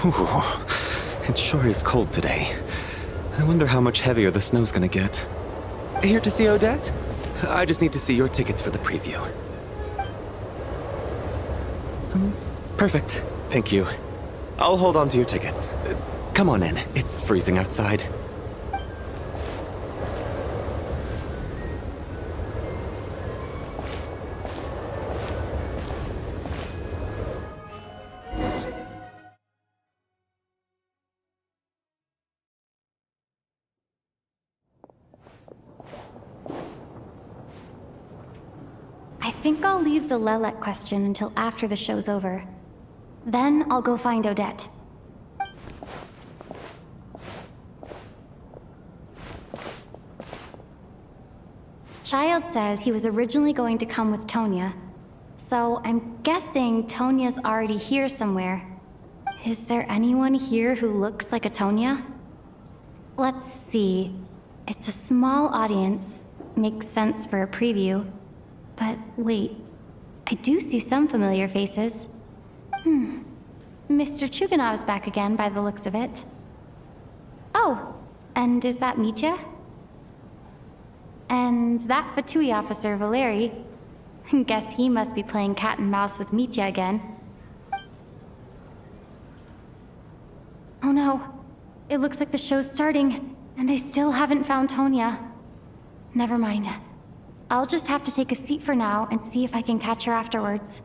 Ooh, it sure is cold today. I wonder how much heavier the snow's gonna get. Here to see Odette? I just need to see your tickets for the preview. Perfect. Thank you. I'll hold on to your tickets. Come on in. It's freezing outside. I think I'll leave the Lelek question until after the show's over. Then I'll go find Odette. Child said he was originally going to come with Tonya, so I'm guessing Tonya's already here somewhere. Is there anyone here who looks like a Tonya? Let's see. It's a small audience. Makes sense for a preview. But wait, I do see some familiar faces. Mr. Chuganov's back again by the looks of it. Oh, and is that Mitya? And that Fatui officer, Valeri. Guess he must be playing cat and mouse with Mitya again. Oh no, it looks like the show's starting, and I still haven't found Tonya. Never mind. I'll just have to take a seat for now and see if I can catch her afterwards.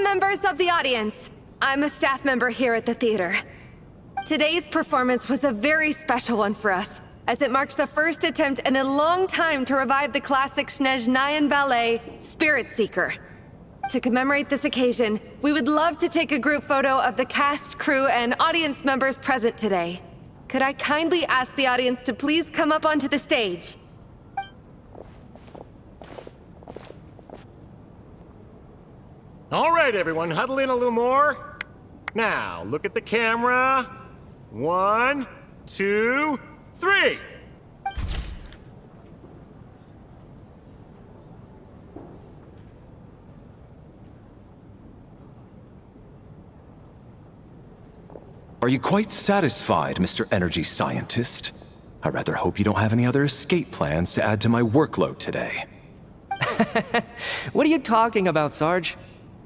Members of the audience, I'm a staff member here at the theater. Today's performance was a very special one for us, as it marks the first attempt in a long time to revive the classic Snezhnayan ballet, Spirit Seeker. To commemorate this occasion, we would love to take a group photo of the cast, crew, and audience members present today. Could I kindly ask the audience to please come up onto the stage? All right, everyone, huddle in a little more. Now, look at the camera. 1, 2, 3. Are you quite satisfied, Mr. Energy Scientist? I rather hope you don't have any other escape plans to add to my workload today. What are you talking about, Sarge?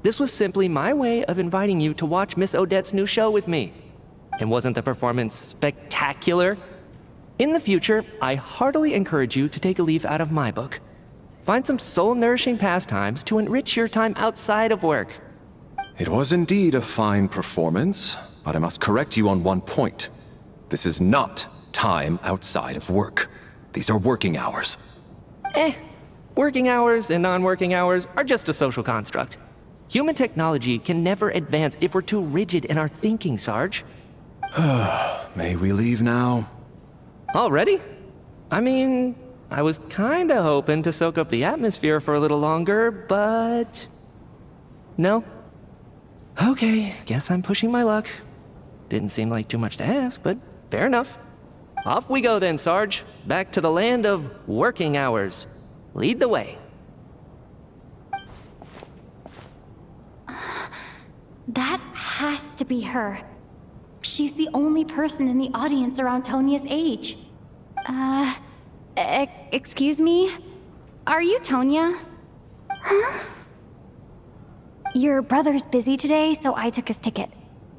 This was simply my way of inviting you to watch Miss Odette's new show with me. And wasn't the performance spectacular? In the future, I heartily encourage you to take a leaf out of my book. Find some soul-nourishing pastimes to enrich your time outside of work. It was indeed a fine performance, but I must correct you on one point. This is not time outside of work. These are working hours. Working hours and non-working hours are just a social construct. Human technology can never advance if we're too rigid in our thinking, Sarge. May we leave now? Already? I mean, I was kinda hoping to soak up the atmosphere for a little longer, but... No? Okay, guess I'm pushing my luck. Didn't seem like too much to ask, but fair enough. Off we go then, Sarge. Back to the land of working hours. Lead the way. That has to be her. She's the only person in the audience around Tonia's age. Excuse me? Are you Tonia? Huh? Your brother's busy today, so I took his ticket.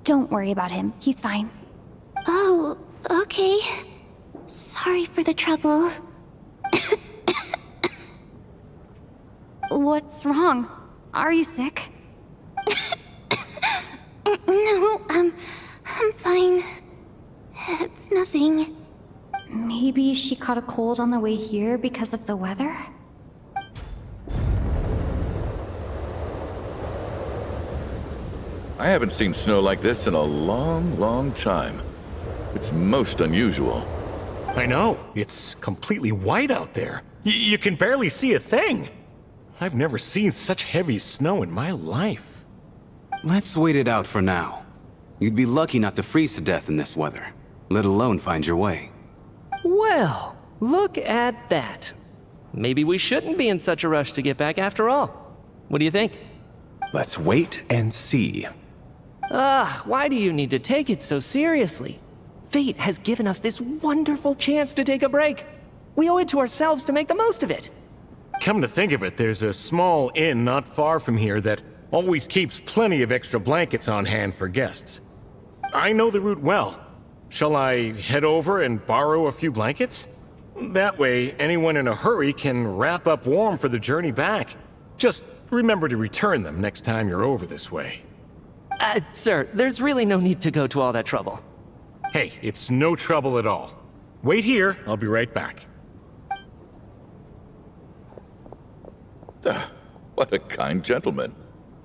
Don't worry about him. He's fine. Oh, okay. Sorry for the trouble. What's wrong? Are you sick? No, I'm fine. It's nothing. Maybe she caught a cold on the way here because of the weather? I haven't seen snow like this in a long, long time. It's most unusual. I know. It's completely white out there. You can barely see a thing. I've never seen such heavy snow in my life. Let's wait it out for now. You'd be lucky not to freeze to death in this weather, let alone find your way. Well, look at that. Maybe we shouldn't be in such a rush to get back after all. What do you think? Let's wait and see. Why do you need to take it so seriously? Fate has given us this wonderful chance to take a break. We owe it to ourselves to make the most of it. Come to think of it, there's a small inn not far from here that always keeps plenty of extra blankets on hand for guests. I know the route well. Shall I head over and borrow a few blankets? That way, anyone in a hurry can wrap up warm for the journey back. Just remember to return them next time you're over this way. Sir, there's really no need to go to all that trouble. Hey, it's no trouble at all. Wait here, I'll be right back. What a kind gentleman.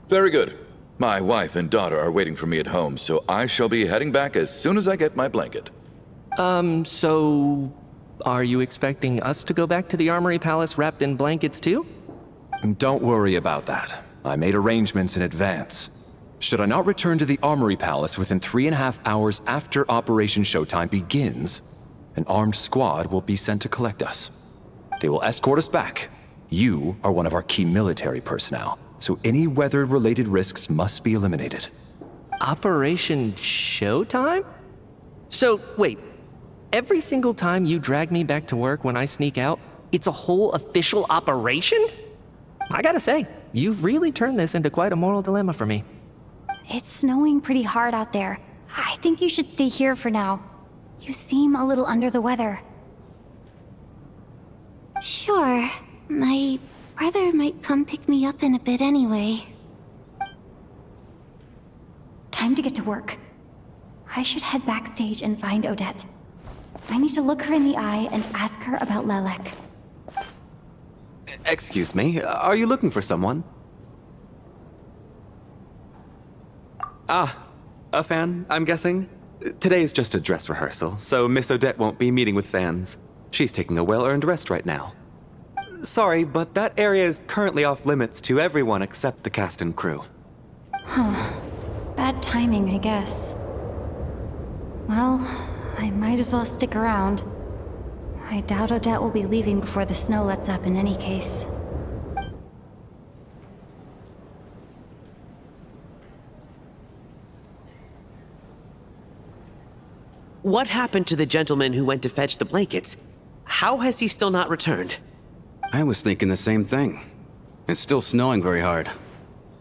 Very good. My wife and daughter are waiting for me at home, so I shall be heading back as soon as I get my blanket. So... are you expecting us to go back to the Armory Palace wrapped in blankets too? Don't worry about that. I made arrangements in advance. Should I not return to the Armory Palace within 3.5 hours after Operation Showtime begins, an armed squad will be sent to collect us. They will escort us back. You are one of our key military personnel, so any weather-related risks must be eliminated. Operation Showtime? So, wait. Every single time you drag me back to work when I sneak out, it's a whole official operation? I gotta say, you've really turned this into quite a moral dilemma for me. It's snowing pretty hard out there. I think you should stay here for now. You seem a little under the weather. Sure. My brother might come pick me up in a bit anyway. Time to get to work. I should head backstage and find Odette. I need to look her in the eye and ask her about Lelek. Excuse me, are you looking for someone? A fan, I'm guessing? Today is just a dress rehearsal, so Miss Odette won't be meeting with fans. She's taking a well-earned rest right now. Sorry, but that area is currently off limits to everyone except the cast and crew. Huh. Bad timing, I guess. Well, I might as well stick around. I doubt Odette will be leaving before the snow lets up in any case. What happened to the gentleman who went to fetch the blankets? How has he still not returned? I was thinking the same thing. It's still snowing very hard.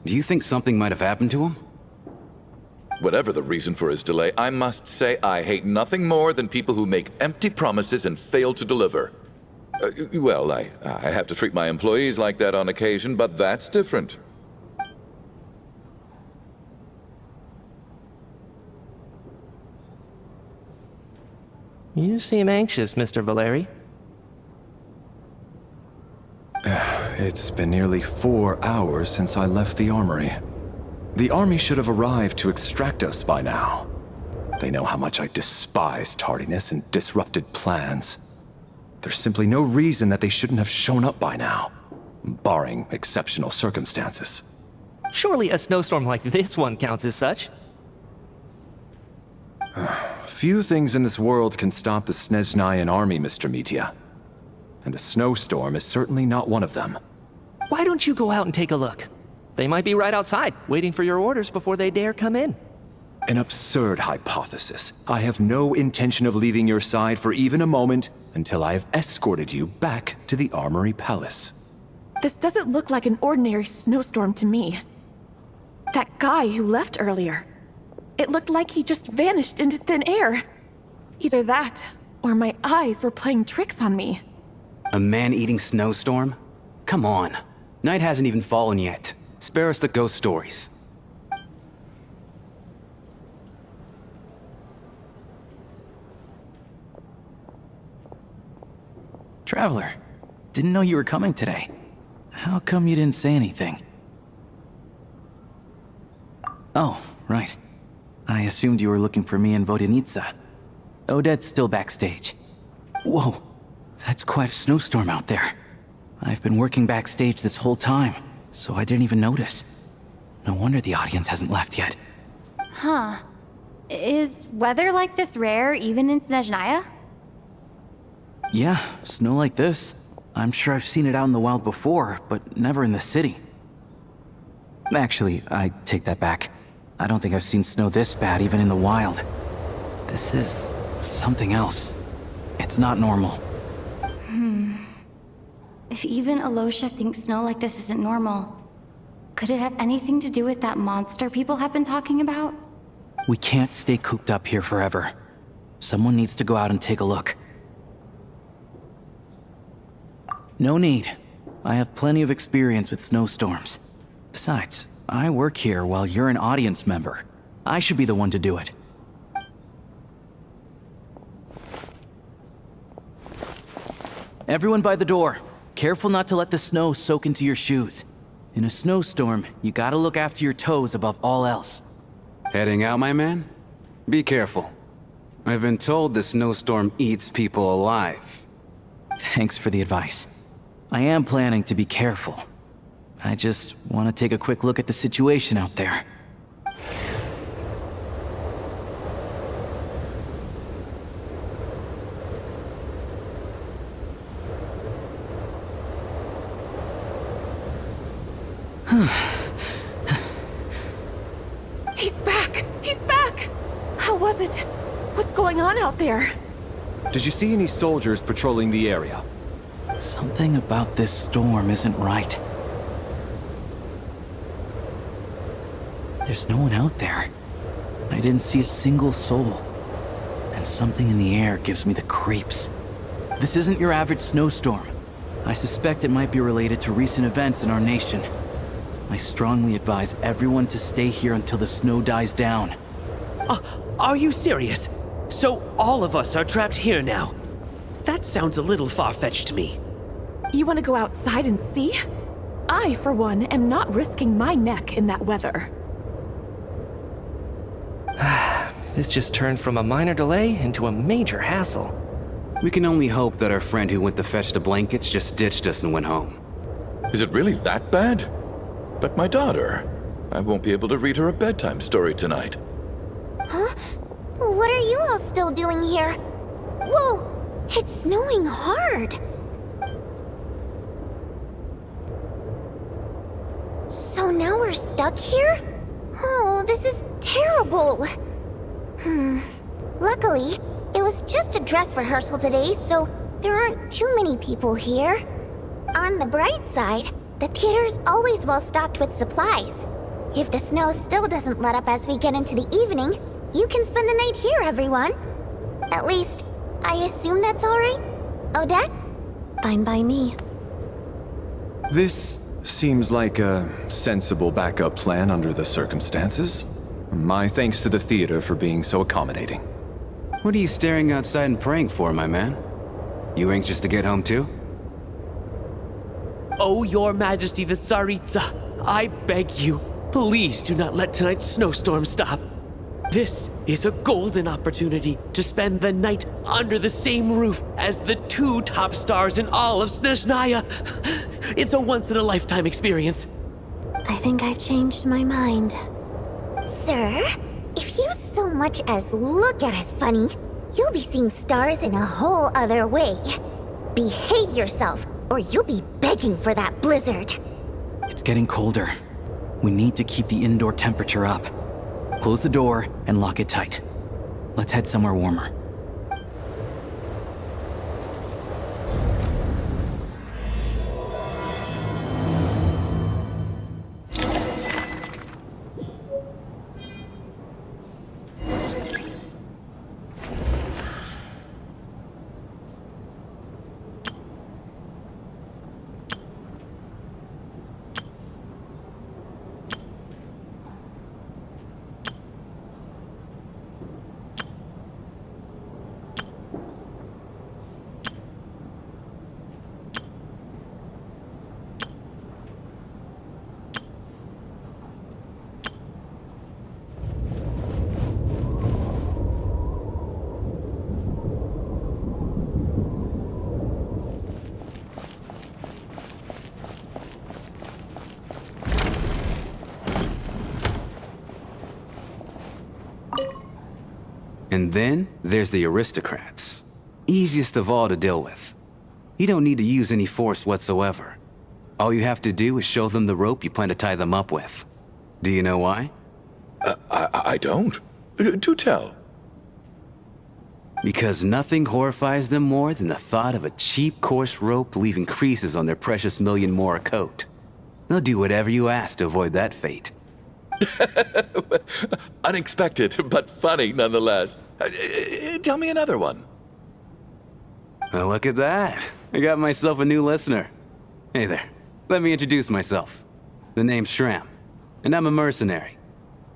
Do you think something might have happened to him? Whatever the reason for his delay, I must say I hate nothing more than people who make empty promises and fail to deliver. Well, I have to treat my employees like that on occasion, but that's different. You seem anxious, Mr. Valeri. It's been nearly 4 hours since I left the armory. The army should have arrived to extract us by now. They know how much I despise tardiness and disrupted plans. There's simply no reason that they shouldn't have shown up by now, barring exceptional circumstances. Surely a snowstorm like this one counts as such. Few things in this world can stop the Snezhnayan army, Mr. Mitya. And a snowstorm is certainly not one of them. Why don't you go out and take a look? They might be right outside, waiting for your orders before they dare come in. An absurd hypothesis. I have no intention of leaving your side for even a moment until I have escorted you back to the Armory Palace. This doesn't look like an ordinary snowstorm to me. That guy who left earlier. It looked like he just vanished into thin air. Either that, or my eyes were playing tricks on me. A man-eating snowstorm? Come on. Night hasn't even fallen yet. Spare us the ghost stories. Traveler, didn't know you were coming today. How come you didn't say anything? Oh, right. I assumed you were looking for me and Vodinitsa. Odette's still backstage. Whoa, that's quite a snowstorm out there. I've been working backstage this whole time, so I didn't even notice. No wonder the audience hasn't left yet. Huh. Is weather like this rare even in Snezhnaya? Yeah, snow like this. I'm sure I've seen it out in the wild before, but never in the city. Actually, I take that back. I don't think I've seen snow this bad even in the wild. This is something else. It's not normal. If even Alosha thinks snow like this isn't normal, could it have anything to do with that monster people have been talking about? We can't stay cooped up here forever. Someone needs to go out and take a look. No need. I have plenty of experience with snowstorms. Besides, I work here while you're an audience member. I should be the one to do it. Everyone by the door. Careful not to let the snow soak into your shoes. In a snowstorm, you gotta look after your toes above all else. Heading out, my man? Be careful. I've been told the snowstorm eats people alive. Thanks for the advice. I am planning to be careful. I just want to take a quick look at the situation out there. He's back! He's back! How was it? What's going on out there? Did you see any soldiers patrolling the area? Something about this storm isn't right. There's no one out there. I didn't see a single soul. And something in the air gives me the creeps. This isn't your average snowstorm. I suspect it might be related to recent events in our nation. I strongly advise everyone to stay here until the snow dies down. Are you serious? So all of us are trapped here now? That sounds a little far-fetched to me. You want to go outside and see? I, for one, am not risking my neck in that weather. This just turned from a minor delay into a major hassle. We can only hope that our friend who went to fetch the blankets just ditched us and went home. Is it really that bad? But my daughter, I won't be able to read her a bedtime story tonight. Huh? What are you all still doing here? Whoa! It's snowing hard! So now we're stuck here? Oh, this is terrible! Luckily, it was just a dress rehearsal today, so there aren't too many people here. On the bright side, the theater's always well stocked with supplies. If the snow still doesn't let up as we get into the evening, you can spend the night here, everyone. At least, I assume that's alright? Odette? Fine by me. This seems like a sensible backup plan under the circumstances. My thanks to the theater for being so accommodating. What are you staring outside and praying for, my man? You anxious to get home too? Oh, Your Majesty the Tsaritsa, I beg you, please do not let tonight's snowstorm stop. This is a golden opportunity to spend the night under the same roof as the two top stars in all of Snezhnaya. It's a once-in-a-lifetime experience. I think I've changed my mind. Sir, if you so much as look at us funny, you'll be seeing stars in a whole other way. Behave yourself, or you'll be begging for that blizzard. It's getting colder. We need to keep the indoor temperature up. Close the door and lock it tight. Let's head somewhere warmer. And then there's the aristocrats. Easiest of all to deal with. You don't need to use any force whatsoever. All you have to do is show them the rope you plan to tie them up with. Do you know why? I don't. Do tell. Because nothing horrifies them more than the thought of a cheap, coarse rope leaving creases on their precious million Mora coat. They'll do whatever you ask to avoid that fate. Unexpected, but funny nonetheless. Tell me another one. Well, look at that. I got myself a new listener. Hey there. Let me introduce myself. The name's Shram, and I'm a mercenary.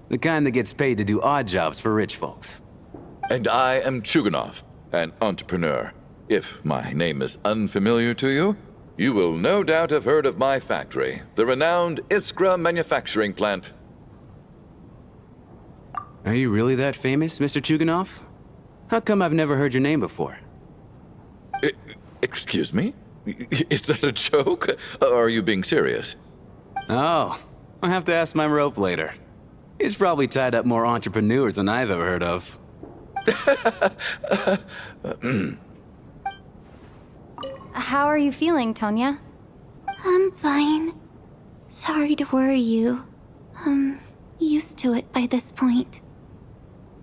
The kind that gets paid to do odd jobs for rich folks. And I am Chuganov, an entrepreneur. If my name is unfamiliar to you, you will no doubt have heard of my factory, the renowned Iskra manufacturing plant. Are you really that famous, Mr. Chuganov? How come I've never heard your name before? Excuse me? Is that a joke? Or are you being serious? Oh, I'll have to ask my rope later. He's probably tied up more entrepreneurs than I've ever heard of. How are you feeling, Tonya? I'm fine. Sorry to worry you. I'm used to it by this point.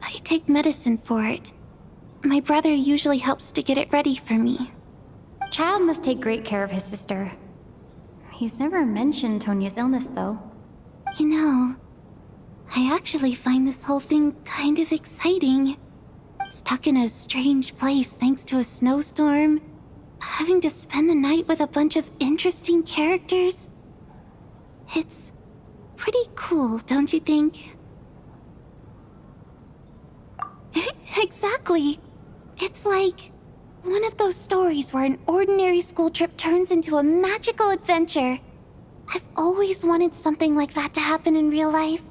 I take medicine for it. My brother usually helps to get it ready for me. Child must take great care of his sister. He's never mentioned Tonya's illness, though. You know, I actually find this whole thing kind of exciting. Stuck in a strange place thanks to a snowstorm. Having to spend the night with a bunch of interesting characters. It's pretty cool, don't you think? Exactly. It's like one of those stories where an ordinary school trip turns into a magical adventure. I've always wanted something like that to happen in real life.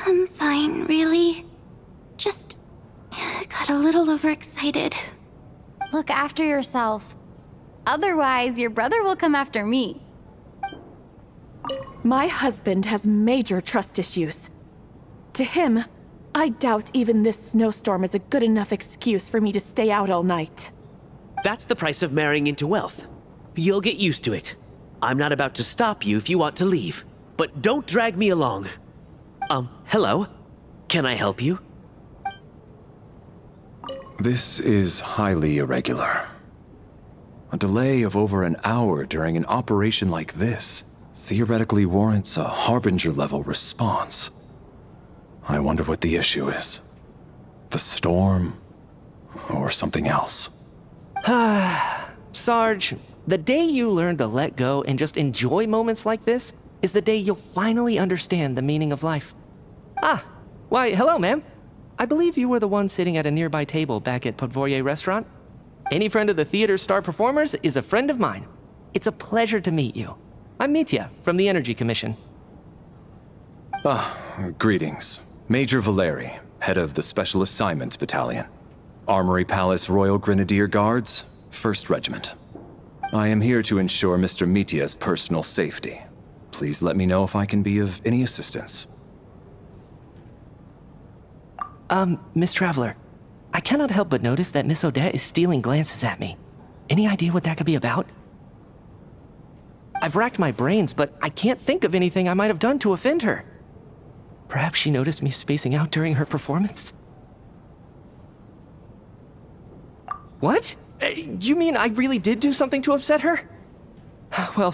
I'm fine, really. Just got a little overexcited. Look after yourself. Otherwise, your brother will come after me. My husband has major trust issues. To him, I doubt even this snowstorm is a good enough excuse for me to stay out all night. That's the price of marrying into wealth. You'll get used to it. I'm not about to stop you if you want to leave. But don't drag me along. Hello? Can I help you? This is highly irregular. A delay of over an hour during an operation like this theoretically warrants a Harbinger-level response. I wonder what the issue is. The storm, or something else. Sarge, the day you learn to let go and just enjoy moments like this is the day you'll finally understand the meaning of life. Why, hello, ma'am. I believe you were the one sitting at a nearby table back at Podvorye Restaurant. Any friend of the theater's star performers is a friend of mine. It's a pleasure to meet you. I'm Mitya from the Energy Commission. Greetings. Major Valeri, head of the Special Assignments Battalion. Armory Palace Royal Grenadier Guards, 1st Regiment. I am here to ensure Mr. Mitya's personal safety. Please let me know if I can be of any assistance. Miss Traveler, I cannot help but notice that Miss Odette is stealing glances at me. Any idea what that could be about? I've racked my brains, but I can't think of anything I might have done to offend her. Perhaps she noticed me spacing out during her performance? What? You mean I really did do something to upset her? Well,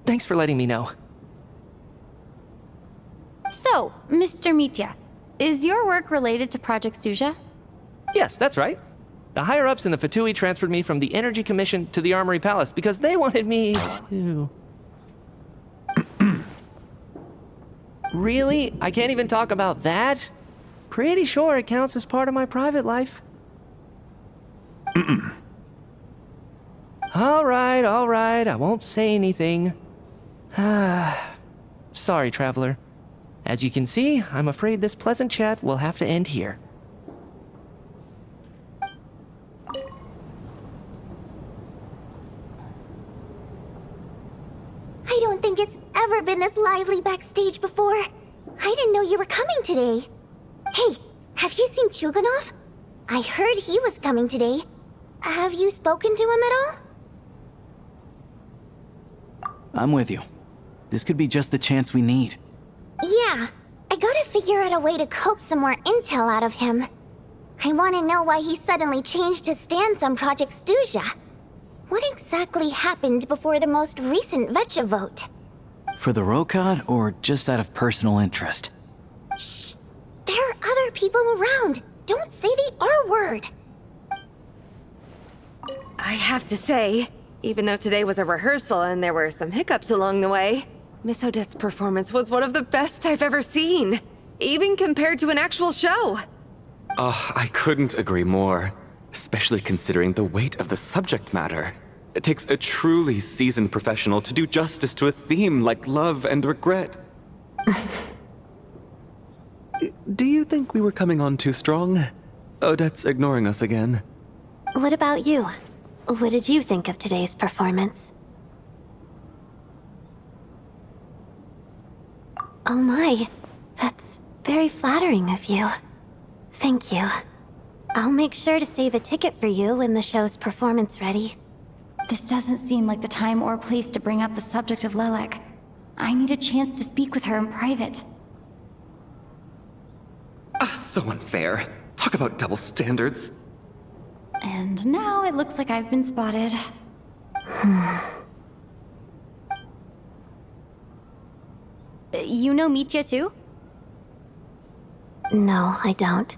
thanks for letting me know. So, Mr. Mitya, is your work related to Project Suja? Yes, that's right. The higher-ups in the Fatui transferred me from the Energy Commission to the Armory Palace because they wanted me to... Really? I can't even talk about that? Pretty sure it counts as part of my private life. All right, I won't say anything. Sorry, Traveler. As you can see, I'm afraid this pleasant chat will have to end here. I don't think it's ever been this lively backstage before. I didn't know you were coming today. Hey, have you seen Chuganov? I heard he was coming today. Have you spoken to him at all? I'm with you. This could be just the chance we need. Yeah, I gotta figure out a way to coax some more intel out of him. I want to know why he suddenly changed his stance on Project Stuja. What exactly happened before the most recent VII vote? For the Rokad, or just out of personal interest? Shh! There are other people around. Don't say the R word. I have to say, even though today was a rehearsal and there were some hiccups along the way, Miss Odette's performance was one of the best I've ever seen, even compared to an actual show. Oh, I couldn't agree more, especially considering the weight of the subject matter. It takes a truly seasoned professional to do justice to a theme like love and regret. Do you think we were coming on too strong? Odette's ignoring us again. What about you? What did you think of today's performance? Oh my, that's very flattering of you. Thank you. I'll make sure to save a ticket for you when the show's performance ready. This doesn't seem like the time or place to bring up the subject of Lelek. I need a chance to speak with her in private. So unfair. Talk about double standards. And now it looks like I've been spotted. You know Mitya too? No, I don't.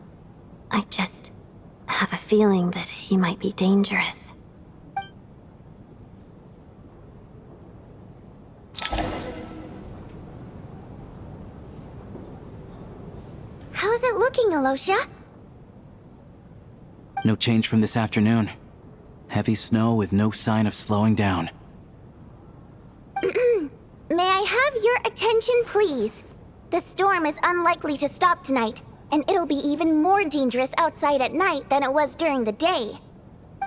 I just have a feeling that he might be dangerous. How's it looking, Alosha? No change from this afternoon. Heavy snow with no sign of slowing down. May I have your attention, please? The storm is unlikely to stop tonight, and it'll be even more dangerous outside at night than it was during the day.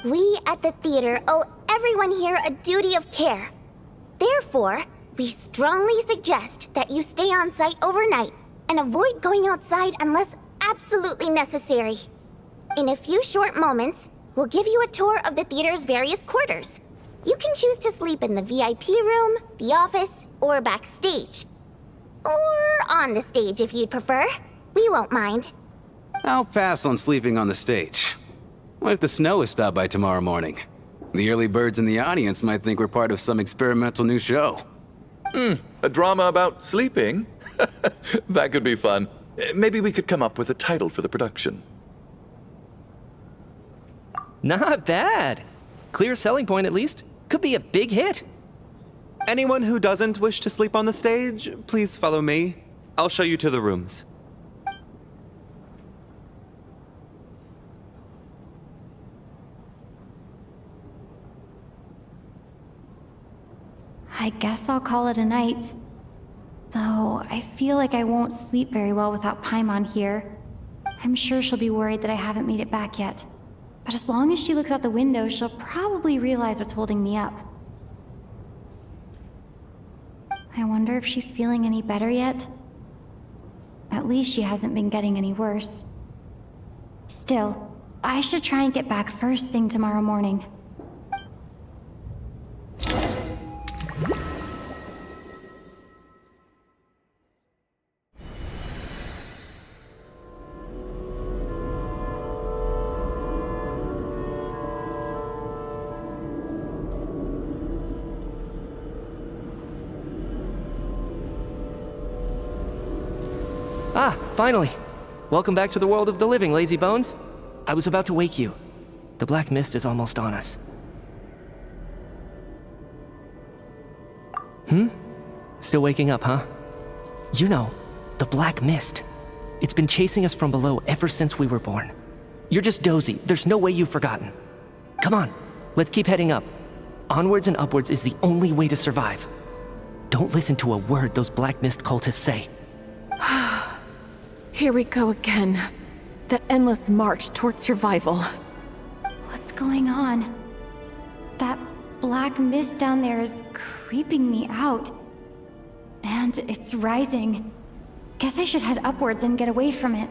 We at the theater owe everyone here a duty of care. Therefore, we strongly suggest that you stay on site overnight and avoid going outside unless absolutely necessary. In a few short moments, we'll give you a tour of the theater's various quarters. You can choose to sleep in the VIP room, the office, or backstage. Or on the stage if you'd prefer. We won't mind. I'll pass on sleeping on the stage. What if the snow is stopped by tomorrow morning? The early birds in the audience might think we're part of some experimental new show. A drama about sleeping? That could be fun. Maybe we could come up with a title for the production. Not bad. Clear selling point at least. Could be a big hit. Anyone who doesn't wish to sleep on the stage, please follow me. I'll show you to the rooms. I guess I'll call it a night. Though, I feel like I won't sleep very well without Paimon here. I'm sure she'll be worried that I haven't made it back yet. But as long as she looks out the window, she'll probably realize what's holding me up. I wonder if she's feeling any better yet? At least she hasn't been getting any worse. Still, I should try and get back first thing tomorrow morning. Ah, finally. Welcome back to the world of the living, lazy bones. I was about to wake you. The black mist is almost on us. Still waking up, huh? You know, the black mist. It's been chasing us from below ever since we were born. You're just dozy. There's no way you've forgotten. Come on, let's keep heading up. Onwards and upwards is the only way to survive. Don't listen to a word those black mist cultists say. Here we go again. The endless march toward survival. What's going on? That black mist down there is creeping me out. And it's rising. Guess I should head upwards and get away from it.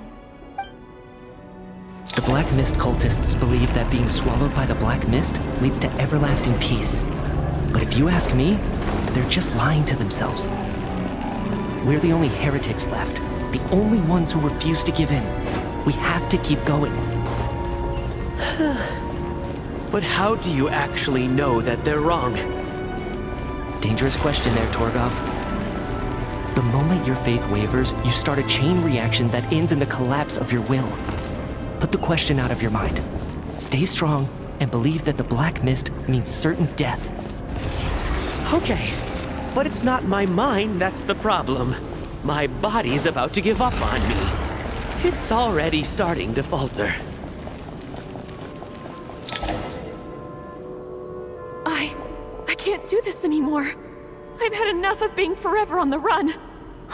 The black mist cultists believe that being swallowed by the black mist leads to everlasting peace. But if you ask me, they're just lying to themselves. We're the only heretics left. The only ones who refuse to give in. We have to keep going. But how do you actually know that they're wrong? Dangerous question there, Torgov. The moment your faith wavers, you start a chain reaction that ends in the collapse of your will. Put the question out of your mind. Stay strong and believe that the black mist means certain death. Okay, but it's not my mind that's the problem. My body's about to give up on me. It's already starting to falter. I can't do this anymore. I've had enough of being forever on the run.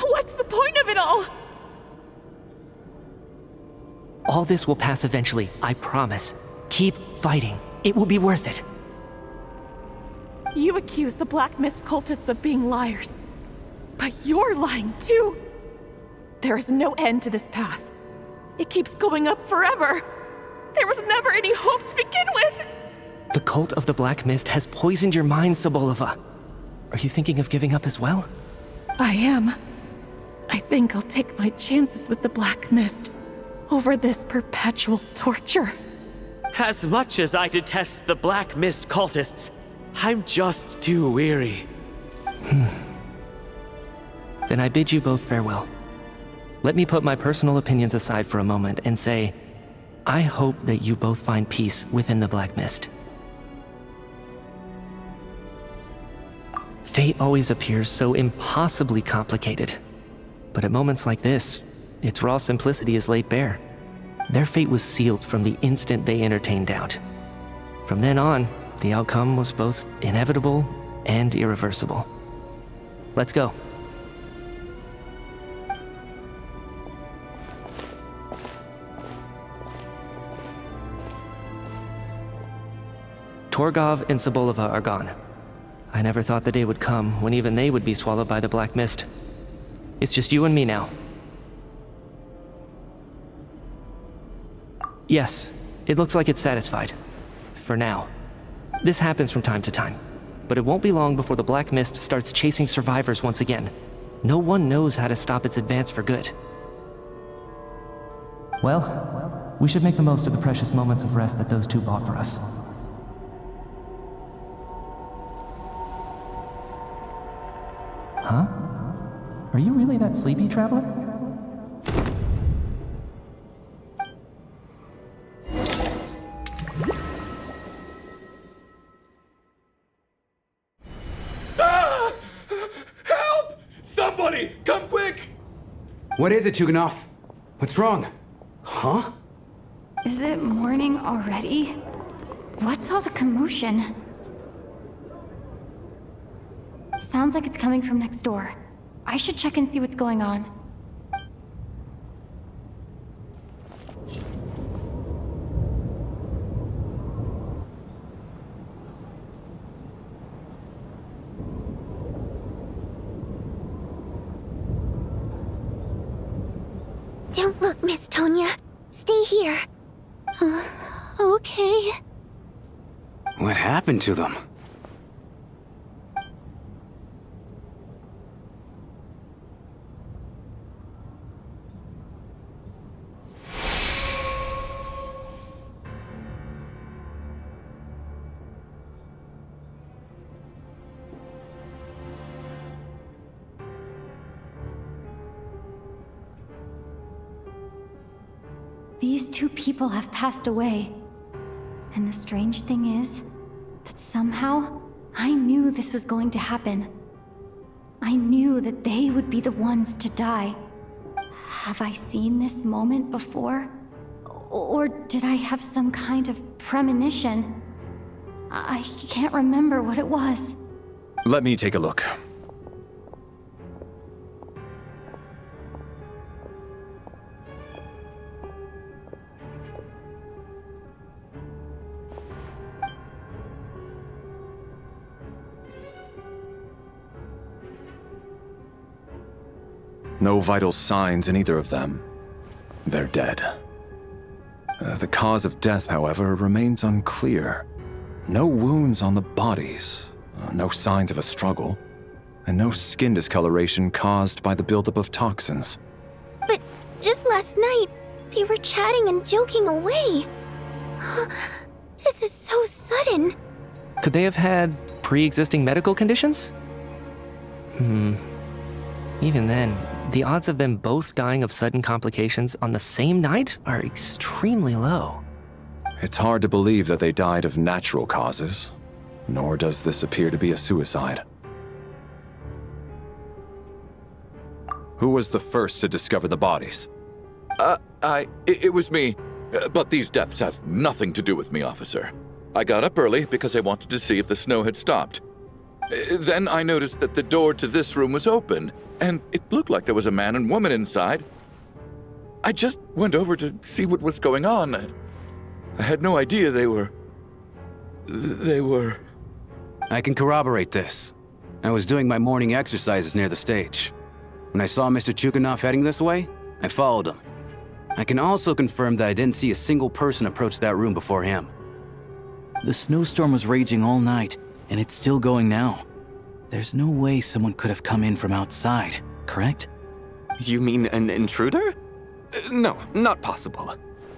What's the point of it all? All this will pass eventually, I promise. Keep fighting. It will be worth it. You accuse the Black Mist cultists of being liars. But you're lying too. There is no end to this path. It keeps going up forever. There was never any hope to begin with. The cult of the Black Mist has poisoned your mind, Sobolova. Are you thinking of giving up as well? I am. I think I'll take my chances with the Black Mist over this perpetual torture. As much as I detest the Black Mist cultists, I'm just too weary. Then I bid you both farewell. Let me put my personal opinions aside for a moment and say, I hope that you both find peace within the Black Mist. Fate always appears so impossibly complicated. But at moments like this, its raw simplicity is laid bare. Their fate was sealed from the instant they entertained doubt. From then on, the outcome was both inevitable and irreversible. Let's go. Torgov and Sobolova are gone. I never thought the day would come when even they would be swallowed by the Black Mist. It's just you and me now. Yes, it looks like it's satisfied. For now. This happens from time to time. But it won't be long before the Black Mist starts chasing survivors once again. No one knows how to stop its advance for good. Well, we should make the most of the precious moments of rest that those two bought for us. Huh? Are you really that sleepy, Traveler? Ah! Help! Somebody, come quick! What is it, Tuganov? What's wrong? Huh? Is it morning already? What's all the commotion? Sounds like it's coming from next door. I should check and see what's going on. Don't look, Miss Tonya. Stay here. Okay. What happened to them? These two people have passed away. And the strange thing is that somehow I knew this was going to happen. I knew that they would be the ones to die. Have I seen this moment before? Or did I have some kind of premonition? I can't remember what it was. Let me take a look. No vital signs in either of them. They're dead. The cause of death, however, remains unclear. No wounds on the bodies, no signs of a struggle, and no skin discoloration caused by the buildup of toxins. But just last night, they were chatting and joking away. This is so sudden. Could they have had pre-existing medical conditions? Even then, the odds of them both dying of sudden complications on the same night are extremely low. It's hard to believe that they died of natural causes, nor does this appear to be a suicide. Who was the first to discover the bodies? It was me. But these deaths have nothing to do with me, officer. I got up early because I wanted to see if the snow had stopped. Then I noticed that the door to this room was open, and it looked like there was a man and woman inside. I just went over to see what was going on. I had no idea they were... I can corroborate this. I was doing my morning exercises near the stage. When I saw Mr. Chuganov heading this way, I followed him. I can also confirm that I didn't see a single person approach that room before him. The snowstorm was raging all night, and it's still going now. There's no way someone could have come in from outside, correct? You mean an intruder? No, not possible.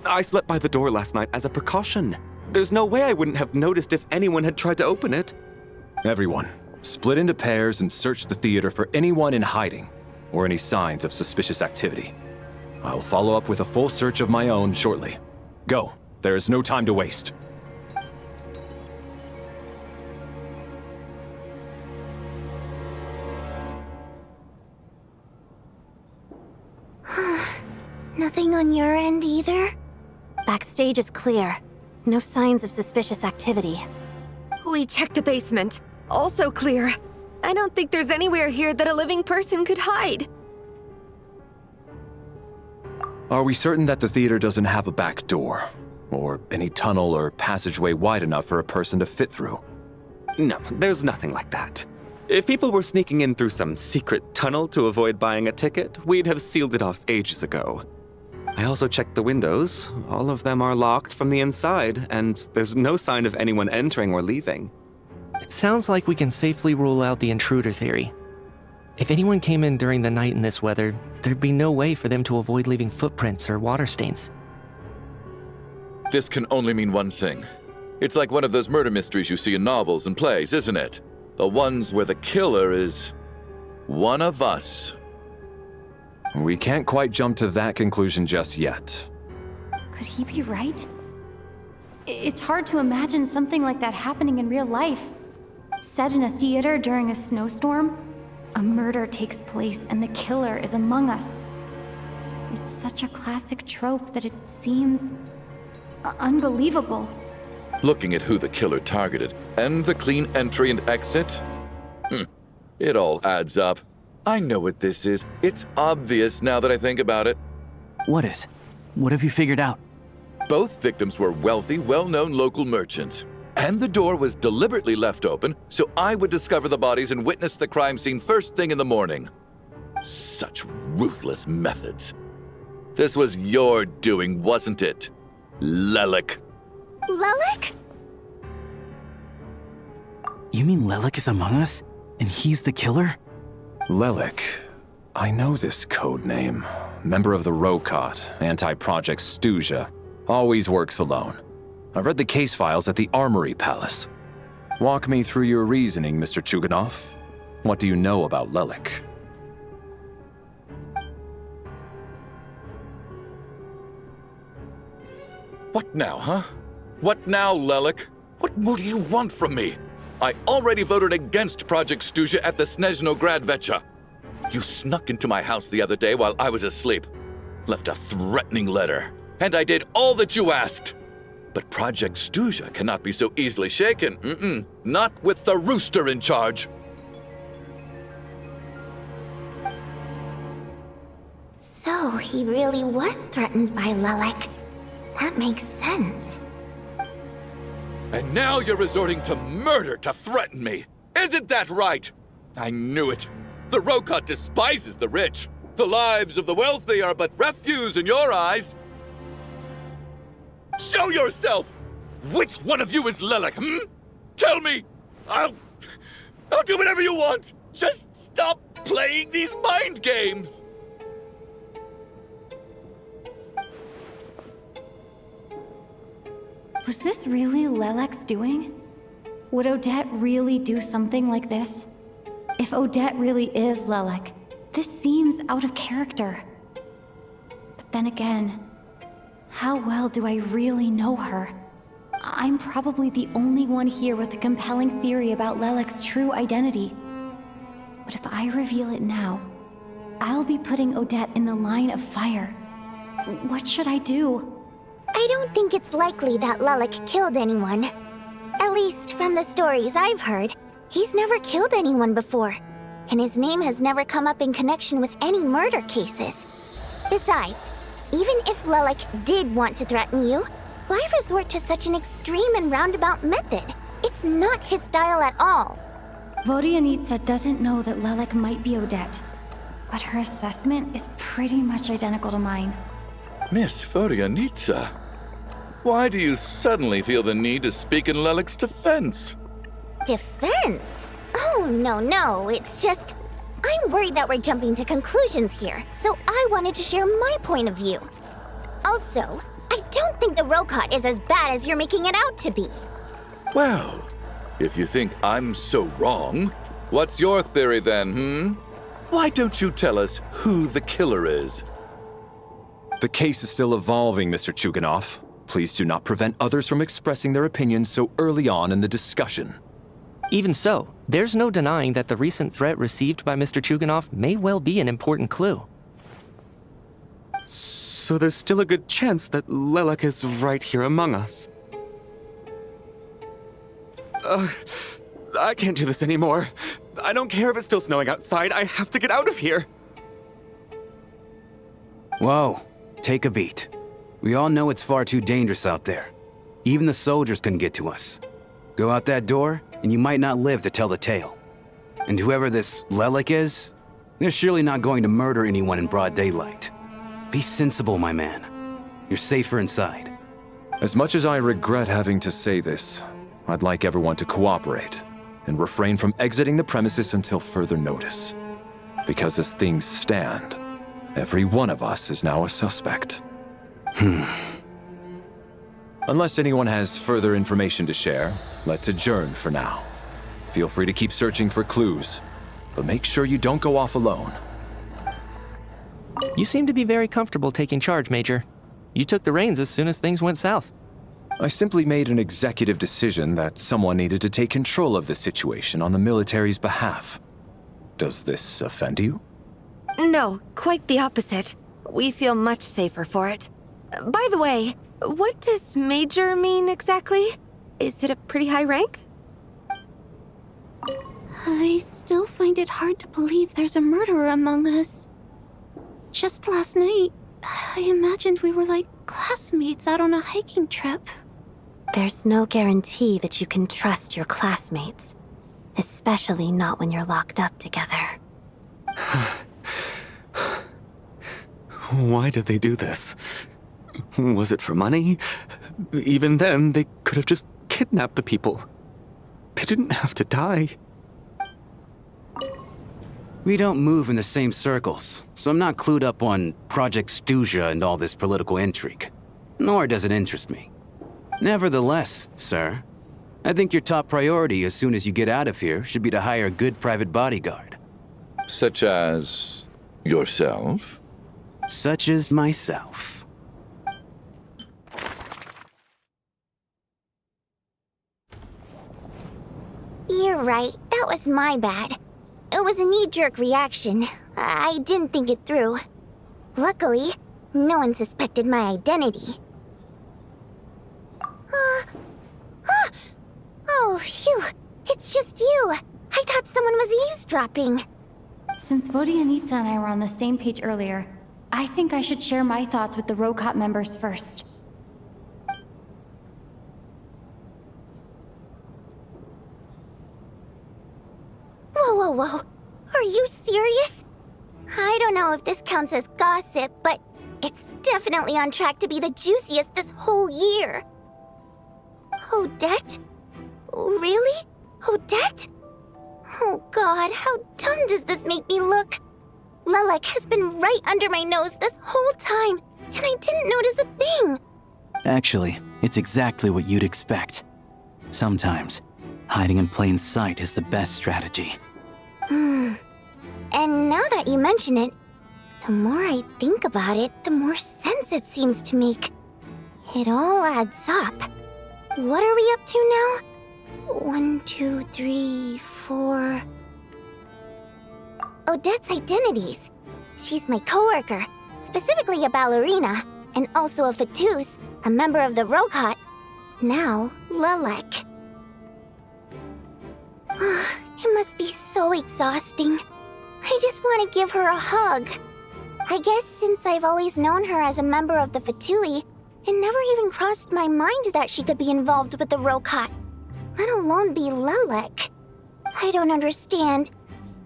I slept by the door last night as a precaution. There's no way I wouldn't have noticed if anyone had tried to open it. Everyone, split into pairs and search the theater for anyone in hiding, or any signs of suspicious activity. I'll follow up with a full search of my own shortly. Go, there is no time to waste. Nothing on your end either? Backstage is clear. No signs of suspicious activity. We checked the basement. Also clear. I don't think there's anywhere here that a living person could hide. Are we certain that the theater doesn't have a back door? Or any tunnel or passageway wide enough for a person to fit through? No, there's nothing like that. If people were sneaking in through some secret tunnel to avoid buying a ticket, we'd have sealed it off ages ago. I also checked the windows. All of them are locked from the inside, and there's no sign of anyone entering or leaving. It sounds like we can safely rule out the intruder theory. If anyone came in during the night in this weather, there'd be no way for them to avoid leaving footprints or water stains. This can only mean one thing. It's like one of those murder mysteries you see in novels and plays, isn't it? The ones where the killer is... one of us. We can't quite jump to that conclusion just yet. Could he be right? It's hard to imagine something like that happening in real life. Set in a theater during a snowstorm, a murder takes place and the killer is among us. It's such a classic trope that it seems unbelievable. Looking at who the killer targeted, and the clean entry and exit, it all adds up. I know what this is. It's obvious now that I think about it. What is? What have you figured out? Both victims were wealthy, well-known local merchants. And the door was deliberately left open so I would discover the bodies and witness the crime scene first thing in the morning. Such ruthless methods. This was your doing, wasn't it? Lelek. Lelek? You mean Lelek is among us? And he's the killer? Lelek. I know this code name. Member of the Rokot, anti-Project Stuja. Always works alone. I've read the case files at the Armory Palace. Walk me through your reasoning, Mr. Chuganov. What do you know about Lelek? What now, huh? What now, Lelek? What more do you want from me? I already voted against Project Stuja at the Snezhnograd Vecha. You snuck into my house the other day while I was asleep. Left a threatening letter. And I did all that you asked. But Project Stuja cannot be so easily shaken. Not with the rooster in charge. So he really was threatened by Lelek. That makes sense. And now you're resorting to murder to threaten me. Isn't that right? I knew it. The Rokot despises the rich. The lives of the wealthy are but refuse in your eyes. Show yourself! Which one of you is Lelek, Tell me! I'll do whatever you want! Just stop playing these mind games! Was this really Lelek's doing? Would Odette really do something like this? If Odette really is Lelek, this seems out of character. But then again, how well do I really know her? I'm probably the only one here with a compelling theory about Lelek's true identity. But if I reveal it now, I'll be putting Odette in the line of fire. What should I do? I don't think it's likely that Lelek killed anyone. At least from the stories I've heard, he's never killed anyone before. And his name has never come up in connection with any murder cases. Besides, even if Lelek did want to threaten you, why resort to such an extreme and roundabout method? It's not his style at all. Vodianitsa doesn't know that Lelek might be Odette, but her assessment is pretty much identical to mine. Miss Vodianitsa, why do you suddenly feel the need to speak in Lelek's defense? Defense? Oh, no, it's just... I'm worried that we're jumping to conclusions here, so I wanted to share my point of view. Also, I don't think the Rokot is as bad as you're making it out to be. Well, if you think I'm so wrong, what's your theory then, Why don't you tell us who the killer is? The case is still evolving, Mr. Chuganov. Please do not prevent others from expressing their opinions so early on in the discussion. Even so, there's no denying that the recent threat received by Mr. Chuganov may well be an important clue. So there's still a good chance that Lelek is right here among us. I can't do this anymore. I don't care if it's still snowing outside. I have to get out of here. Whoa, take a beat. We all know it's far too dangerous out there. Even the soldiers couldn't get to us. Go out that door, and you might not live to tell the tale. And whoever this Lelek is, they're surely not going to murder anyone in broad daylight. Be sensible, my man. You're safer inside. As much as I regret having to say this, I'd like everyone to cooperate and refrain from exiting the premises until further notice. Because as things stand, every one of us is now a suspect. Unless anyone has further information to share, let's adjourn for now. Feel free to keep searching for clues, but make sure you don't go off alone. You seem to be very comfortable taking charge, Major. You took the reins as soon as things went south. I simply made an executive decision that someone needed to take control of the situation on the military's behalf. Does this offend you? No, quite the opposite. We feel much safer for it. By the way, what does Major mean exactly? Is it a pretty high rank? I still find it hard to believe there's a murderer among us. Just last night, I imagined we were like classmates out on a hiking trip. There's no guarantee that you can trust your classmates, especially not when you're locked up together. Why did they do this? Was it for money? Even then, they could have just kidnapped the people. They didn't have to die. We don't move in the same circles, so I'm not clued up on Project Stuja and all this political intrigue. Nor does it interest me. Nevertheless, sir, I think your top priority as soon as you get out of here should be to hire a good private bodyguard. Such as yourself? Such as myself. You're right, that was my bad. It was a knee-jerk reaction. I didn't think it through. Luckily, no one suspected my identity. Oh, phew. It's just you. I thought someone was eavesdropping. Since Vodianitsa and I were on the same page earlier, I think I should share my thoughts with the Rokot members first. Whoa. Are you serious? I don't know if this counts as gossip, but it's definitely on track to be the juiciest this whole year. Odette? Really? Odette? Oh god, how dumb does this make me look? Lelek has been right under my nose this whole time, and I didn't notice a thing. Actually, it's exactly what you'd expect. Sometimes, hiding in plain sight is the best strategy. And now that you mention it, the more I think about it, the more sense it seems to make. It all adds up. What are we up to now? 1, 2, 3, 4... Odette's identities. She's my coworker, specifically a ballerina, and also a Fatus, a member of the Rokot. Now, Lelek. It must be so exhausting. I just want to give her a hug. I guess since I've always known her as a member of the Fatui, it never even crossed my mind that she could be involved with the Rokot, let alone be Lelek. I don't understand.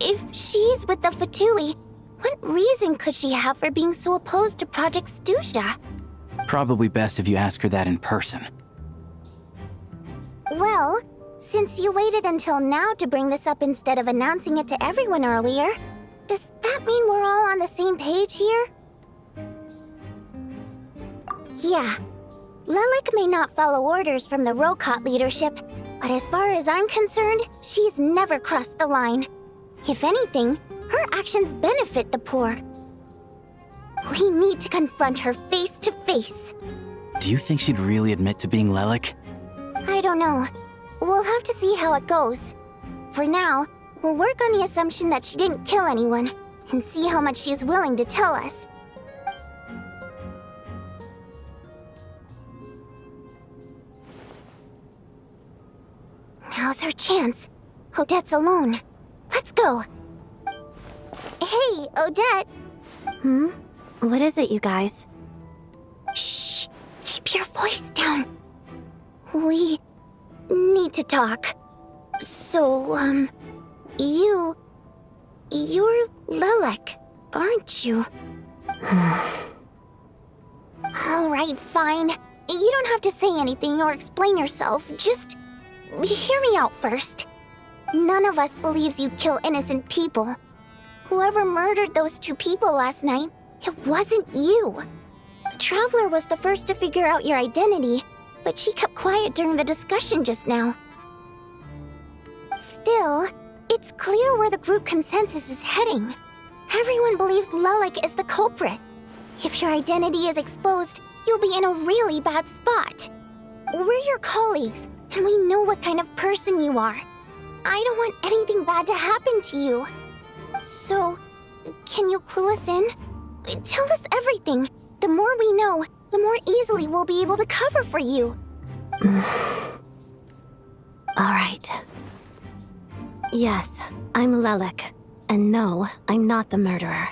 If she's with the Fatui, what reason could she have for being so opposed to Project Stusha? Probably best if you ask her that in person. Well, since you waited until now to bring this up instead of announcing it to everyone earlier, does that mean we're all on the same page here? Yeah. Lelek may not follow orders from the Rokot leadership, but as far as I'm concerned, she's never crossed the line. If anything, her actions benefit the poor. We need to confront her face to face. Do you think she'd really admit to being Lelek? I don't know. We'll have to see how it goes. For now, we'll work on the assumption that she didn't kill anyone, and see how much she's willing to tell us. Now's her chance. Odette's alone. Let's go. Hey, Odette. What is it, you guys? Shh. Keep your voice down. We need to talk. So, you're Lelek, aren't you? Alright, fine. You don't have to say anything or explain yourself. Just hear me out first. None of us believes you kill innocent people. Whoever murdered those 2 people last night, it wasn't you. Traveler was the first to figure out your identity, but she kept quiet during the discussion just now. Still, it's clear where the group consensus is heading. Everyone believes Lelek is the culprit. If your identity is exposed, you'll be in a really bad spot. We're your colleagues, and we know what kind of person you are. I don't want anything bad to happen to you. So, can you clue us in? Tell us everything. The more we know, the more easily we'll be able to cover for you. Alright. Yes, I'm Lelek. And no, I'm not the murderer.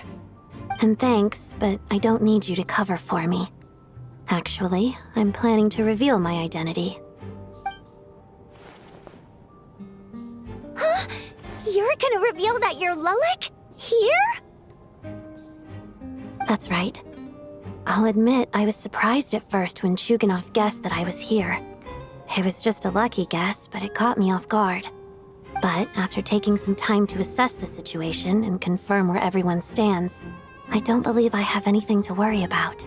And thanks, but I don't need you to cover for me. Actually, I'm planning to reveal my identity. Huh? You're gonna reveal that you're Lelek? Here? That's right. I'll admit I was surprised at first when Chuganov guessed that I was here. It was just a lucky guess, but it caught me off guard. But after taking some time to assess the situation and confirm where everyone stands, I don't believe I have anything to worry about.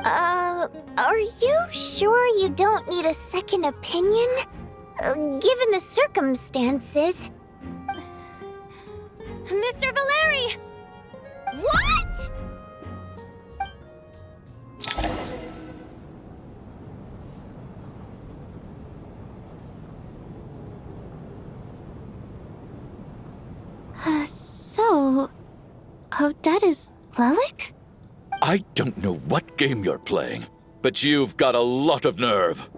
Are you sure you don't need a second opinion? Given the circumstances... Mr. Valeri! What?! So... Odette is Lelek? I don't know what game you're playing, but you've got a lot of nerve.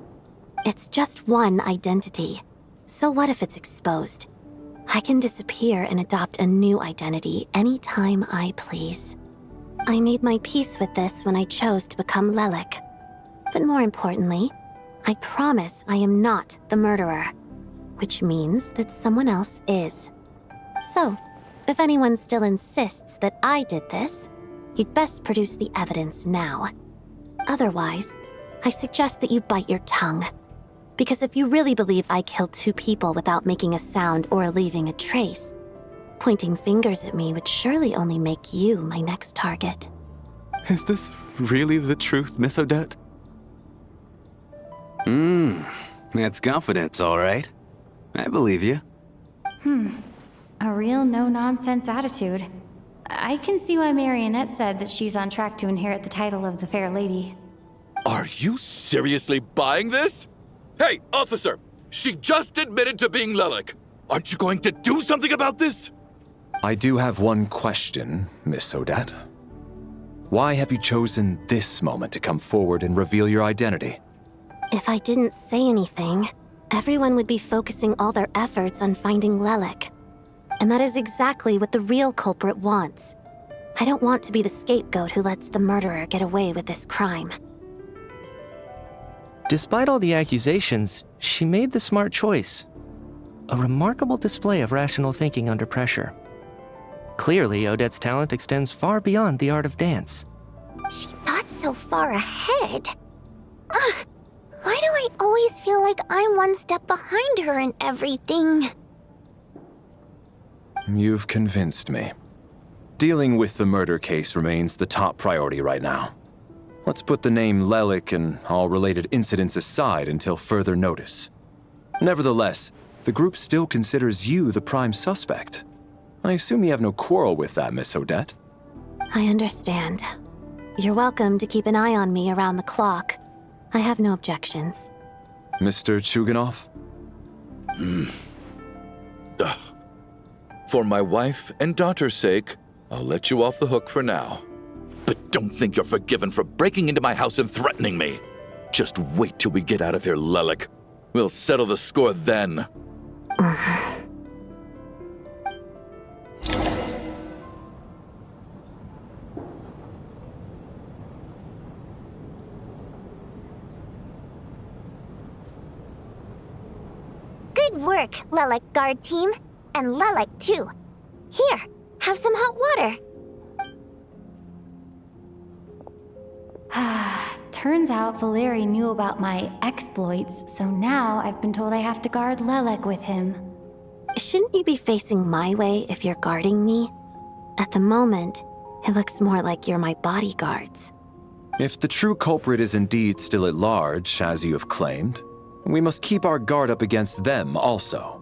It's just one identity. So what if it's exposed? I can disappear and adopt a new identity anytime I please. I made my peace with this when I chose to become Lelek. But more importantly, I promise I am not the murderer, which means that someone else is. So, if anyone still insists that I did this, you'd best produce the evidence now. Otherwise, I suggest that you bite your tongue. Because if you really believe I killed 2 people without making a sound or leaving a trace, pointing fingers at me would surely only make you my next target. Is this really the truth, Miss Odette? That's confidence, all right. I believe you. A real no-nonsense attitude. I can see why Marionette said that she's on track to inherit the title of the Fair Lady. Are you seriously buying this? Hey, officer! She just admitted to being Lelek. Aren't you going to do something about this? I do have one question, Miss Odette. Why have you chosen this moment to come forward and reveal your identity? If I didn't say anything, everyone would be focusing all their efforts on finding Lelek. And that is exactly what the real culprit wants. I don't want to be the scapegoat who lets the murderer get away with this crime. Despite all the accusations, she made the smart choice. A remarkable display of rational thinking under pressure. Clearly, Odette's talent extends far beyond the art of dance. She thought so far ahead. Ugh, why do I always feel like I'm one step behind her in everything? You've convinced me. Dealing with the murder case remains the top priority right now. Let's put the name Lelek and all related incidents aside until further notice. Nevertheless, the group still considers you the prime suspect. I assume you have no quarrel with that, Miss Odette? I understand. You're welcome to keep an eye on me around the clock. I have no objections. Mr. Chuganov? For my wife and daughter's sake, I'll let you off the hook for now. But don't think you're forgiven for breaking into my house and threatening me. Just wait till we get out of here, Lelek. We'll settle the score then. Good work, Lelek guard team. And Lelek too. Here, have some hot water. Turns out Valeri knew about my exploits, so now I've been told I have to guard Lelek with him. Shouldn't you be facing my way if you're guarding me? At the moment, it looks more like you're my bodyguards. If the true culprit is indeed still at large, as you have claimed, we must keep our guard up against them also.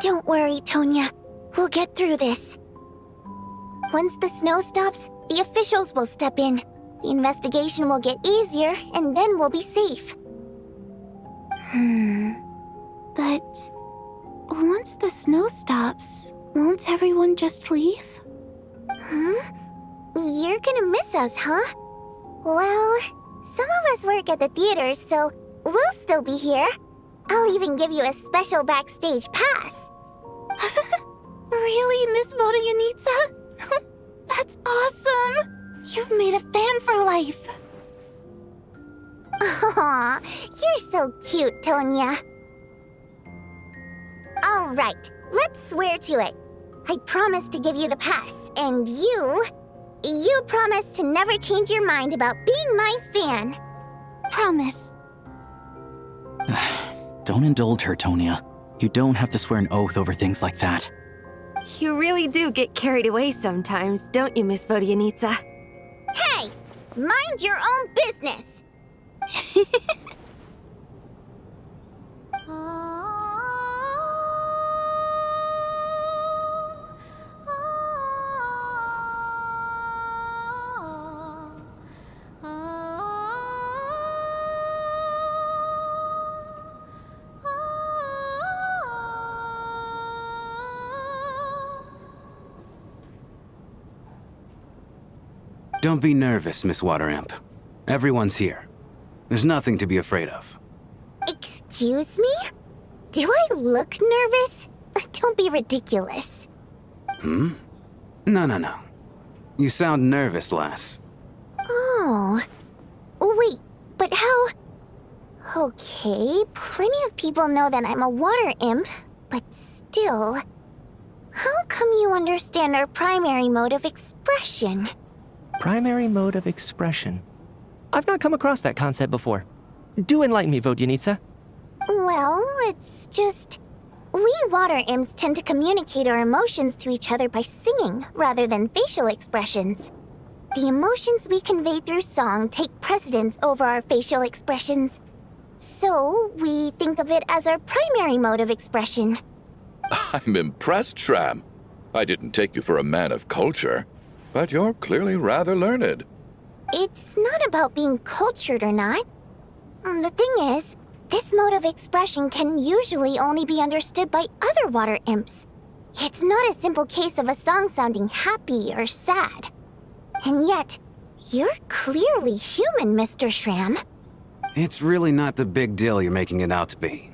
Don't worry, Tonya. We'll get through this. Once the snow stops, the officials will step in. The investigation will get easier, and then we'll be safe. But... once the snow stops, won't everyone just leave? You're gonna miss us, huh? Well, some of us work at the theater, so we'll still be here. I'll even give you a special backstage pass. Really, Miss Vodyanitsa? That's awesome! You've made a fan for life. Aw, you're so cute, Tonya. All right, let's swear to it. I promise to give you the pass, and you promise to never change your mind about being my fan. Promise. Don't indulge her, Tonya. You don't have to swear an oath over things like that. You really do get carried away sometimes, don't you, Miss Vodyanitsa? Hey, mind your own business. Don't be nervous, Miss Water Imp. Everyone's here. There's nothing to be afraid of. Excuse me? Do I look nervous? Don't be ridiculous. No. You sound nervous, lass. Oh. Wait, but how... Okay, plenty of people know that I'm a water imp, but still... How come you understand our primary mode of expression? Primary mode of expression. I've not come across that concept before. Do enlighten me, Vodyanica. Well, it's just... We water imps tend to communicate our emotions to each other by singing, rather than facial expressions. The emotions we convey through song take precedence over our facial expressions. So, we think of it as our primary mode of expression. I'm impressed, Shram. I didn't take you for a man of culture, but you're clearly rather learned. It's not about being cultured or not. The thing is, this mode of expression can usually only be understood by other water imps. It's not a simple case of a song sounding happy or sad. And yet, you're clearly human, Mr. Shram. It's really not the big deal you're making it out to be.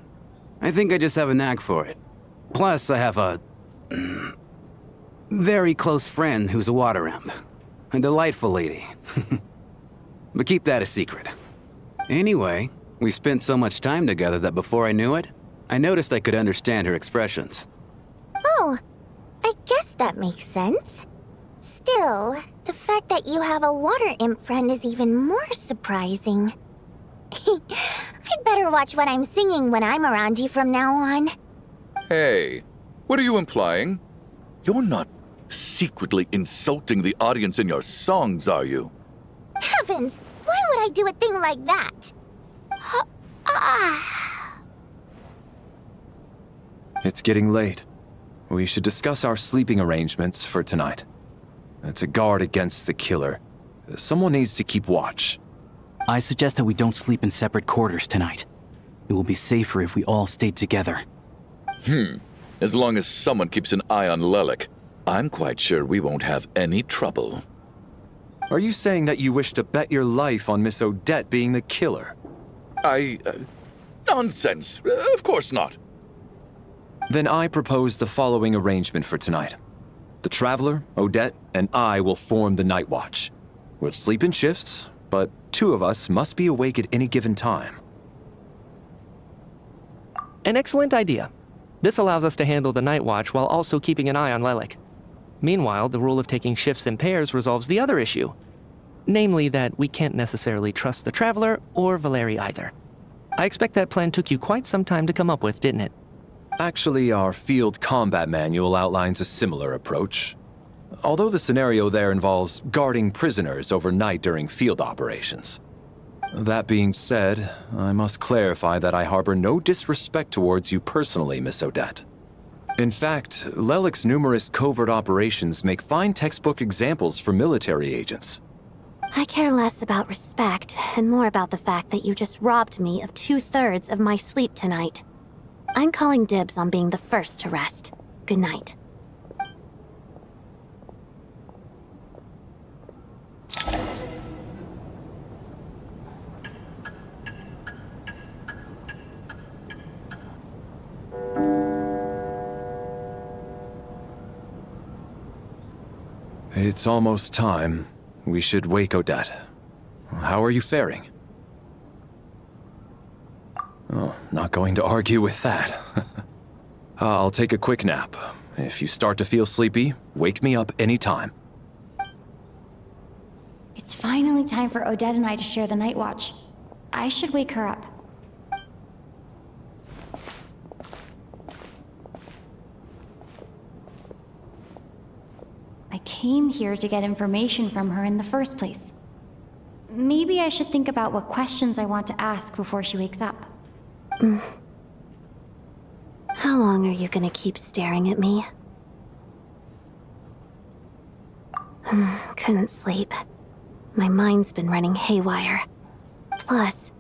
I think I just have a knack for it. Plus, I have a... very close friend who's a water imp. A delightful lady. But keep that a secret. Anyway, we spent so much time together that before I knew it, I noticed I could understand her expressions. Oh, I guess that makes sense. Still, the fact that you have a water imp friend is even more surprising. I'd better watch what I'm singing when I'm around you from now on. Hey, what are you implying? You're not secretly insulting the audience in your songs, are you? Heavens, why would I do a thing like that? It's getting late. We should discuss our sleeping arrangements for tonight. To guard against the killer, someone needs to keep watch. I suggest that we don't sleep in separate quarters tonight. It will be safer if we all stayed together. As long as someone keeps an eye on Lelek, I'm quite sure we won't have any trouble. Are you saying that you wish to bet your life on Miss Odette being the killer? Nonsense. Of course not. Then I propose the following arrangement for tonight. The Traveler, Odette, and I will form the Night Watch. We'll sleep in shifts, but 2 of us must be awake at any given time. An excellent idea. This allows us to handle the Night Watch while also keeping an eye on Lelek. Meanwhile, the rule of taking shifts in pairs resolves the other issue. Namely that we can't necessarily trust the Traveler or Valeri either. I expect that plan took you quite some time to come up with, didn't it? Actually, our field combat manual outlines a similar approach. Although the scenario there involves guarding prisoners overnight during field operations. That being said, I must clarify that I harbor no disrespect towards you personally, Miss Odette. In fact, Lelek's numerous covert operations make fine textbook examples for military agents. I care less about respect and more about the fact that you just robbed me of 2/3 of my sleep tonight. I'm calling dibs on being the first to rest. Good night. It's almost time. We should wake Odette. How are you faring? Oh, not going to argue with that. I'll take a quick nap. If you start to feel sleepy, wake me up anytime. It's finally time for Odette and I to share the night watch. I should wake her up. I came here to get information from her in the first place. Maybe I should think about what questions I want to ask before she wakes up. How long are you gonna keep staring at me? Couldn't sleep. My mind's been running haywire. Plus,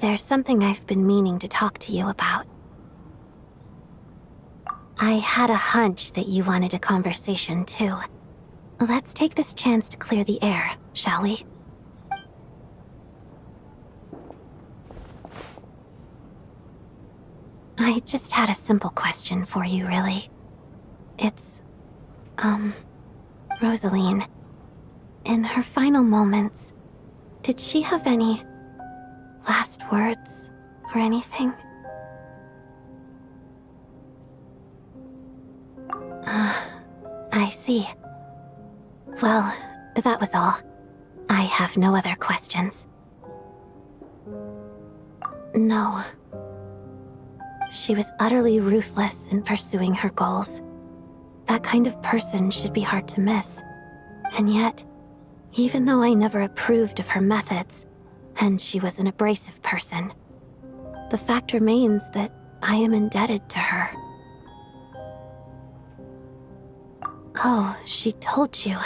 there's something I've been meaning to talk to you about. I had a hunch that you wanted a conversation too. Let's take this chance to clear the air, shall we? I just had a simple question for you, really. It's, Rosaline. In her final moments, did she have any last words or anything? I see. Well, that was all. I have no other questions. No. She was utterly ruthless in pursuing her goals. That kind of person should be hard to miss. And yet, even though I never approved of her methods, and she was an abrasive person, the fact remains that I am indebted to her. Oh, she told you.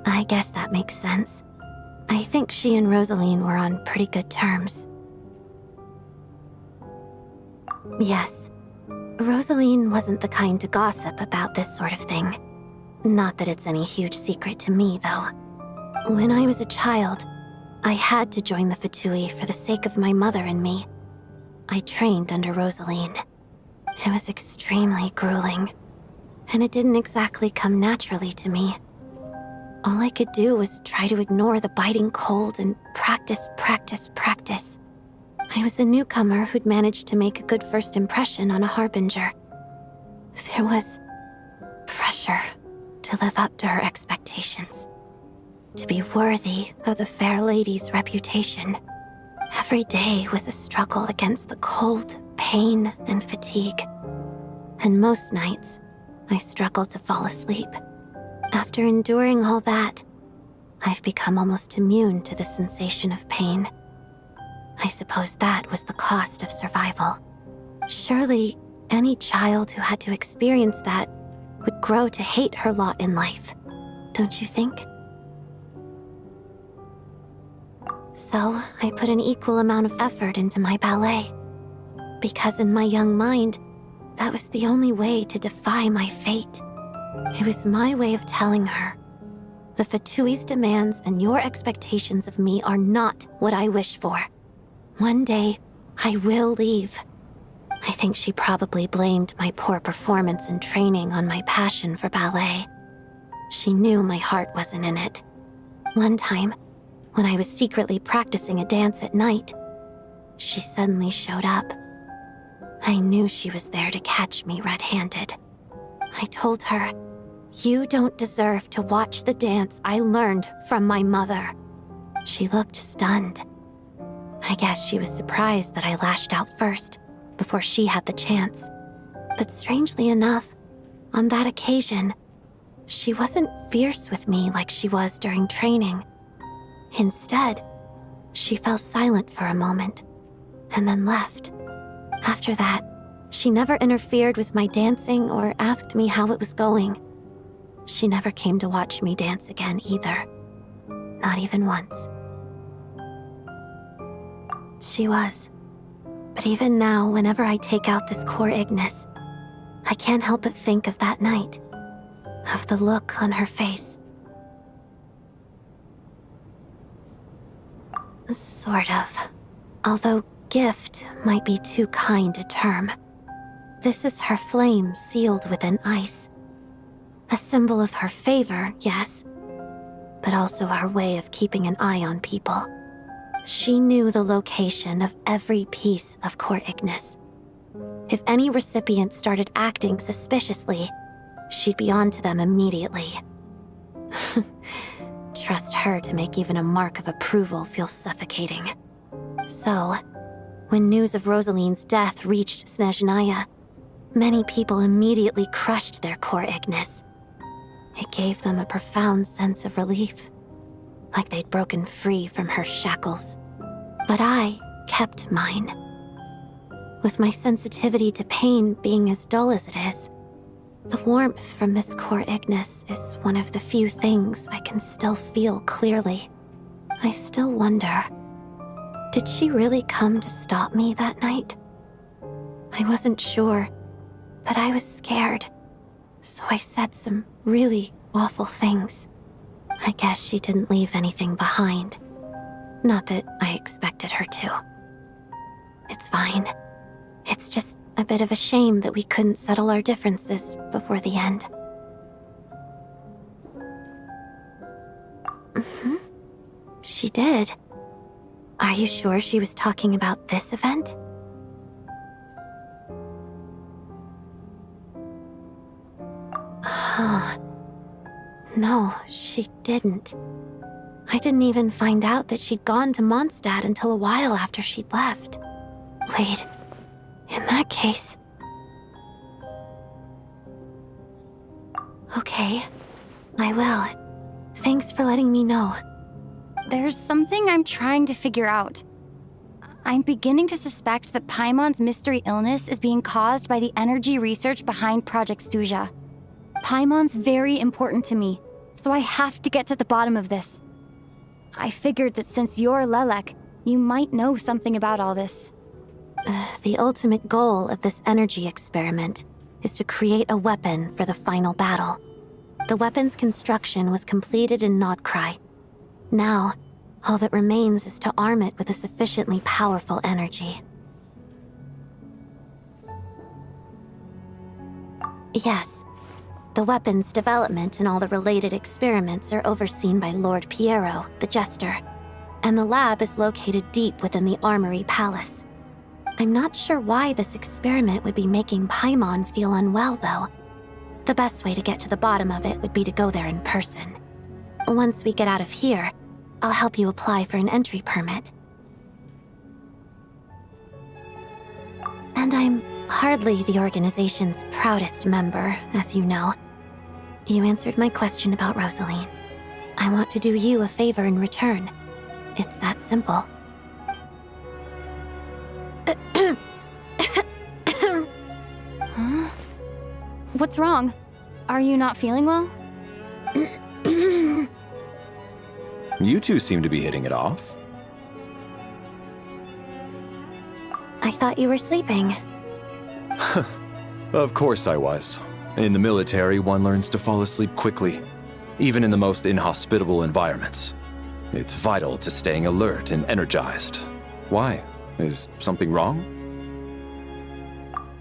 I guess that makes sense. I think she and Rosaline were on pretty good terms. Yes. Rosaline wasn't the kind to gossip about this sort of thing. Not that it's any huge secret to me, though. When I was a child, I had to join the Fatui for the sake of my mother and me. I trained under Rosaline. It was extremely grueling, and it didn't exactly come naturally to me. All I could do was try to ignore the biting cold and practice. I was a newcomer who'd managed to make a good first impression on a harbinger. There was pressure to live up to her expectations, to be worthy of the fair lady's reputation. Every day was a struggle against the cold, pain, and fatigue. And most nights, I struggled to fall asleep. After enduring all that, I've become almost immune to the sensation of pain. I suppose that was the cost of survival. Surely, any child who had to experience that would grow to hate her lot in life, don't you think? So, I put an equal amount of effort into my ballet. Because in my young mind, that was the only way to defy my fate. It was my way of telling her, the Fatui's demands and your expectations of me are not what I wish for. One day, I will leave. I think she probably blamed my poor performance in training on my passion for ballet. She knew my heart wasn't in it. One time, when I was secretly practicing a dance at night, she suddenly showed up. I knew she was there to catch me red-handed. I told her, "You don't deserve to watch the dance I learned from my mother." She looked stunned. I guess she was surprised that I lashed out first, before she had the chance. But strangely enough, on that occasion, she wasn't fierce with me like she was during training. Instead, she fell silent for a moment, and then left. After that, she never interfered with my dancing or asked me how it was going. She never came to watch me dance again either. Not even once. She was. But even now, whenever I take out this core Ignis, I can't help but think of that night. Of the look on her face. Sort of. Although gift might be too kind a term. This is her flame sealed within ice. A symbol of her favor, yes, but also her way of keeping an eye on people. She knew the location of every piece of core Ignis. If any recipient started acting suspiciously, she'd be on to them immediately. Trust her to make even a mark of approval feel suffocating. So, when news of Rosaline's death reached Snezhnaya, many people immediately crushed their core Ignis. It gave them a profound sense of relief, like they'd broken free from her shackles. But I kept mine. With my sensitivity to pain being as dull as it is, the warmth from this core Ignis is one of the few things I can still feel clearly. I still wonder, did she really come to stop me that night? I wasn't sure, but I was scared, so I said some really awful things. I guess she didn't leave anything behind. Not that I expected her to. It's fine. It's just a bit of a shame that we couldn't settle our differences before the end. She did. Are you sure she was talking about this event? Huh. No, she didn't. I didn't even find out that she'd gone to Mondstadt until a while after she'd left. Wait, in that case... Okay, I will. Thanks for letting me know. There's something I'm trying to figure out. I'm beginning to suspect that Paimon's mystery illness is being caused by the energy research behind Project Stuja. Paimon's very important to me, so I have to get to the bottom of this. I figured that since you're Lelek, you might know something about all this. The ultimate goal of this energy experiment is to create a weapon for the final battle. The weapon's construction was completed in Nocturne. Now, all that remains is to arm it with a sufficiently powerful energy. Yes, the weapon's development and all the related experiments are overseen by Lord Piero, the Jester, and the lab is located deep within the Armory Palace. I'm not sure why this experiment would be making Paimon feel unwell, though. The best way to get to the bottom of it would be to go there in person. Once we get out of here, I'll help you apply for an entry permit. And I'm hardly the organization's proudest member, as you know. You answered my question about Rosaline. I want to do you a favor in return. It's that simple. Huh? What's wrong? Are you not feeling well? You two seem to be hitting it off. I thought you were sleeping. Of course I was. In the military, one learns to fall asleep quickly, even in the most inhospitable environments. It's vital to staying alert and energized. Why? Is something wrong?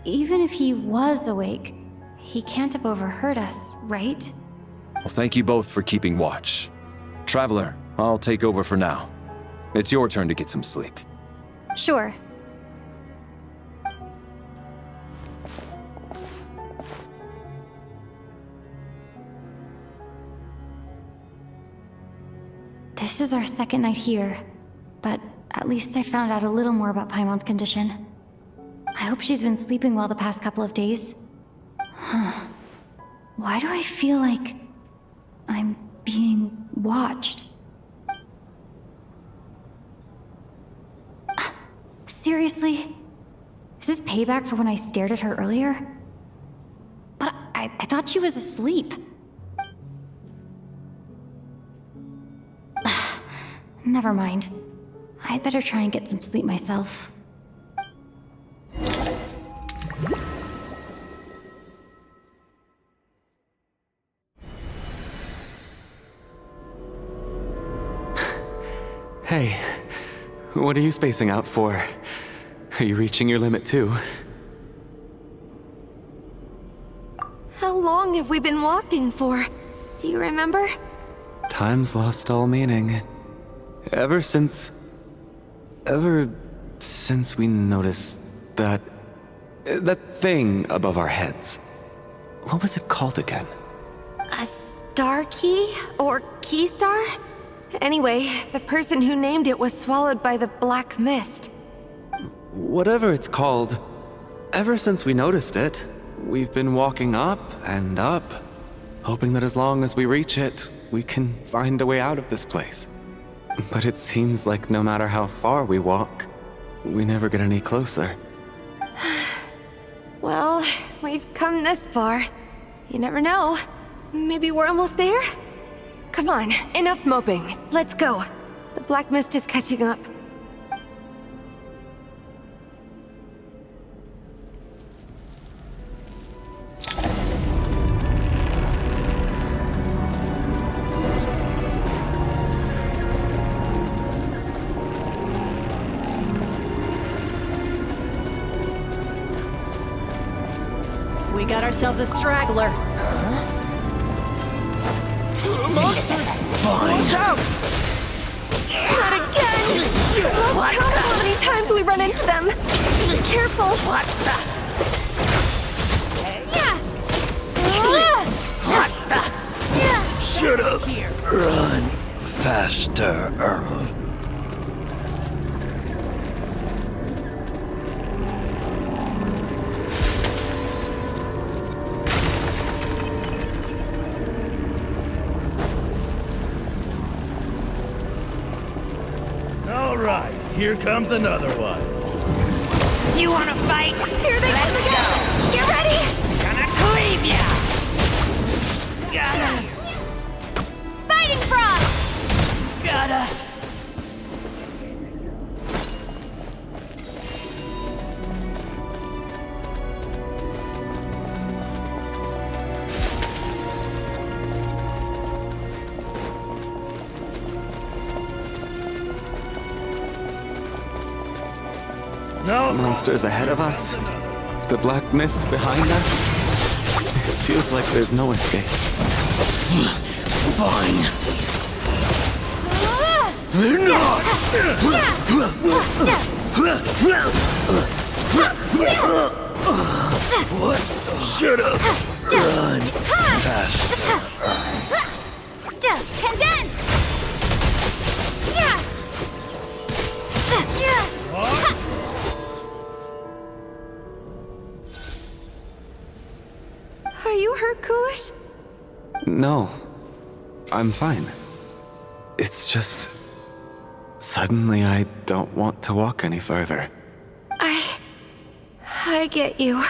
Even if he was awake, he can't have overheard us, right? Well, thank you both for keeping watch. Traveler, I'll take over for now. It's your turn to get some sleep. Sure. This is our second night here, but at least I found out a little more about Paimon's condition. I hope she's been sleeping well the past couple of days. Huh. Why do I feel like I'm being watched? Seriously? Is this payback for when I stared at her earlier? But I thought she was asleep. Never mind. I'd better try and get some sleep myself. Hey, what are you spacing out for? Are you reaching your limit too? How long have we been walking for? Do you remember? Time's lost all meaning. Ever since we noticed that thing above our heads. What was it called again? A star key? Or key star? Anyway, the person who named it was swallowed by the black mist. Whatever it's called, ever since we noticed it, we've been walking up and up, hoping that as long as we reach it, we can find a way out of this place. But it seems like no matter how far we walk, we never get any closer. Well, we've come this far. You never know. Maybe we're almost there? Come on, enough moping. Let's go. The black mist is catching up. ourselves a straggler. Monsters! Watch out! Not again! Lost count of how many times we run into them! Be careful! What the? Yeah! What the? Shut up! Run faster, Earl. All right, here comes another one. You wanna fight? Here they come again! Get ready! Gonna cleave ya! Gotta! Fighting Frog! Gotta! No Monsters ahead of us. The black mist behind us. It feels like there's no escape. Fine. They're not! What? Shut up! Run faster. Condense! Are you hurt, Coolish? No. I'm fine. It's just... Suddenly I don't want to walk any further. I get you.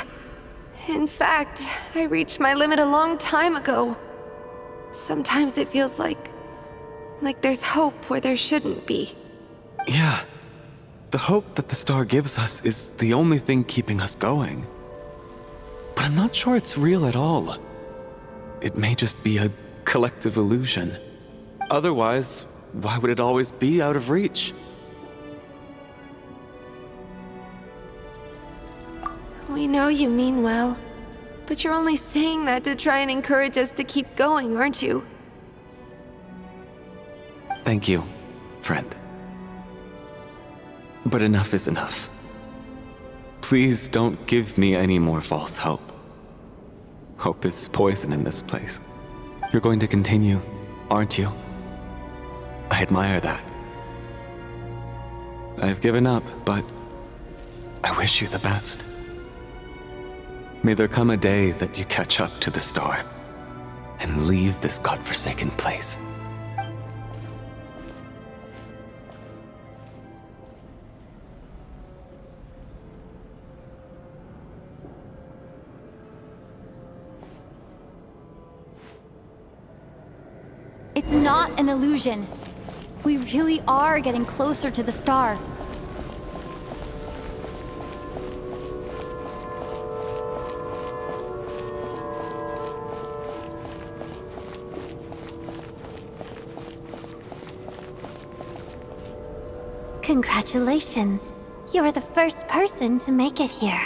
In fact, I reached my limit a long time ago. Sometimes it feels like there's hope where there shouldn't be. Yeah. The hope that the star gives us is the only thing keeping us going. But I'm not sure it's real at all. It may just be a collective illusion. Otherwise, why would it always be out of reach? We know you mean well, but you're only saying that to try and encourage us to keep going, aren't you? Thank you, friend. But enough is enough. Please don't give me any more false hope. Hope is poison in this place. You're going to continue, aren't you? I admire that. I've given up, but I wish you the best. May there come a day that you catch up to the star and leave this godforsaken place. It's not an illusion. We really are getting closer to the star. Congratulations. You're the first person to make it here.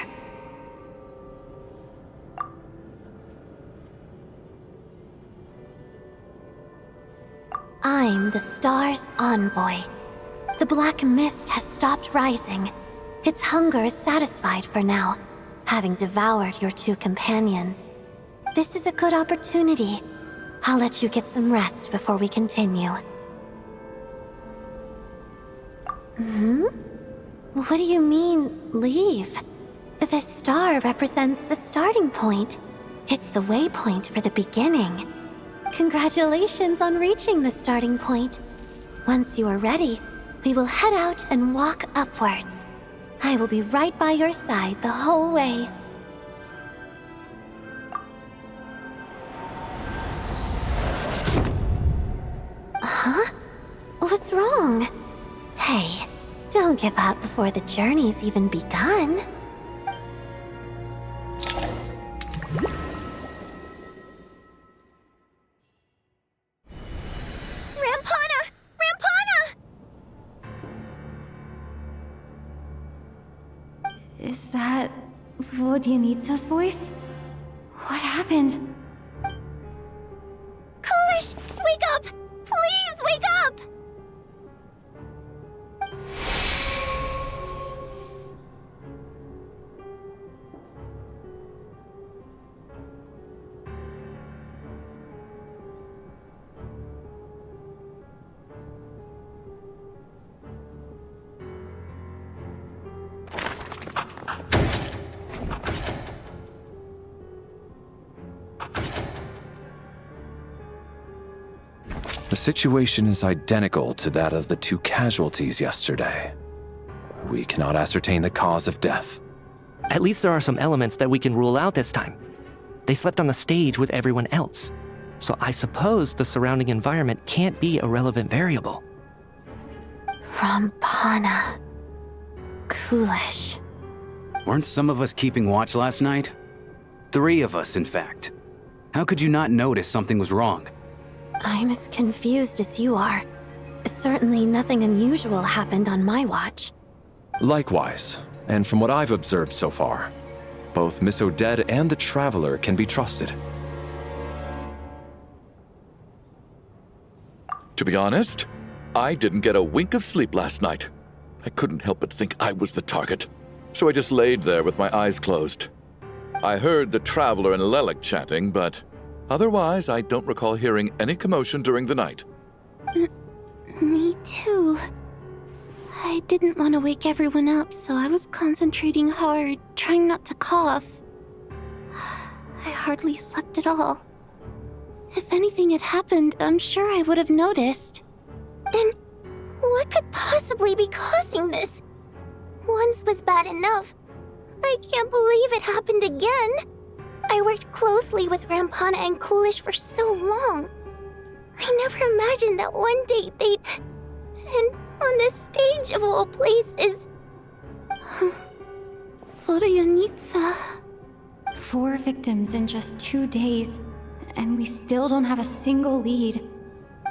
I'm the star's envoy. The black mist has stopped rising. Its hunger is satisfied for now, having devoured your two companions. This is a good opportunity. I'll let you get some rest before we continue. What do you mean, leave? The star represents the starting point. It's the waypoint for the beginning. Congratulations on reaching the starting point. Once you are ready, we will head out and walk upwards. I will be right by your side the whole way. Huh? What's wrong? Hey, don't give up before the journey's even begun. Is that Vodyanitsa's voice? What happened? Coolish, wake up! Please wake up! The situation is identical to that of the 2 casualties yesterday. We cannot ascertain the cause of death. At least there are some elements that we can rule out this time. They slept on the stage with everyone else, so I suppose the surrounding environment can't be a relevant variable. Rampana. Coolish. Weren't some of us keeping watch last night? 3 of us, in fact. How could you not notice something was wrong? I'm as confused as you are. Certainly nothing unusual happened on my watch. Likewise, and from what I've observed so far, both Miss Odette and the Traveler can be trusted. To be honest, I didn't get a wink of sleep last night. I couldn't help but think I was the target, so I just laid there with my eyes closed. I heard the Traveler and Lelek chatting, but otherwise I don't recall hearing any commotion during the night. Me too. I didn't want to wake everyone up, so I was concentrating hard, trying not to cough. I hardly slept at all. If anything had happened, I'm sure I would have noticed. Then, what could possibly be causing this? Once was bad enough. I can't believe it happened again. I worked closely with Rampana and Coolish for so long. I never imagined that one day they'd... And on the stage of all places... Florianitsa. 4 victims in just 2 days, and we still don't have a single lead.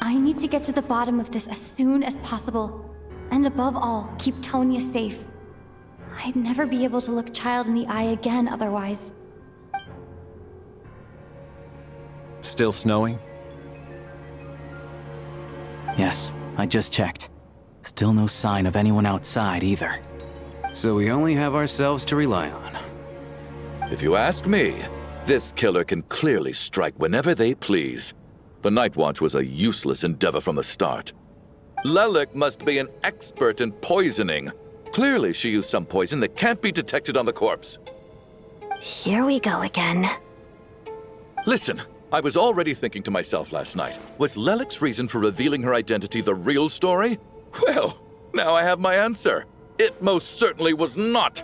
I need to get to the bottom of this as soon as possible. And above all, keep Tonya safe. I'd never be able to look Child in the eye again otherwise. Still snowing? Yes, I just checked. Still no sign of anyone outside either. So we only have ourselves to rely on. If you ask me, this killer can clearly strike whenever they please. The Night Watch was a useless endeavor from the start. Lelek must be an expert in poisoning. Clearly she used some poison that can't be detected on the corpse. Here we go again. Listen, I was already thinking to myself last night, was Lelek's reason for revealing her identity the real story? Well, now I have my answer. It most certainly was not.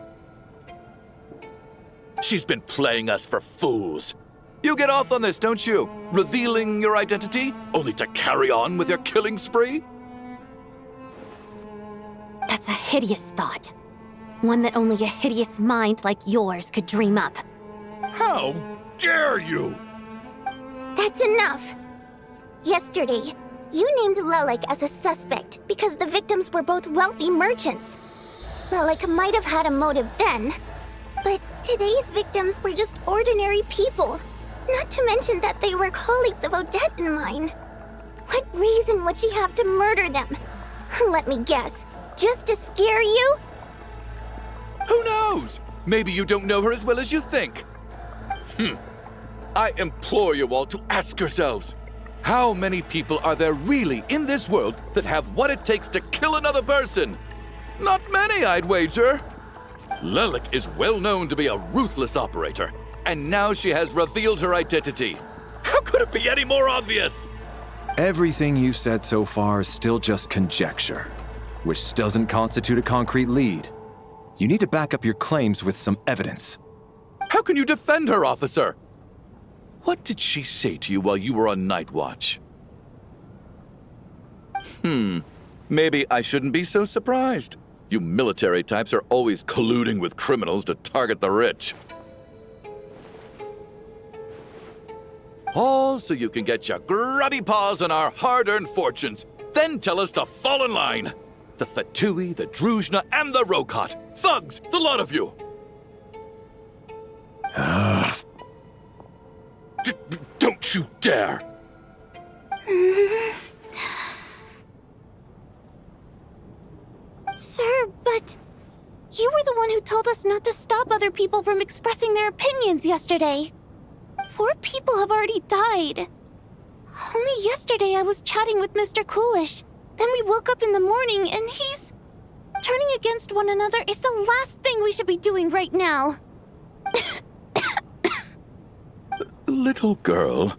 She's been playing us for fools. You get off on this, don't you? Revealing your identity, only to carry on with your killing spree? That's a hideous thought. One that only a hideous mind like yours could dream up. How dare you! That's enough! Yesterday, you named Lelek as a suspect because the victims were both wealthy merchants. Lelek might have had a motive then, but today's victims were just ordinary people. Not to mention that they were colleagues of Odette and mine. What reason would she have to murder them? Let me guess, just to scare you? Who knows? Maybe you don't know her as well as you think. I implore you all to ask yourselves, how many people are there really in this world that have what it takes to kill another person? Not many, I'd wager. Lelek is well known to be a ruthless operator, and now she has revealed her identity. How could it be any more obvious? Everything you've said so far is still just conjecture, which doesn't constitute a concrete lead. You need to back up your claims with some evidence. How can you defend her, officer? What did she say to you while you were on Night Watch? Maybe I shouldn't be so surprised. You military types are always colluding with criminals to target the rich. All so you can get your grubby paws on our hard-earned fortunes, then tell us to fall in line. The Fatui, the Druzhna, and the Rokot. Thugs, the lot of you! Don't you dare! Sir, but you were the one who told us not to stop other people from expressing their opinions yesterday. 4 people have already died. Only yesterday I was chatting with Mr. Coolish. Then we woke up in the morning and he's... Turning against one another is the last thing we should be doing right now. Little girl.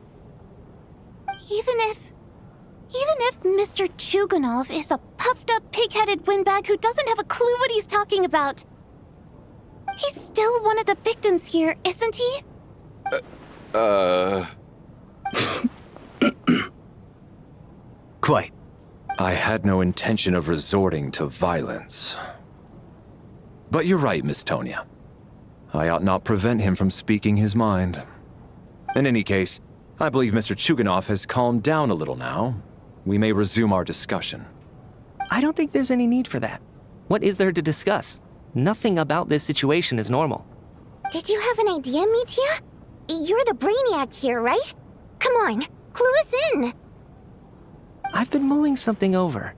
Even if Mr. Chuganov is a puffed-up, pig-headed windbag who doesn't have a clue what he's talking about, he's still one of the victims here, isn't he? Quite. I had no intention of resorting to violence. But you're right, Miss Tonya. I ought not prevent him from speaking his mind. In any case, I believe Mr. Chuganov has calmed down a little now. We may resume our discussion. I don't think there's any need for that. What is there to discuss? Nothing about this situation is normal. Did you have an idea, Mitya? You're the brainiac here, right? Come on, clue us in. I've been mulling something over.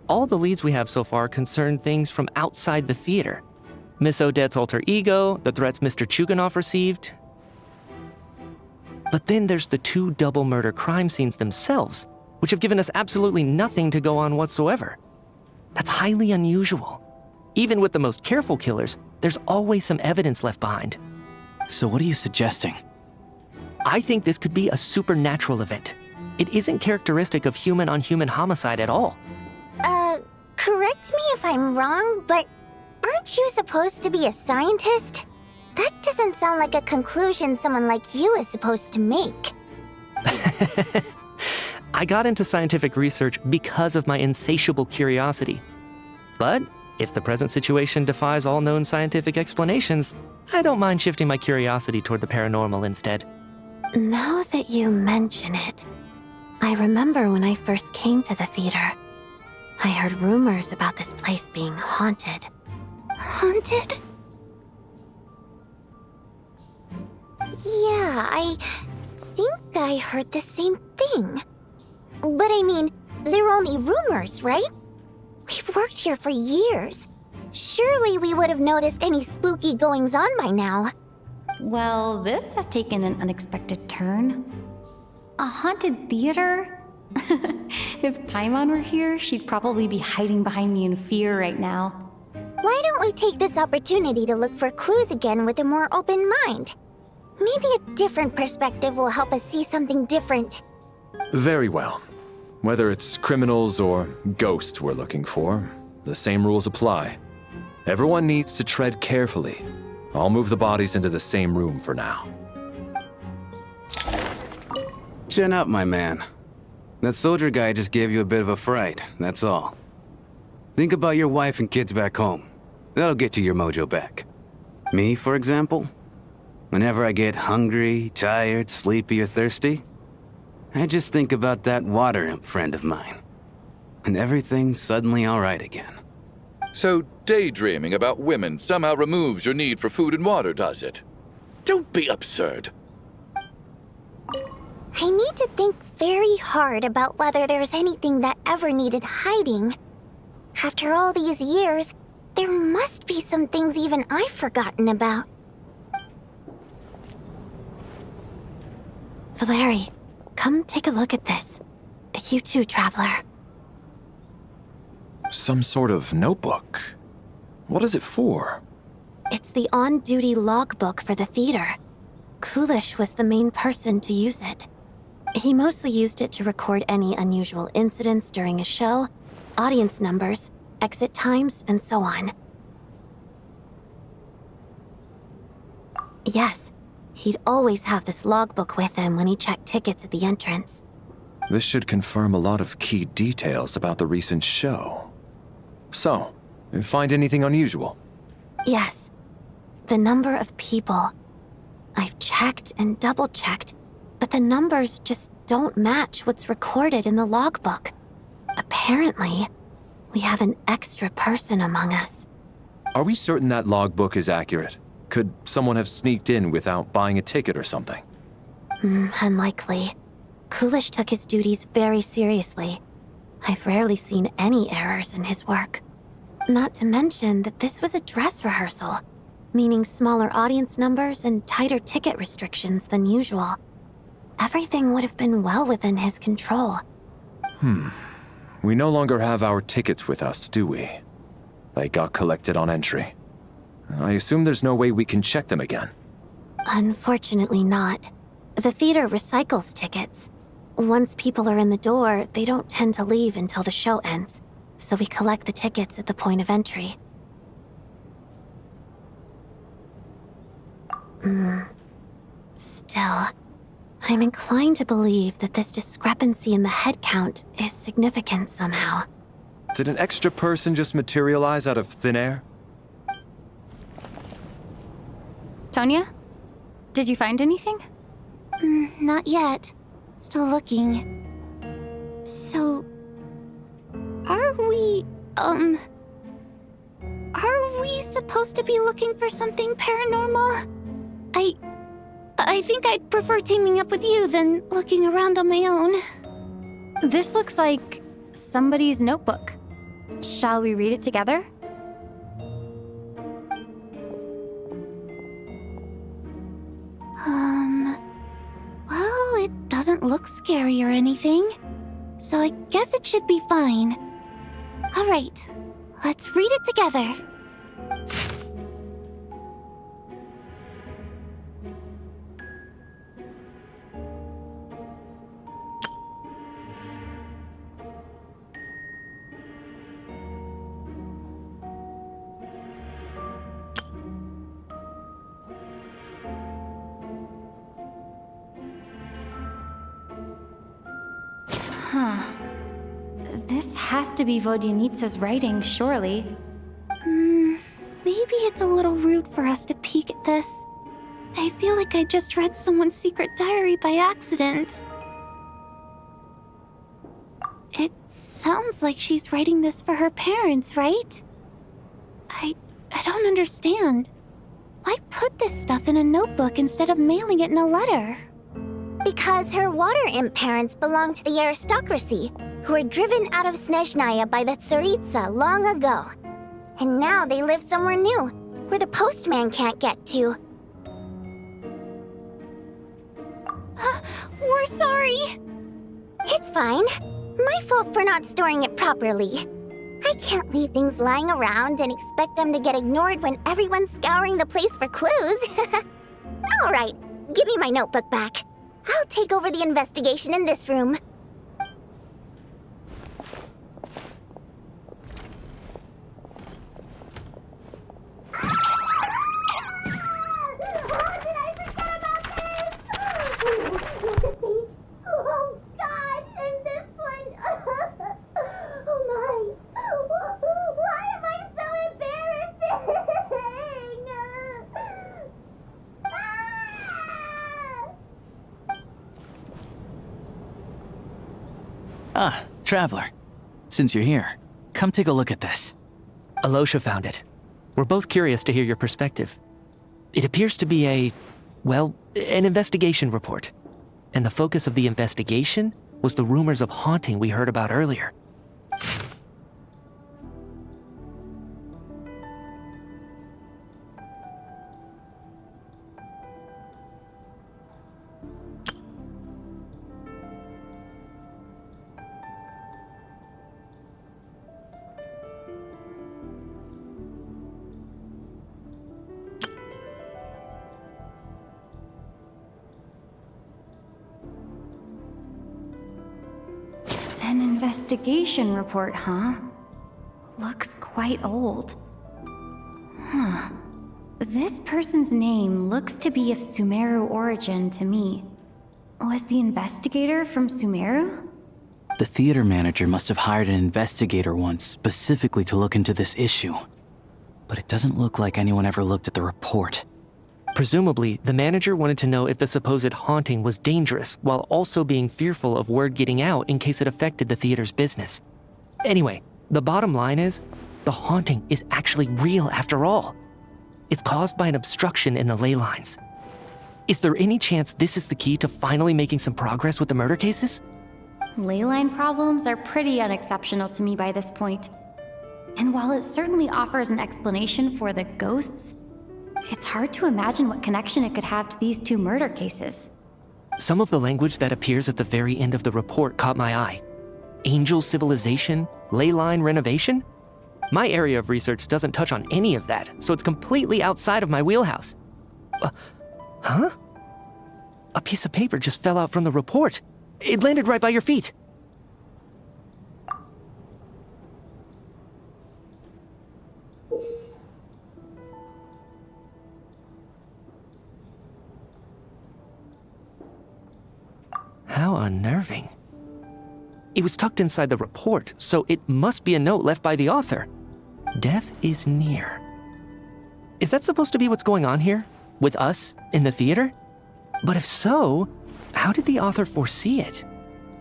All the leads we have so far concern things from outside the theater. Miss Odette's alter ego, the threats Mr. Chuganov received. But then there's the 2 double murder crime scenes themselves, which have given us absolutely nothing to go on whatsoever. That's highly unusual. Even with the most careful killers, there's always some evidence left behind. So what are you suggesting? I think this could be a supernatural event. It isn't characteristic of human-on-human homicide at all. Correct me if I'm wrong, but aren't you supposed to be a scientist? That doesn't sound like a conclusion someone like you is supposed to make. I got into scientific research because of my insatiable curiosity. But if the present situation defies all known scientific explanations, I don't mind shifting my curiosity toward the paranormal instead. Now that you mention it, I remember when I first came to the theater. I heard rumors about this place being haunted. Haunted? Yeah, I think I heard the same thing. But I mean, they're only rumors, right? We've worked here for years. Surely we would have noticed any spooky goings-on by now. Well, this has taken an unexpected turn. A haunted theater? If Paimon were here, she'd probably be hiding behind me in fear right now. Why don't we take this opportunity to look for clues again with a more open mind? Maybe a different perspective will help us see something different. Very well. Whether it's criminals or ghosts we're looking for, the same rules apply. Everyone needs to tread carefully. I'll move the bodies into the same room for now. Chin up, my man. That soldier guy just gave you a bit of a fright, that's all. Think about your wife and kids back home. That'll get you your mojo back. Me, for example? Whenever I get hungry, tired, sleepy, or thirsty, I just think about that water imp friend of mine. And everything's suddenly alright again. So daydreaming about women somehow removes your need for food and water, does it? Don't be absurd. I need to think very hard about whether there's anything that ever needed hiding. After all these years, there must be some things even I've forgotten about. Valeri, come take a look at this. You too, Traveler. Some sort of notebook. What is it for? It's the on-duty logbook for the theater. Coolish was the main person to use it. He mostly used it to record any unusual incidents during a show, audience numbers, exit times, and so on. Yes, he'd always have this logbook with him when he checked tickets at the entrance. This should confirm a lot of key details about the recent show. So, find anything unusual? Yes. The number of people. I've checked and double-checked, but the numbers just don't match what's recorded in the logbook. Apparently, we have an extra person among us. Are we certain that logbook is accurate? Could someone have sneaked in without buying a ticket or something? Unlikely. Coolish took his duties very seriously. I've rarely seen any errors in his work. Not to mention that this was a dress rehearsal, meaning smaller audience numbers and tighter ticket restrictions than usual. Everything would have been well within his control. We no longer have our tickets with us, do we? They got collected on entry. I assume there's no way we can check them again. Unfortunately not. The theater recycles tickets. Once people are in the door, they don't tend to leave until the show ends, so we collect the tickets at the point of entry. Still, I'm inclined to believe that this discrepancy in the head count is significant somehow. Did an extra person just materialize out of thin air? Tonya? Did you find anything? Not yet. Still looking. So... Are we supposed to be looking for something paranormal? I think I'd prefer teaming up with you than looking around on my own. This looks like somebody's notebook. Shall we read it together? Well, it doesn't look scary or anything, so I guess it should be fine. All right, let's read it together. This has to be Vodyanitsa's writing, surely. Maybe it's a little rude for us to peek at this. I feel like I just read someone's secret diary by accident. It sounds like she's writing this for her parents, right? I don't understand. Why put this stuff in a notebook instead of mailing it in a letter? Because her water imp parents belong to the aristocracy, who were driven out of Snezhnaya by the Tsaritsa long ago. And now they live somewhere new, where the postman can't get to. We're sorry. It's fine. My fault for not storing it properly. I can't leave things lying around and expect them to get ignored when everyone's scouring the place for clues. All right, give me my notebook back. I'll take over the investigation in this room. Ah, Traveler. Since you're here, come take a look at this. Alosha found it. We're both curious to hear your perspective. It appears to be an investigation report. And the focus of the investigation was the rumors of haunting we heard about earlier. An investigation report, huh? Looks quite old. This person's name looks to be of Sumeru origin to me. Was the investigator from Sumeru? The theater manager must have hired an investigator once specifically to look into this issue. But it doesn't look like anyone ever looked at the report. Presumably, the manager wanted to know if the supposed haunting was dangerous, while also being fearful of word getting out in case it affected the theater's business. Anyway, the bottom line is, the haunting is actually real after all. It's caused by an obstruction in the ley lines. Is there any chance this is the key to finally making some progress with the murder cases? Leyline problems are pretty unexceptional to me by this point. And while it certainly offers an explanation for the ghosts, it's hard to imagine what connection it could have to these two murder cases. Some of the language that appears at the very end of the report caught my eye. Angel civilization, leyline renovation? My area of research doesn't touch on any of that, so it's completely outside of my wheelhouse. Huh? A piece of paper just fell out from the report. It landed right by your feet. How unnerving. It was tucked inside the report, so it must be a note left by the author. Death is near. Is that supposed to be what's going on here? With us, in the theater? But if so, how did the author foresee it?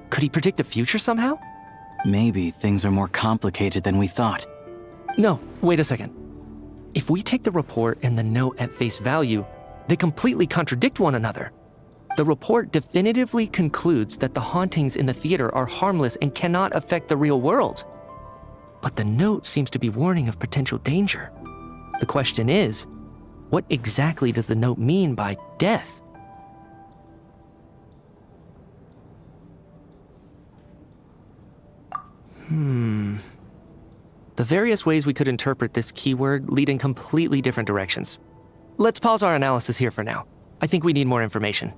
Could he predict the future somehow? Maybe things are more complicated than we thought. No, wait a second. If we take the report and the note at face value, they completely contradict one another. The report definitively concludes that the hauntings in the theater are harmless and cannot affect the real world. But the note seems to be warning of potential danger. The question is, what exactly does the note mean by death? The various ways we could interpret this keyword lead in completely different directions. Let's pause our analysis here for now. I think we need more information.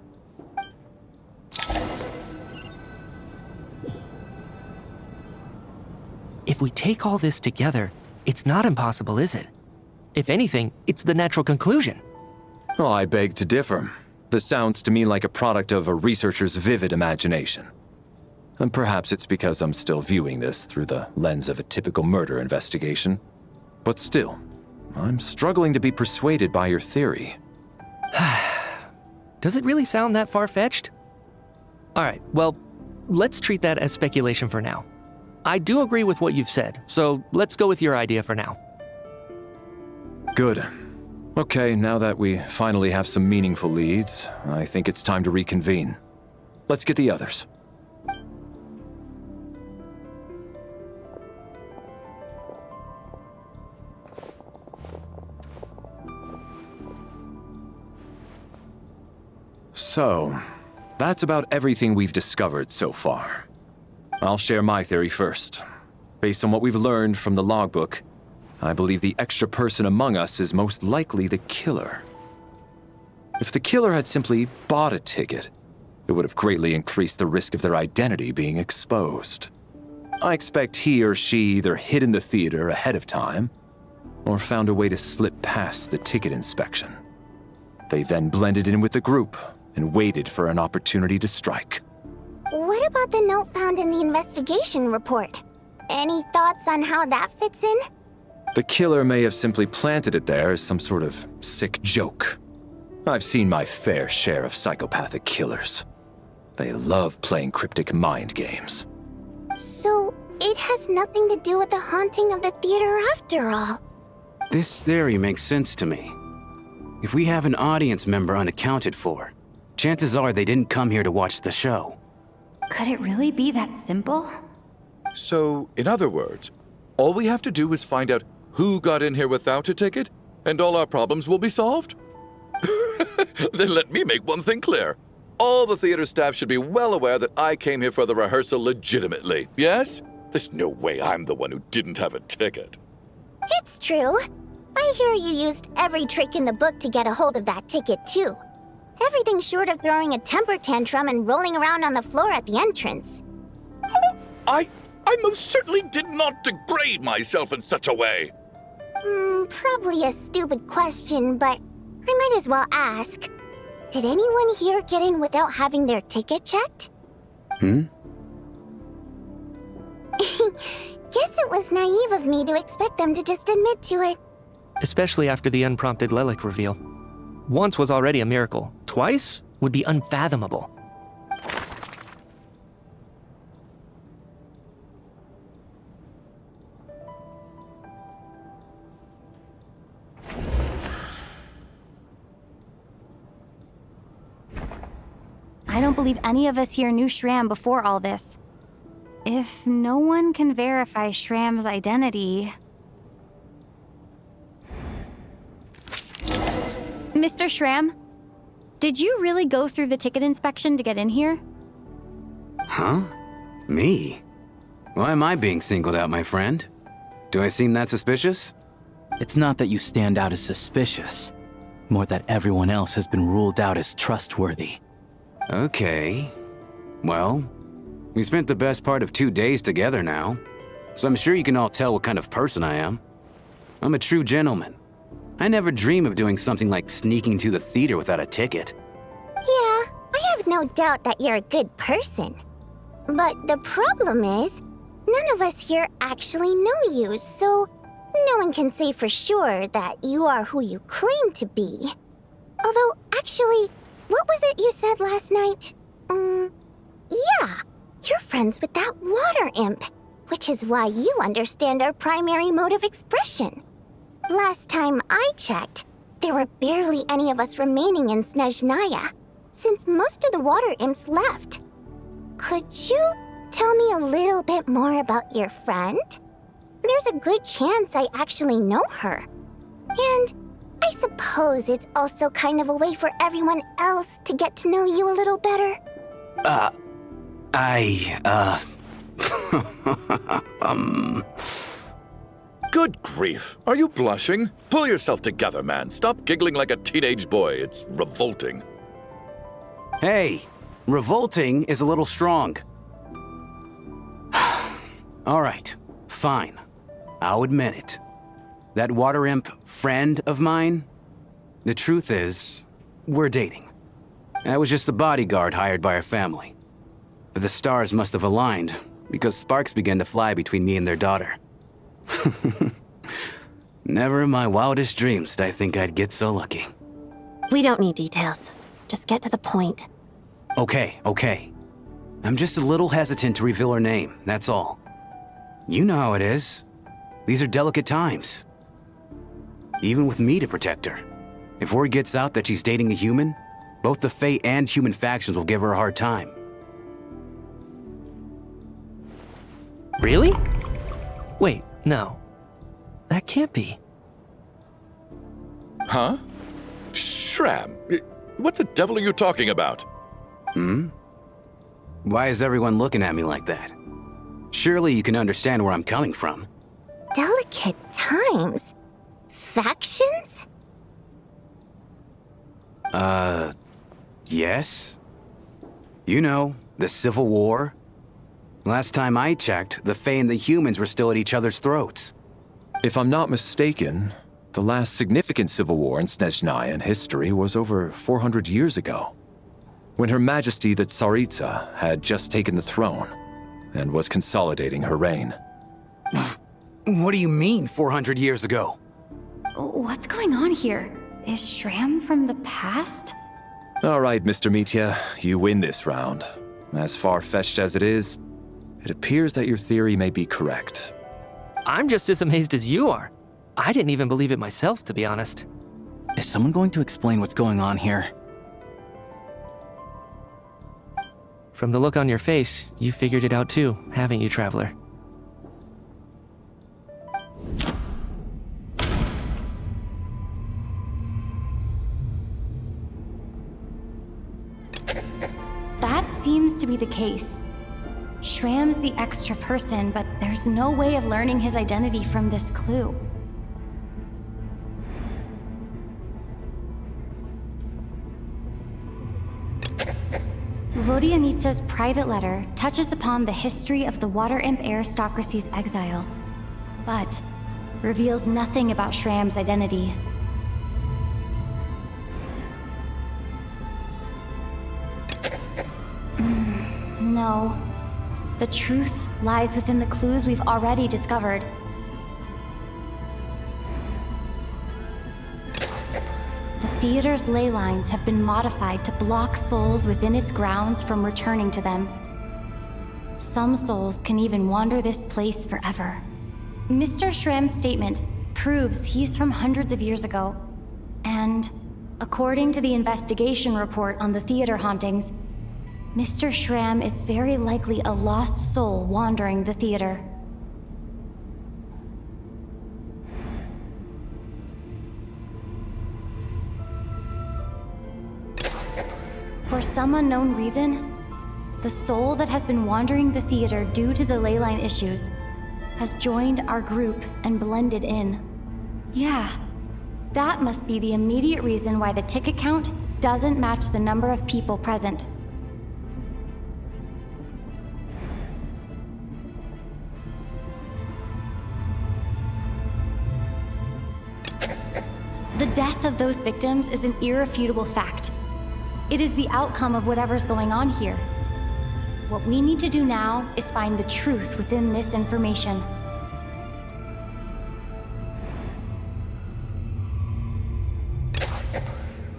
If we take all this together, it's not impossible, is it? If anything, it's the natural conclusion. Oh, I beg to differ. This sounds to me like a product of a researcher's vivid imagination. And perhaps it's because I'm still viewing this through the lens of a typical murder investigation. But still, I'm struggling to be persuaded by your theory. Does it really sound that far-fetched? All right, well, let's treat that as speculation for now. I do agree with what you've said, so let's go with your idea for now. Good. Okay, now that we finally have some meaningful leads, I think it's time to reconvene. Let's get the others. So, that's about everything we've discovered so far. I'll share my theory first. Based on what we've learned from the logbook, I believe the extra person among us is most likely the killer. If the killer had simply bought a ticket, it would have greatly increased the risk of their identity being exposed. I expect he or she either hid in the theater ahead of time, or found a way to slip past the ticket inspection. They then blended in with the group and waited for an opportunity to strike. What about the note found in the investigation report? Any thoughts on how that fits in? The killer may have simply planted it there as some sort of sick joke. I've seen my fair share of psychopathic killers. They love playing cryptic mind games. So, it has nothing to do with the haunting of the theater after all. This theory makes sense to me. If we have an audience member unaccounted for, chances are they didn't come here to watch the show. Could it really be that simple? So, in other words, all we have to do is find out who got in here without a ticket, and all our problems will be solved? Then let me make one thing clear. All the theater staff should be well aware that I came here for the rehearsal legitimately, yes? There's no way I'm the one who didn't have a ticket. It's true. I hear you used every trick in the book to get a hold of that ticket, too. Everything short of throwing a temper tantrum and rolling around on the floor at the entrance. I most certainly did not degrade myself in such a way. Probably a stupid question, but I might as well ask. Did anyone here get in without having their ticket checked? Hmm? Guess it was naive of me to expect them to just admit to it. Especially after the unprompted Lelek reveal. Once was already a miracle. Twice would be unfathomable. I don't believe any of us here knew Shram before all this. If no one can verify Shram's identity... Mr. Shram, did you really go through the ticket inspection to get in here? Huh? Me? Why am I being singled out, my friend? Do I seem that suspicious? It's not that you stand out as suspicious, more that everyone else has been ruled out as trustworthy. Okay. Well, we spent the best part of 2 days together now, so I'm sure you can all tell what kind of person I am. I'm a true gentleman. I never dream of doing something like sneaking to the theater without a ticket. Yeah, I have no doubt that you're a good person. But the problem is, none of us here actually know you, so no one can say for sure that you are who you claim to be. Although, actually, what was it you said last night? Yeah, you're friends with that water imp, which is why you understand our primary mode of expression. Last time I checked, there were barely any of us remaining in Snezhnaya, since most of the water imps left. Could you tell me a little bit more about your friend? There's a good chance I actually know her. And I suppose it's also kind of a way for everyone else to get to know you a little better. Good grief. Are you blushing? Pull yourself together, man. Stop giggling like a teenage boy. It's revolting. Hey, revolting is a little strong. All right, fine. I'll admit it. That water imp friend of mine, the truth is, we're dating. I was just the bodyguard hired by our family. But the stars must have aligned, because sparks began to fly between me and their daughter. Never in my wildest dreams did I think I'd get so lucky. We don't need details. Just get to the point. Okay. I'm just a little hesitant to reveal her name, that's all. You know how it is. These are delicate times. Even with me to protect her. If word gets out that she's dating a human, both the Fae and human factions will give her a hard time. Really? Wait, no. That can't be. Huh? Shram, what the devil are you talking about? Why is everyone looking at me like that? Surely you can understand where I'm coming from. Delicate times? Factions? Yes. You know, the Civil War. Last time I checked, the Fae and the humans were still at each other's throats. If I'm not mistaken, the last significant civil war in Snezhnayan history was over 400 years ago, when Her Majesty the Tsaritsa had just taken the throne and was consolidating her reign. What do you mean, 400 years ago? What's going on here? Is Shram from the past? All right, Mr. Mitya, you win this round. As far-fetched as it is, it appears that your theory may be correct. I'm just as amazed as you are. I didn't even believe it myself, to be honest. Is someone going to explain what's going on here? From the look on your face, you figured it out too, haven't you, Traveler? That seems to be the case. Shram's the extra person, but there's no way of learning his identity from this clue. Vodianitsa's private letter touches upon the history of the Water Imp aristocracy's exile, but reveals nothing about Shram's identity. No. The truth lies within the clues we've already discovered. The theater's ley lines have been modified to block souls within its grounds from returning to them. Some souls can even wander this place forever. Mr. Shram's statement proves he's from hundreds of years ago. And according to the investigation report on the theater hauntings, Mr. Schramm is very likely a lost soul wandering the theater. For some unknown reason, the soul that has been wandering the theater due to the leyline issues has joined our group and blended in. Yeah, that must be the immediate reason why the ticket count doesn't match the number of people present. The death of those victims is an irrefutable fact. It is the outcome of whatever's going on here. What we need to do now is find the truth within this information.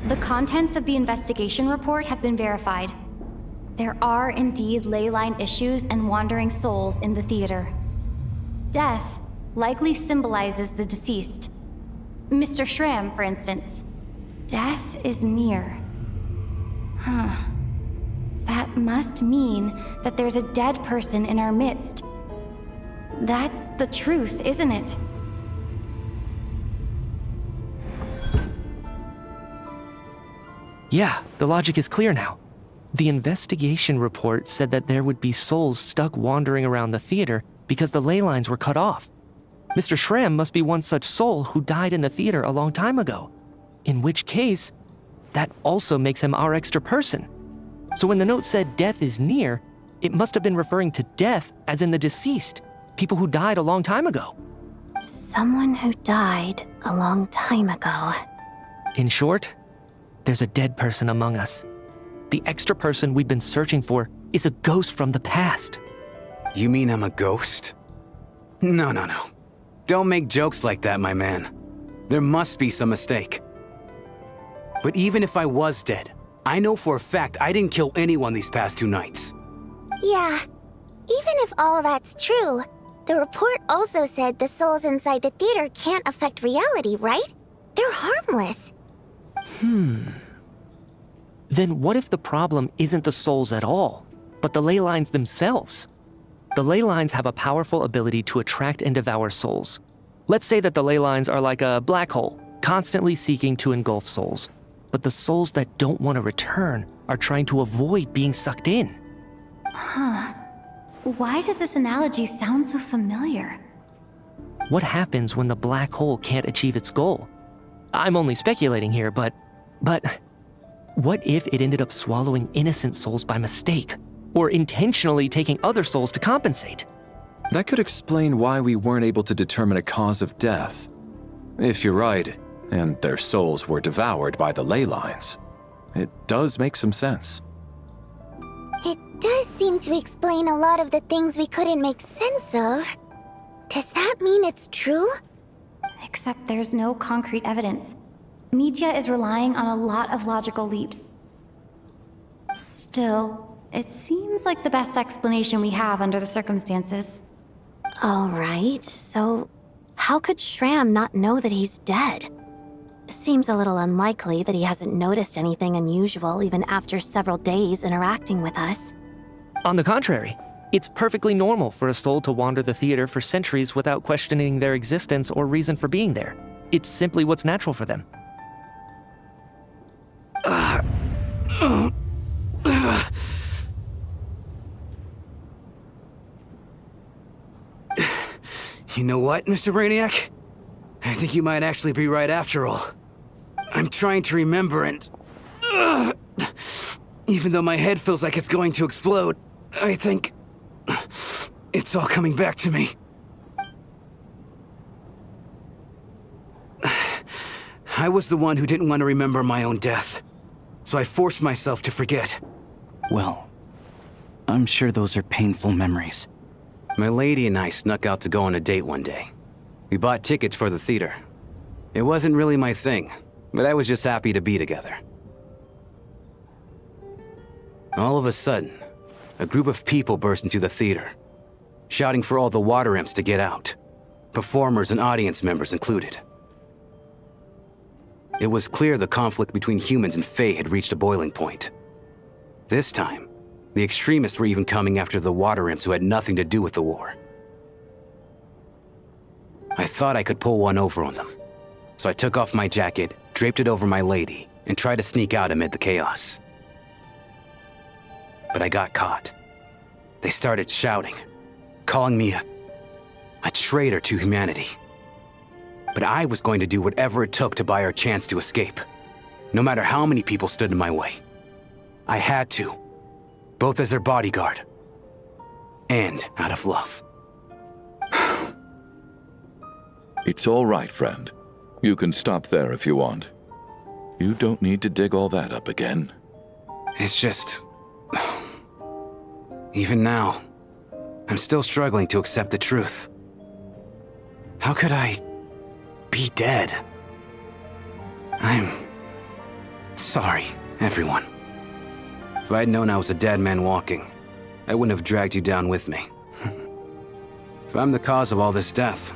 The contents of the investigation report have been verified. There are indeed leyline issues and wandering souls in the theater. Death likely symbolizes the deceased. Mr. Schramm, for instance. Death is near. Huh. That must mean that there's a dead person in our midst. That's the truth, isn't it? Yeah, the logic is clear now. The investigation report said that there would be souls stuck wandering around the theater because the ley lines were cut off. Mr. Schramm must be one such soul who died in the theater a long time ago. In which case, that also makes him our extra person. So when the note said death is near, it must have been referring to death as in the deceased, people who died a long time ago. Someone who died a long time ago. In short, there's a dead person among us. The extra person we've been searching for is a ghost from the past. You mean I'm a ghost? No. Don't make jokes like that, my man. There must be some mistake. But even if I was dead, I know for a fact I didn't kill anyone these past 2 nights. Yeah, even if all that's true, the report also said the souls inside the theater can't affect reality, right? They're harmless. Then what if the problem isn't the souls at all, but the ley lines themselves? The ley lines have a powerful ability to attract and devour souls. Let's say that the ley lines are like a black hole, constantly seeking to engulf souls. But the souls that don't want to return are trying to avoid being sucked in. Huh. Why does this analogy sound so familiar? What happens when the black hole can't achieve its goal? I'm only speculating here, but what if it ended up swallowing innocent souls by mistake, or intentionally taking other souls to compensate? That could explain why we weren't able to determine a cause of death. If you're right, and their souls were devoured by the ley lines, it does make some sense. It does seem to explain a lot of the things we couldn't make sense of. Does that mean it's true? Except there's no concrete evidence. Mitya is relying on a lot of logical leaps. Still, it seems like the best explanation we have under the circumstances. All right, so how could Schramm not know that he's dead? Seems a little unlikely that he hasn't noticed anything unusual even after several days interacting with us. On the contrary, it's perfectly normal for a soul to wander the theater for centuries without questioning their existence or reason for being there. It's simply what's natural for them. You know what, Mr. Brainiac? I think you might actually be right after all. I'm trying to remember and... even though my head feels like it's going to explode, I think... it's all coming back to me. I was the one who didn't want to remember my own death, so I forced myself to forget. Well, I'm sure those are painful memories. My lady and I snuck out to go on a date one day. We bought tickets for the theater. It wasn't really my thing, but I was just happy to be together. All of a sudden, a group of people burst into the theater, shouting for all the water imps to get out, performers and audience members included. It was clear the conflict between humans and Fae had reached a boiling point. This time, The extremists were even coming after the water imps who had nothing to do with the war. I thought I could pull one over on them. So I took off my jacket, draped it over my lady, and tried to sneak out amid the chaos. But I got caught. They started shouting, calling me a traitor to humanity. But I was going to do whatever it took to buy her a chance to escape, no matter how many people stood in my way. I had to, both as their bodyguard and out of love. It's all right, friend. You can stop there if you want. You don't need to dig all that up again. It's just... Even now, I'm still struggling to accept the truth. How could I be dead? I'm sorry, everyone. If I'd known I was a dead man walking, I wouldn't have dragged you down with me. If I'm the cause of all this death,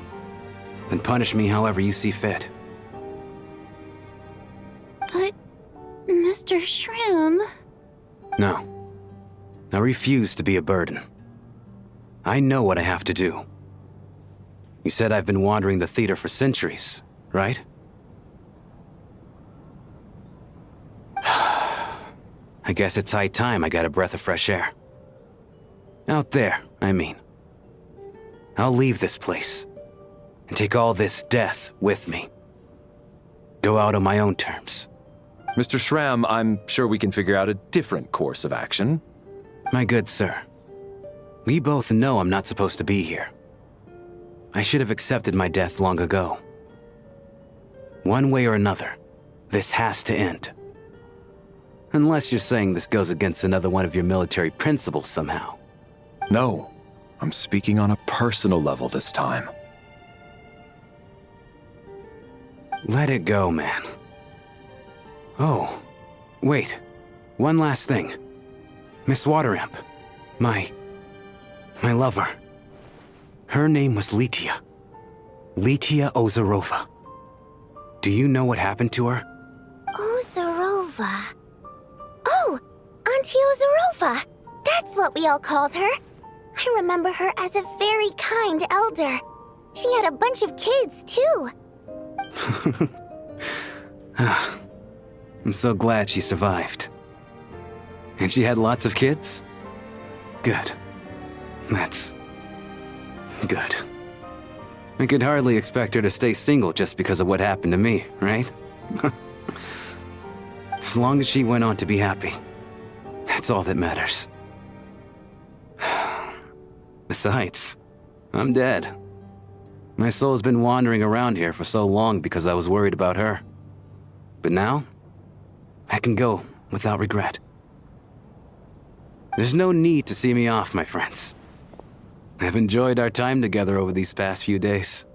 then punish me however you see fit. But, Mr. Shram... No. I refuse to be a burden. I know what I have to do. You said I've been wandering the theater for centuries, right? I guess it's high time I got a breath of fresh air. Out there, I mean. I'll leave this place and take all this death with me. Go out on my own terms. Mr. Shram, I'm sure we can figure out a different course of action. My good sir, we both know I'm not supposed to be here. I should have accepted my death long ago. One way or another, this has to end. Unless you're saying this goes against another one of your military principles somehow. No, I'm speaking on a personal level this time. Let it go, man. Oh, wait. One last thing. Miss Water Imp. My lover. Her name was Letia. Letia Ozarova. Do you know what happened to her? Ozarova. Oh, Auntie Ozarova. That's what we all called her. I remember her as a very kind elder. She had a bunch of kids, too. I'm so glad she survived. And she had lots of kids? Good. That's... good. I could hardly expect her to stay single just because of what happened to me, right? As long as she went on to be happy, that's all that matters. Besides, I'm dead. My soul's been wandering around here for so long because I was worried about her. But now, I can go without regret. There's no need to see me off, my friends. I've enjoyed our time together over these past few days.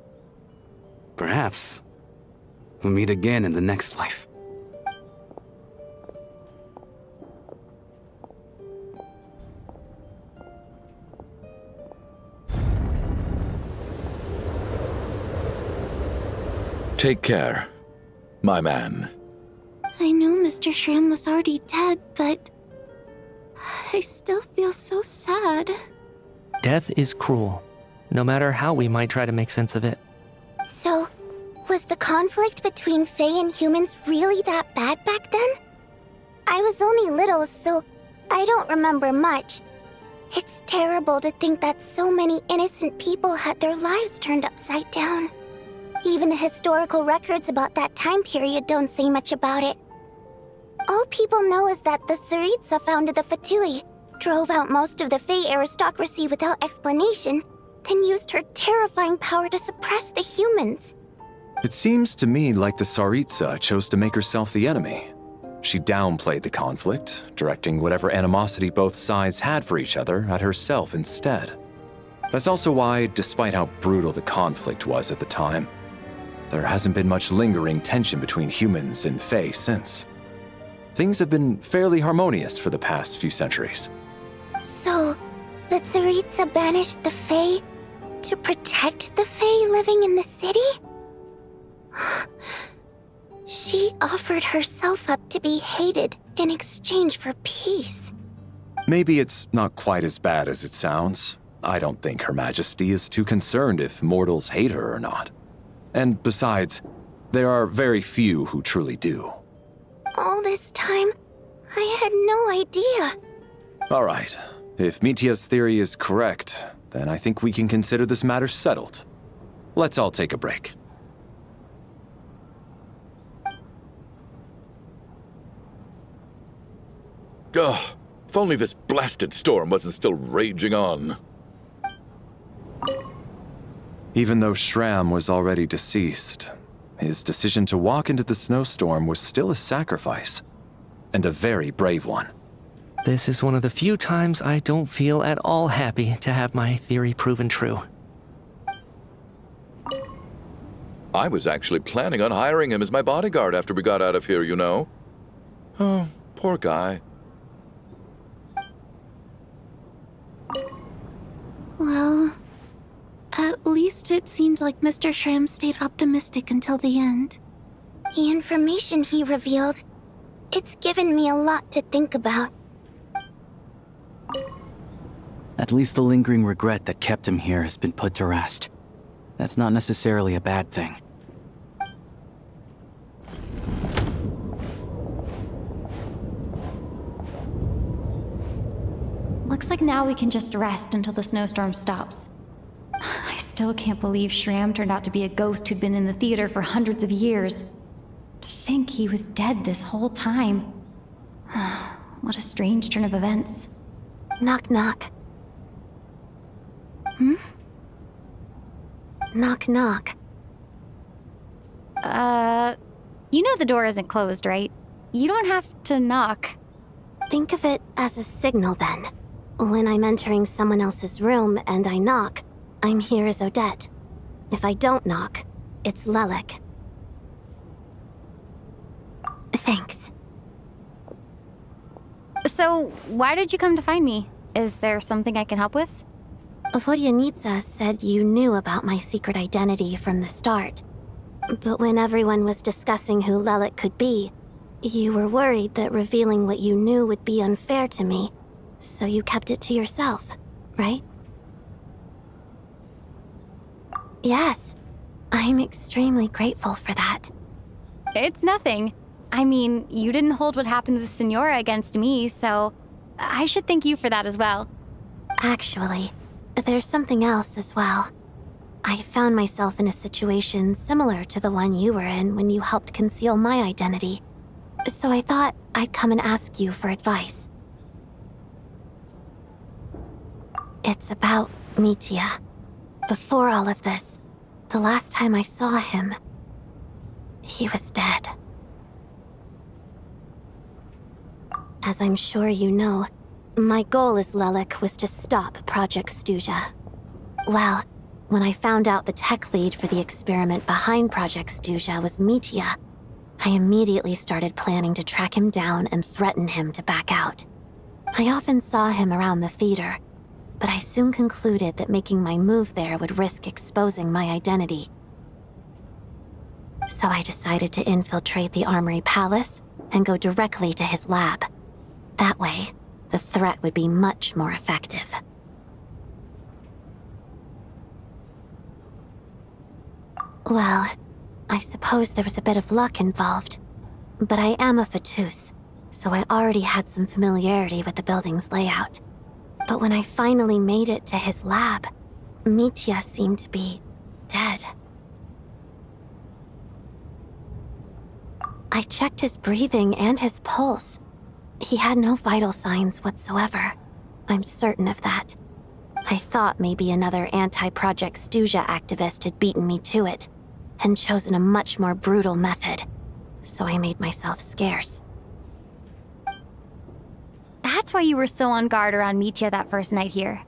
Perhaps we'll meet again in the next life. Take care, my man. I know Mr. Shram was already dead, but... I still feel so sad. Death is cruel, no matter how we might try to make sense of it. So, was the conflict between Fae and humans really that bad back then? I was only little, so I don't remember much. It's terrible to think that so many innocent people had their lives turned upside down. Even the historical records about that time period don't say much about it. All people know is that the Tsaritsa founded the Fatui, drove out most of the Fae aristocracy without explanation, then used her terrifying power to suppress the humans. It seems to me like the Tsaritsa chose to make herself the enemy. She downplayed the conflict, directing whatever animosity both sides had for each other at herself instead. That's also why, despite how brutal the conflict was at the time, there hasn't been much lingering tension between humans and Fae since. Things have been fairly harmonious for the past few centuries. So, the Tsaritsa banished the Fae to protect the Fae living in the city? She offered herself up to be hated in exchange for peace. Maybe it's not quite as bad as it sounds. I don't think Her Majesty is too concerned if mortals hate her or not. And besides, there are very few who truly do. All this time, I had no idea. All right. If Mitia's theory is correct, then I think we can consider this matter settled. Let's all take a break. Ugh, if only this blasted storm wasn't still raging on. Even though Shram was already deceased, his decision to walk into the snowstorm was still a sacrifice, and a very brave one. This is one of the few times I don't feel at all happy to have my theory proven true. I was actually planning on hiring him as my bodyguard after we got out of here, you know. Oh, poor guy. Well, at least it seems like Mr. Shram stayed optimistic until the end. The information he revealed, it's given me a lot to think about. At least the lingering regret that kept him here has been put to rest. That's not necessarily a bad thing. Looks like now we can just rest until the snowstorm stops. I still can't believe Shram turned out to be a ghost who'd been in the theater for hundreds of years. To think he was dead this whole time. What a strange turn of events. Knock, knock. Knock, knock. You know the door isn't closed, right? You don't have to knock. Think of it as a signal then. When I'm entering someone else's room and I knock, I'm here as Odette. If I don't knock, it's Lelek. Thanks. So, why did you come to find me? Is there something I can help with? Vodyanitsa said you knew about my secret identity from the start. But when everyone was discussing who Lelek could be, you were worried that revealing what you knew would be unfair to me, so you kept it to yourself, right? Yes, I'm extremely grateful for that. It's nothing. I mean, you didn't hold what happened to the Senora against me, so I should thank you for that as well. Actually, there's something else as well. I found myself in a situation similar to the one you were in when you helped conceal my identity. So I thought I'd come and ask you for advice. It's about Mitia. Before all of this, the last time I saw him, he was dead. As I'm sure you know, my goal as Lelek was to stop Project Stuja. Well, when I found out the tech lead for the experiment behind Project Stuja was Mitia, I immediately started planning to track him down and threaten him to back out. I often saw him around the theater, but I soon concluded that making my move there would risk exposing my identity. So I decided to infiltrate the Armory Palace and go directly to his lab. That way, the threat would be much more effective. Well, I suppose there was a bit of luck involved, but I am a Fatus, so I already had some familiarity with the building's layout. But when I finally made it to his lab, Mitia seemed to be dead. I checked his breathing and his pulse. He had no vital signs whatsoever. I'm certain of that. I thought maybe another anti-Project Stuja activist had beaten me to it, and chosen a much more brutal method, so I made myself scarce. That's why you were so on guard around Mitia that first night here.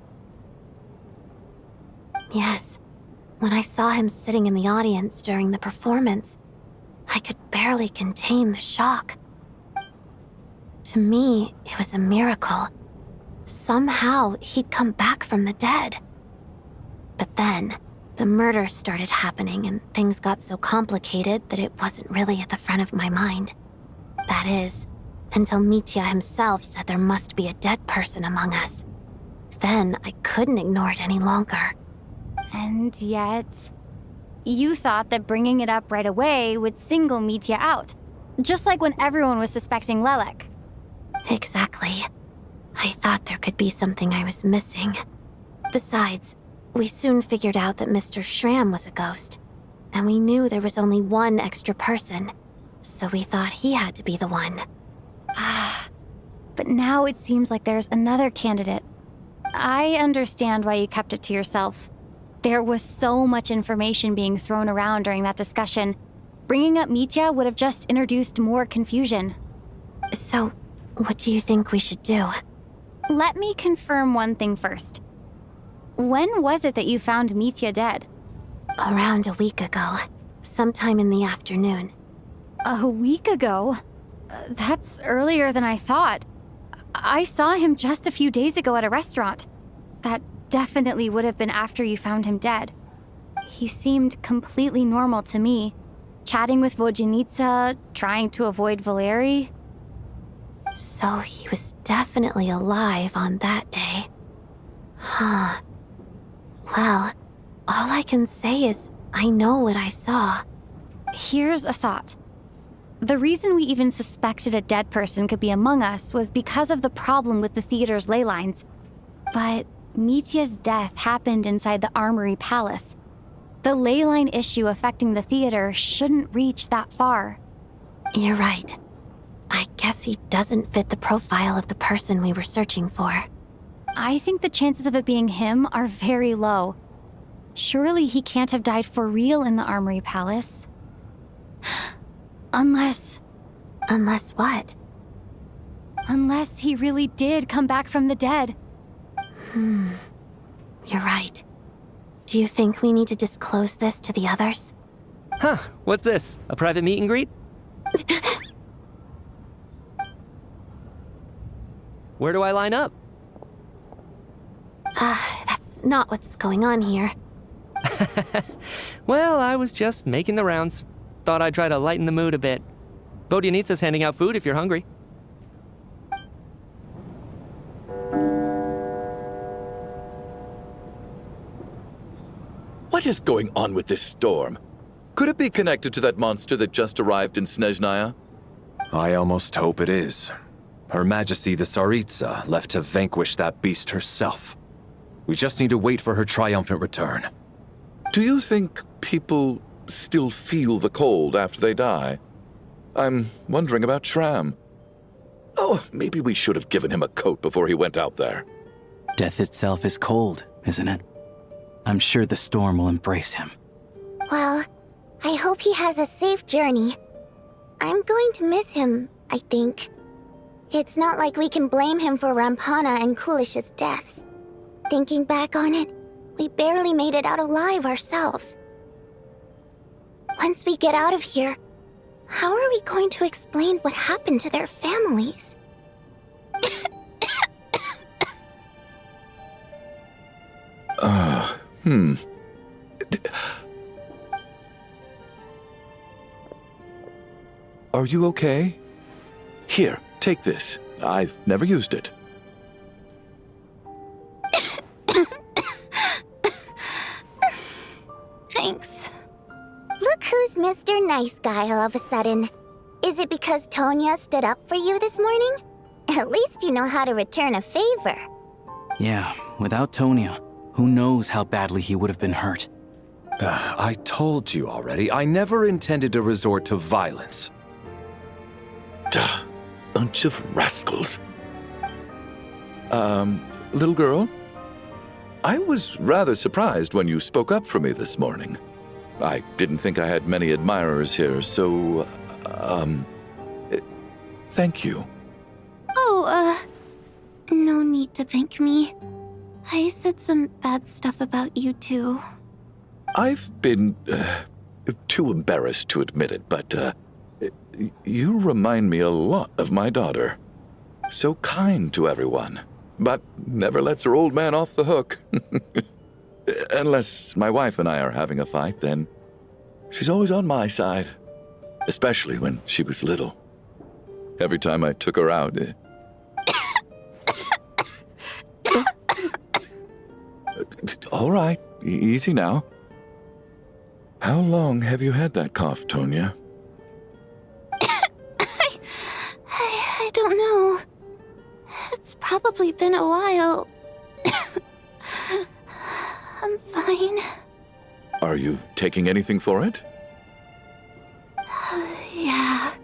Yes. When I saw him sitting in the audience during the performance, I could barely contain the shock. To me, it was a miracle. Somehow, he'd come back from the dead. But then, the murder started happening and things got so complicated that it wasn't really at the front of my mind. That is, until Mitya himself said there must be a dead person among us. Then I couldn't ignore it any longer. And yet, you thought that bringing it up right away would single Mitya out, just like when everyone was suspecting Lelek. Exactly. I thought there could be something I was missing. Besides, we soon figured out that Mr. Schramm was a ghost, and we knew there was only one extra person, so we thought he had to be the one. But now it seems like there's another candidate. I understand why you kept it to yourself. There was so much information being thrown around during that discussion. Bringing up Mitya would have just introduced more confusion. So, what do you think we should do? Let me confirm one thing first. When was it that you found Mitya dead? Around a week ago, sometime in the afternoon. A week ago? That's earlier than I thought. I saw him just a few days ago at a restaurant. That definitely would have been after you found him dead. He seemed completely normal to me, chatting with Vodjanica, trying to avoid Valeri. So he was definitely alive on that day. Huh. Well, all I can say is I know what I saw. Here's a thought. The reason we even suspected a dead person could be among us was because of the problem with the theater's ley lines. But Mitya's death happened inside the Armory Palace. The ley line issue affecting the theater shouldn't reach that far. You're right. I guess he doesn't fit the profile of the person we were searching for. I think the chances of it being him are very low. Surely he can't have died for real in the Armory Palace. Unless what? Unless he really did come back from the dead. You're right. Do you think we need to disclose this to the others? Huh, what's this? A private meet and greet? Where do I line up? That's not what's going on here. Well, I was just making the rounds. Thought I'd try to lighten the mood a bit. Vodjanic's handing out food if you're hungry. What is going on with this storm? Could it be connected to that monster that just arrived in Snezhnaya? I almost hope it is. Her Majesty the Tsaritsa left to vanquish that beast herself. We just need to wait for her triumphant return. Do you think people still feel the cold after they die? I'm wondering about Schramm. Oh, maybe we should have given him a coat before he went out there. Death itself is cold, isn't it? I'm sure the storm will embrace him. Well, I hope he has a safe journey. I'm going to miss him, I think. It's not like we can blame him for Rampana and Kulish's deaths. Thinking back on it, we barely made it out alive ourselves. Once we get out of here, how are we going to explain what happened to their families? Are you okay? Here, take this. I've never used it. Thanks. Look who's Mr. Nice Guy all of a sudden. Is it because Tonya stood up for you this morning? At least you know how to return a favor. Yeah, without Tonya, who knows how badly he would have been hurt. I told you already, I never intended to resort to violence. Duh, bunch of rascals. Little girl? I was rather surprised when you spoke up for me this morning. I didn't think I had many admirers here, so, thank you. Oh, no need to thank me. I said some bad stuff about you too. I've been, too embarrassed to admit it, but, you remind me a lot of my daughter. So kind to everyone, but never lets her old man off the hook. Unless my wife and I are having a fight, then she's always on my side. Especially when she was little. every time I took her out. All right, easy now. How long have you had that cough, Tonya? I don't know. It's probably been a while. I'm fine. Are you taking anything for it? Yeah.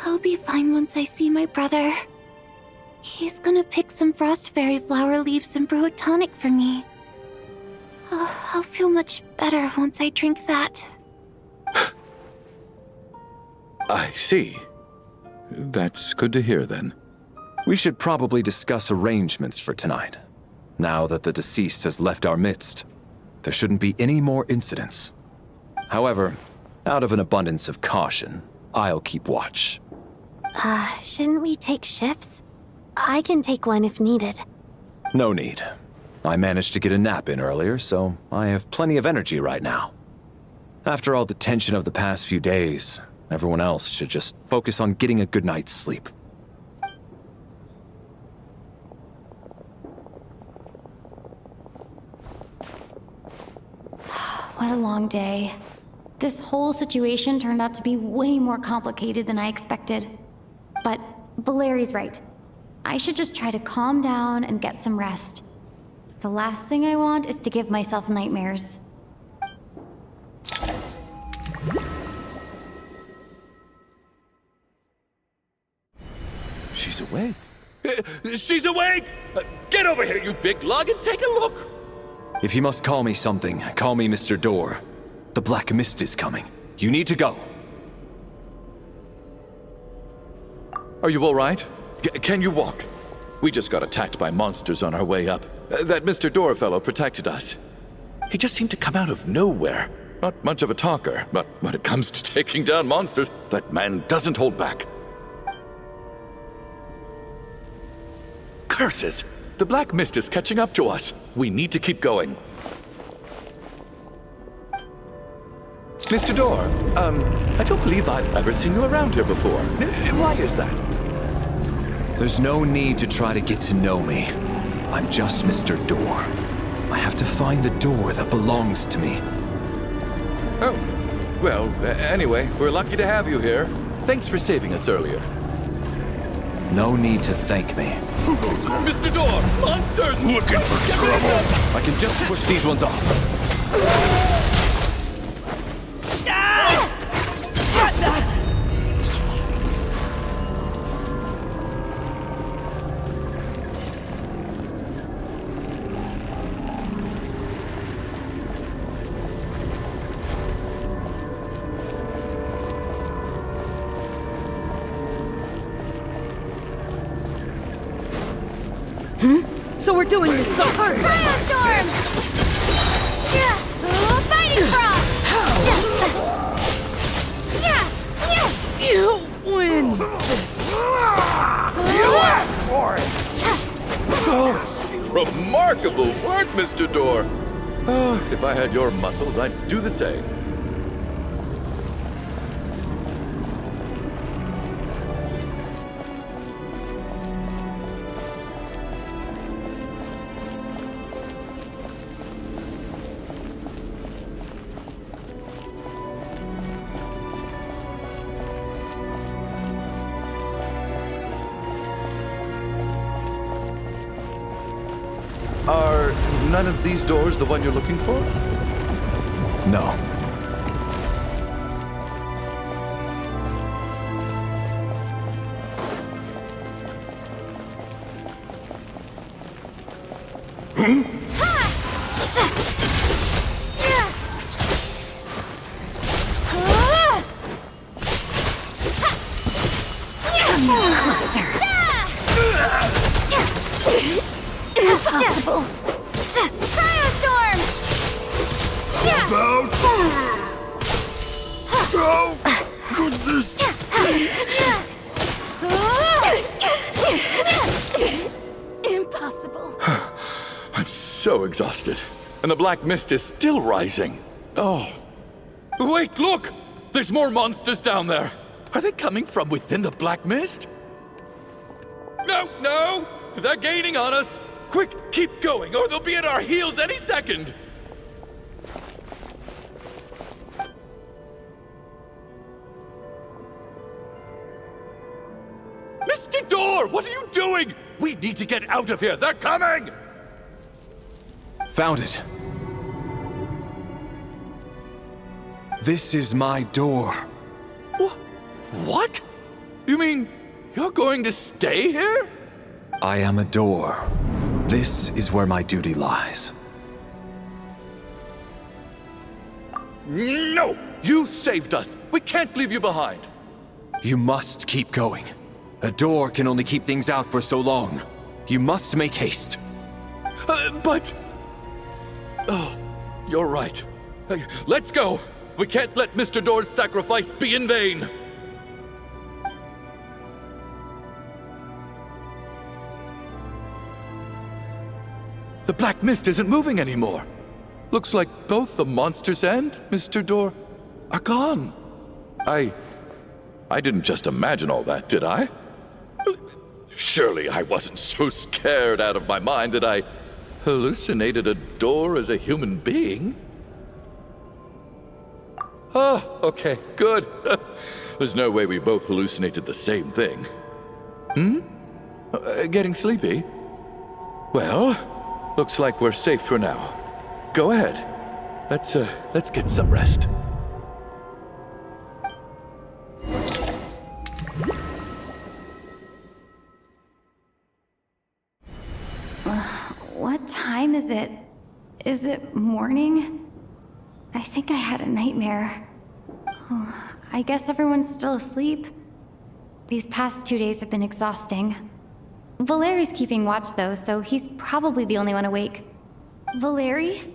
I'll be fine once I see my brother. He's gonna pick some frost fairy flower leaves and brew a tonic for me. I'll feel much better once I drink that. I see. That's good to hear then. We should probably discuss arrangements for tonight. Now that the deceased has left our midst, there shouldn't be any more incidents. However, out of an abundance of caution, I'll keep watch. Shouldn't we take shifts? I can take one if needed. No need. I managed to get a nap in earlier, so I have plenty of energy right now. After all the tension of the past few days, everyone else should just focus on getting a good night's sleep. What a long day. This whole situation turned out to be way more complicated than I expected. But Valeri's right. I should just try to calm down and get some rest. The last thing I want is to give myself nightmares. She's awake. She's awake! Get over here, you big lug, and take a look! If you must call me something, call me Mr. Door. The Black Mist is coming. You need to go. Are you all right? Can you walk? We just got attacked by monsters on our way up. That Mr. Door fellow protected us. He just seemed to come out of nowhere. Not much of a talker, but when it comes to taking down monsters, that man doesn't hold back. Curses! The Black Mist is catching up to us. We need to keep going. Mr. Door, I don't believe I've ever seen you around here before. Why is that? There's no need to try to get to know me. I'm just Mr. Door. I have to find the door that belongs to me. Oh, well, anyway, we're lucky to have you here. Thanks for saving us earlier. No need to thank me. Mr. Door, monsters! Looking for trouble! I can just push these ones off. So we're doing this the hard way. Storm! Fighting frog! You win! You asked for it! Oh, remarkable work, Mr. Door. Oh, if I had your muscles, I'd do the same. Are none of these doors the one you're looking for? No. Impossible! Cryostorm! About... How could this... Impossible. I'm so exhausted. And the Black Mist is still rising. Oh. Wait, look! There's more monsters down there. Are they coming from within the Black Mist? No, no! They're gaining on us! Quick, keep going, or they'll be at our heels any second! Mr. Door, what are you doing? We need to get out of here. They're coming! Found it. This is my door. What? You mean you're going to stay here? I am a door. This is where my duty lies. No! You saved us. We can't leave you behind. You must keep going. A door can only keep things out for so long. You must make haste. But... Oh, you're right. Let's go. We can't let Mr. Door's sacrifice be in vain. The Black Mist isn't moving anymore. Looks like both the monsters and Mr. Door are gone. I didn't just imagine all that, did I? Surely I wasn't so scared out of my mind that I hallucinated a door as a human being. Oh, okay, good. There's no way we both hallucinated the same thing. Getting sleepy? Well, looks like we're safe for now. Go ahead. Let's get some rest. What time is it? Is it morning? I think I had a nightmare. Oh, I guess everyone's still asleep. These past 2 days have been exhausting. Valeri's keeping watch though, so he's probably the only one awake. Valeri?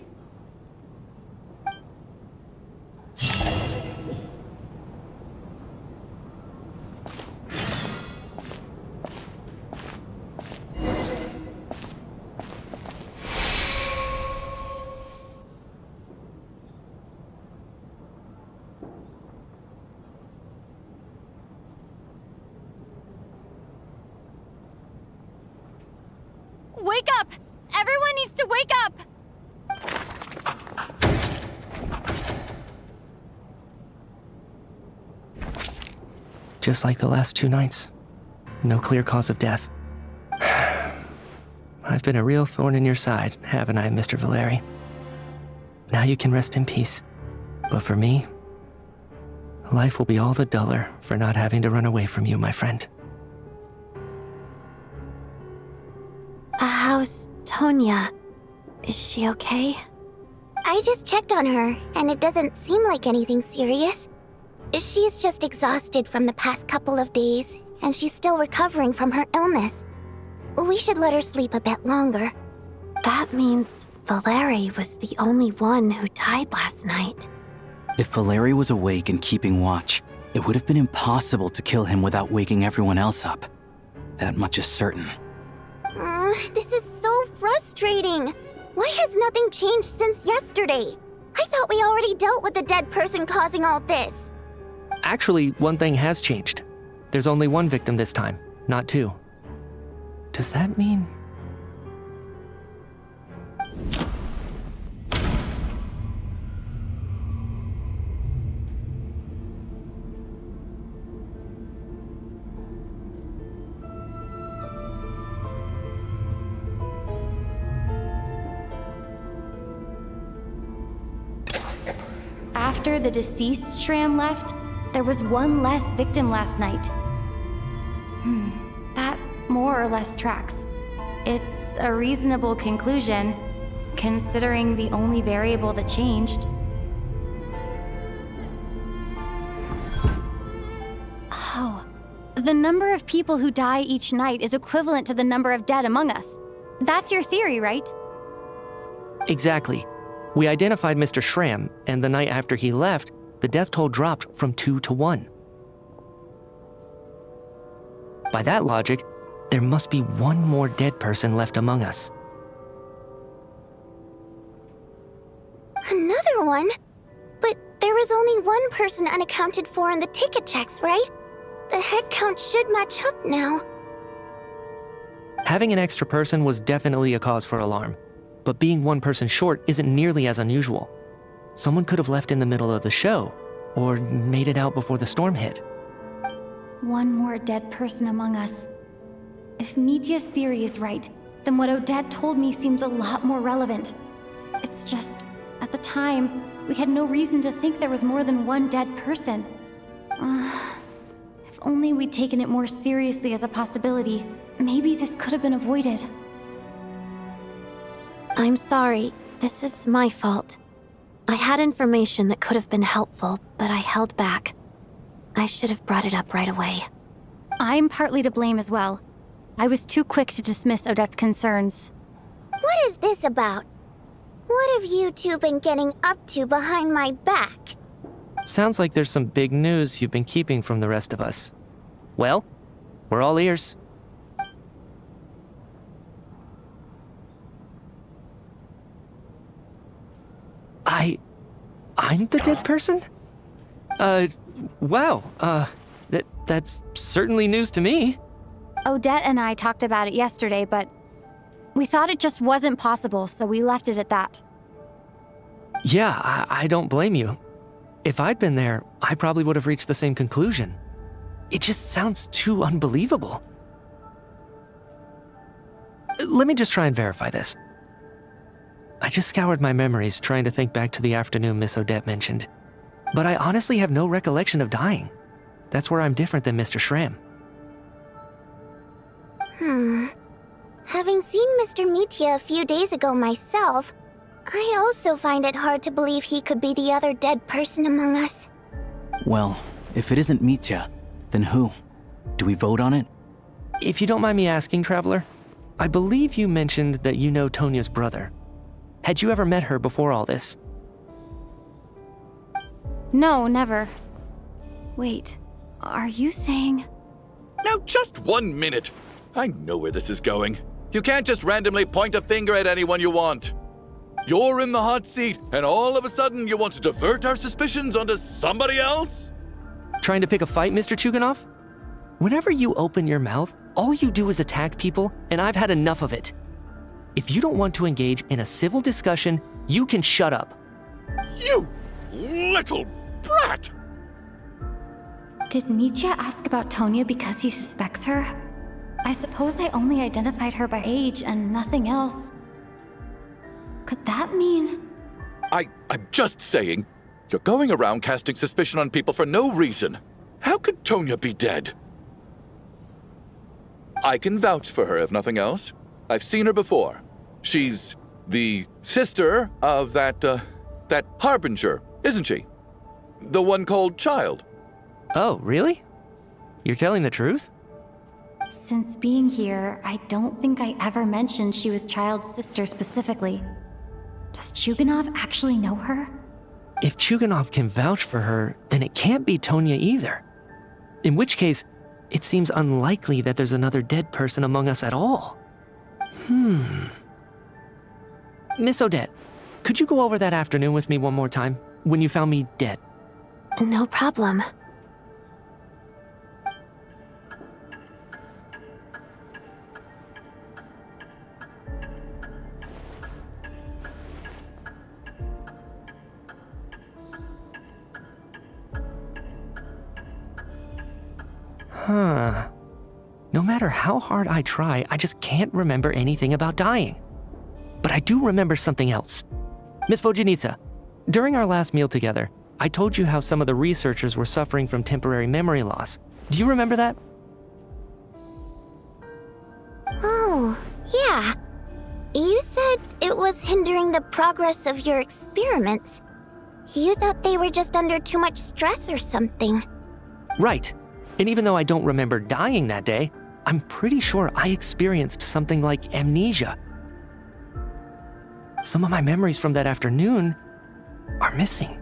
Wake up! Everyone needs to wake up! Just like the last 2 nights. No clear cause of death. I've been a real thorn in your side, haven't I, Mr. Valeri? Now you can rest in peace. But for me, life will be all the duller for not having to run away from you, my friend. How's Tonya? Is she okay? I just checked on her, and it doesn't seem like anything serious. She's just exhausted from the past couple of days, and she's still recovering from her illness. We should let her sleep a bit longer. That means Valeri was the only one who died last night. If Valeri was awake and keeping watch, it would have been impossible to kill him without waking everyone else up. That much is certain. This is so frustrating. Why has nothing changed since yesterday? I thought we already dealt with the dead person causing all this. Actually, one thing has changed. There's only one victim this time, not 2. Does that mean... After the deceased Shram left, there was one less victim last night. That more or less tracks. It's a reasonable conclusion, considering the only variable that changed. Oh, the number of people who die each night is equivalent to the number of dead among us. That's your theory, right? Exactly. We identified Mr. Shram, and the night after he left, the death toll dropped from 2 to 1. By that logic, there must be one more dead person left among us. Another one? But there was only one person unaccounted for in the ticket checks, right? The head count should match up now. Having an extra person was definitely a cause for alarm, but being one person short isn't nearly as unusual. Someone could have left in the middle of the show, or made it out before the storm hit. One more dead person among us. If Mitia's theory is right, then what Odette told me seems a lot more relevant. It's just, at the time, we had no reason to think there was more than one dead person. If only we'd taken it more seriously as a possibility, maybe this could have been avoided. I'm sorry. This is my fault. I had information that could have been helpful, but I held back. I should have brought it up right away. I'm partly to blame as well. I was too quick to dismiss Odette's concerns. What is this about? What have you two been getting up to behind my back? Sounds like there's some big news you've been keeping from the rest of us. Well, we're all ears. I'm the dead person? Wow, that's certainly news to me. Odette and I talked about it yesterday, but we thought it just wasn't possible, so we left it at that. Yeah, I don't blame you. If I'd been there, I probably would have reached the same conclusion. It just sounds too unbelievable. Let me just try and verify this. I just scoured my memories trying to think back to the afternoon Miss Odette mentioned. But I honestly have no recollection of dying. That's where I'm different than Mr. Schramm. Having seen Mr. Mitia a few days ago myself, I also find it hard to believe he could be the other dead person among us. Well, if it isn't Mitya, then who? Do we vote on it? If you don't mind me asking, Traveler, I believe you mentioned that you know Tonya's brother. Had you ever met her before all this? No, never. Wait, are you saying... Now, just 1 minute. I know where this is going. You can't just randomly point a finger at anyone you want. You're in the hot seat, and all of a sudden you want to divert our suspicions onto somebody else? Trying to pick a fight, Mr. Chuganov? Whenever you open your mouth, all you do is attack people, and I've had enough of it. If you don't want to engage in a civil discussion, you can shut up. You little brat! Did Mitya ask about Tonya because he suspects her? I suppose I only identified her by age and nothing else. Could that mean... I'm just saying, you're going around casting suspicion on people for no reason. How could Tonya be dead? I can vouch for her, if nothing else. I've seen her before. She's the sister of that Harbinger, isn't she? The one called Child. Oh, really? You're telling the truth? Since being here, I don't think I ever mentioned she was Child's sister specifically. Does Chuganov actually know her? If Chuganov can vouch for her, then it can't be Tonya either. In which case, it seems unlikely that there's another dead person among us at all. Miss Odette, could you go over that afternoon with me one more time, when you found me dead? No problem. No matter how hard I try, I just can't remember anything about dying. But I do remember something else. Miss Vojanitsa, during our last meal together, I told you how some of the researchers were suffering from temporary memory loss. Do you remember that? Oh, yeah. You said it was hindering the progress of your experiments. You thought they were just under too much stress or something. Right. And even though I don't remember dying that day, I'm pretty sure I experienced something like amnesia. Some of my memories from that afternoon are missing.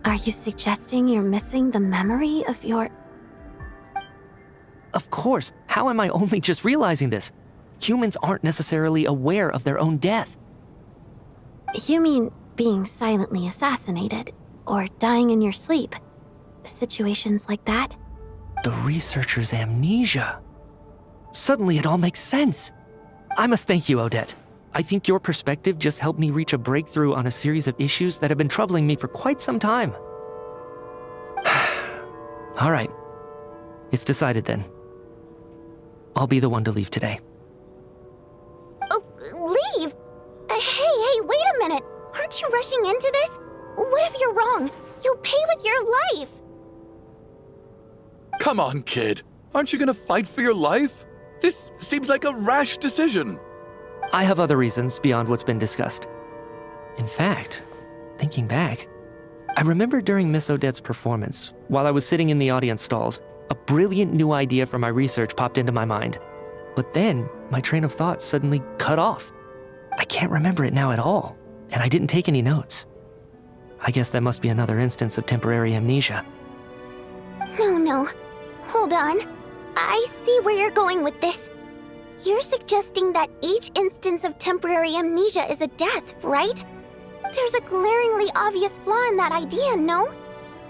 Are you suggesting you're missing the memory of your... Of course. How am I only just realizing this? Humans aren't necessarily aware of their own death. You mean being silently assassinated, or dying in your sleep? situations like that. The researcher's amnesia. Suddenly it all makes sense. I must thank you, Odette. I think your perspective just helped me reach a breakthrough on a series of issues that have been troubling me for quite some time. All right. It's decided then. I'll be the one to leave today. Oh, leave? Hey, wait a minute. Aren't you rushing into this? What if you're wrong? You'll pay with your life. Come on, kid. Aren't you gonna fight for your life? This seems like a rash decision. I have other reasons beyond what's been discussed. In fact, thinking back, I remember during Miss Odette's performance, while I was sitting in the audience stalls, a brilliant new idea for my research popped into my mind. But then, my train of thought suddenly cut off. I can't remember it now at all, and I didn't take any notes. I guess that must be another instance of temporary amnesia. No. Hold on. I see where you're going with this. You're suggesting that each instance of temporary amnesia is a death, right? There's a glaringly obvious flaw in that idea, no?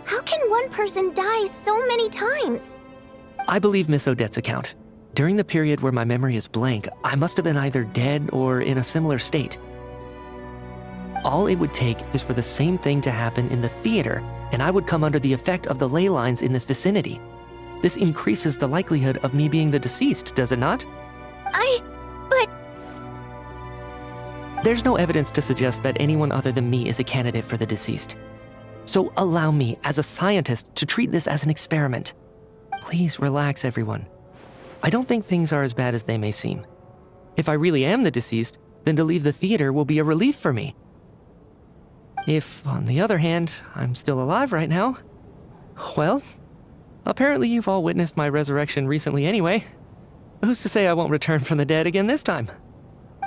How can one person die so many times? I believe Miss Odette's account. During the period where my memory is blank, I must have been either dead or in a similar state. All it would take is for the same thing to happen in the theater, and I would come under the effect of the ley lines in this vicinity. This increases the likelihood of me being the deceased, does it not? But... There's no evidence to suggest that anyone other than me is a candidate for the deceased. So allow me, as a scientist, to treat this as an experiment. Please relax, everyone. I don't think things are as bad as they may seem. If I really am the deceased, then to leave the theater will be a relief for me. If, on the other hand, I'm still alive right now, well, apparently you've all witnessed my resurrection recently anyway. Who's to say I won't return from the dead again this time?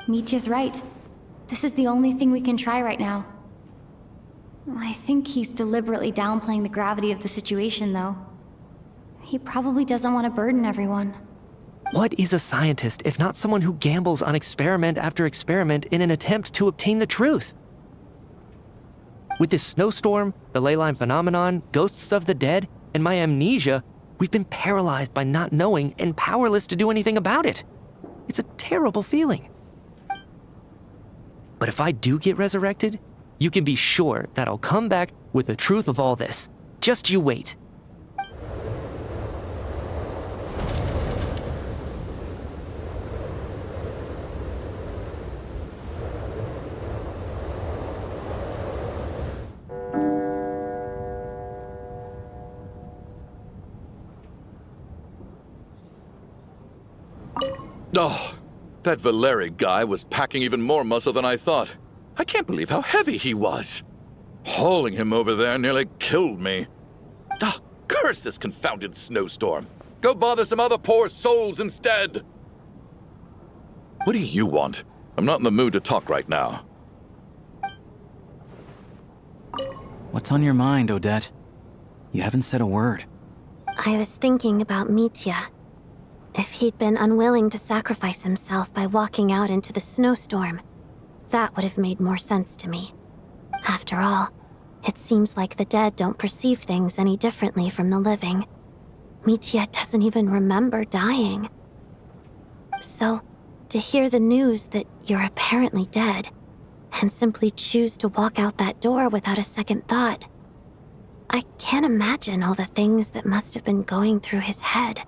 Mitya's right. This is the only thing we can try right now. I think he's deliberately downplaying the gravity of the situation, though. He probably doesn't want to burden everyone. What is a scientist if not someone who gambles on experiment after experiment in an attempt to obtain the truth? With this snowstorm, the ley line phenomenon, ghosts of the dead, and my amnesia, we've been paralyzed by not knowing and powerless to do anything about it. It's a terrible feeling. But if I do get resurrected, you can be sure that I'll come back with the truth of all this. Just you wait. Oh, that Valeri guy was packing even more muscle than I thought. I can't believe how heavy he was. Hauling him over there nearly killed me. Oh, curse this confounded snowstorm. Go bother some other poor souls instead. What do you want? I'm not in the mood to talk right now. What's on your mind, Odette? You haven't said a word. I was thinking about Mitya. If he'd been unwilling to sacrifice himself by walking out into the snowstorm, that would have made more sense to me. After all, it seems like the dead don't perceive things any differently from the living. Mitya doesn't even remember dying. So, to hear the news that you're apparently dead, and simply choose to walk out that door without a second thought, I can't imagine all the things that must have been going through his head.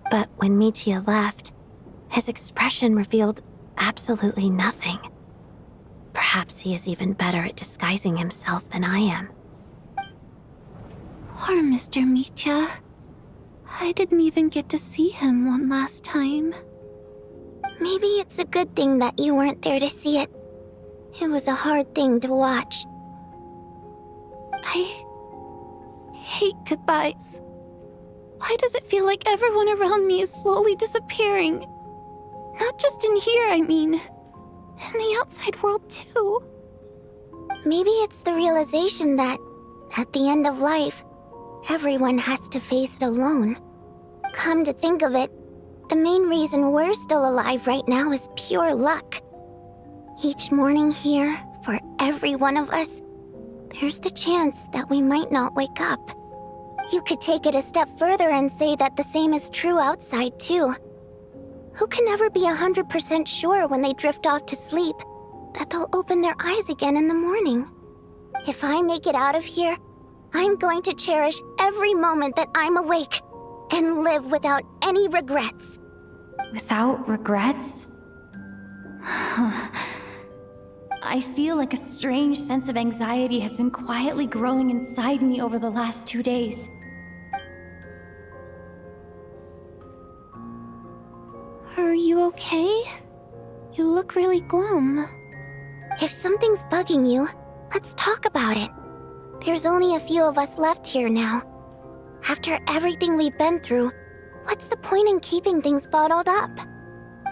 But when Mitya left, his expression revealed absolutely nothing. Perhaps he is even better at disguising himself than I am. Poor Mr. Mitya. I didn't even get to see him one last time. Maybe it's a good thing that you weren't there to see it. It was a hard thing to watch. I hate goodbyes. Why does it feel like everyone around me is slowly disappearing? Not just in here, I mean. In the outside world, too. Maybe it's the realization that, at the end of life, everyone has to face it alone. Come to think of it, the main reason we're still alive right now is pure luck. Each morning here, for every one of us, there's the chance that we might not wake up. You could take it a step further and say that the same is true outside, too. Who can never be 100% sure when they drift off to sleep that they'll open their eyes again in the morning? If I make it out of here, I'm going to cherish every moment that I'm awake and live without any regrets. Without regrets? I feel like a strange sense of anxiety has been quietly growing inside me over the last 2 days. Are you okay? You look really glum. If something's bugging you, let's talk about it. There's only a few of us left here now. After everything we've been through, what's the point in keeping things bottled up?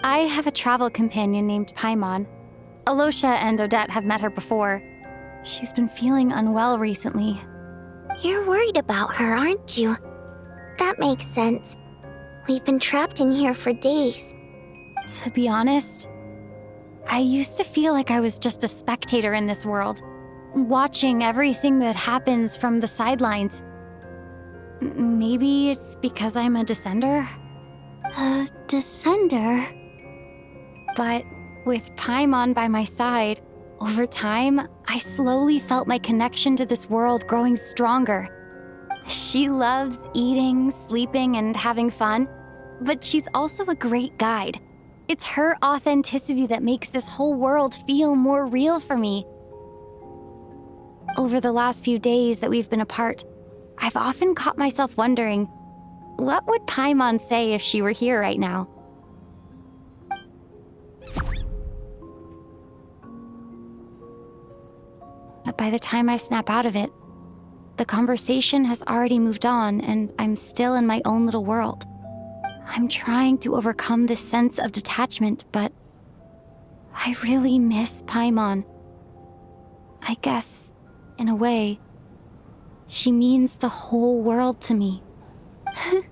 I have a travel companion named Paimon. Alosha and Odette have met her before. She's been feeling unwell recently. You're worried about her, aren't you? That makes sense. We've been trapped in here for days. To be honest, I used to feel like I was just a spectator in this world, watching everything that happens from the sidelines. Maybe it's because I'm a descender? A descender? But with Paimon by my side, over time, I slowly felt my connection to this world growing stronger. She loves eating, sleeping, and having fun, but she's also a great guide. It's her authenticity that makes this whole world feel more real for me. Over the last few days that we've been apart, I've often caught myself wondering, what would Paimon say if she were here right now? But by the time I snap out of it, the conversation has already moved on and I'm still in my own little world. I'm trying to overcome this sense of detachment, but I really miss Paimon. I guess, in a way, she means the whole world to me. I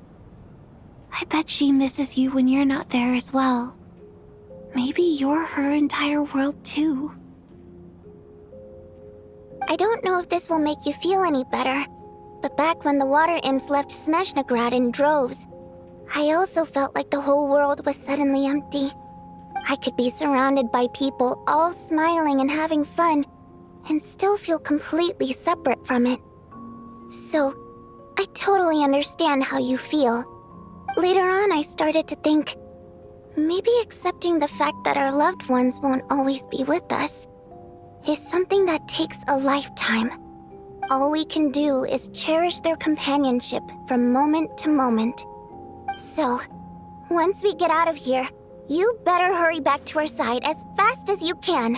bet she misses you when you're not there as well. Maybe you're her entire world too. I don't know if this will make you feel any better, but back when the water imps left Snezhnegrad in droves, I also felt like the whole world was suddenly empty. I could be surrounded by people all smiling and having fun, and still feel completely separate from it. So, I totally understand how you feel. Later on, I started to think, maybe accepting the fact that our loved ones won't always be with us is something that takes a lifetime. All we can do is cherish their companionship from moment to moment. So, once we get out of here, you better hurry back to our side as fast as you can.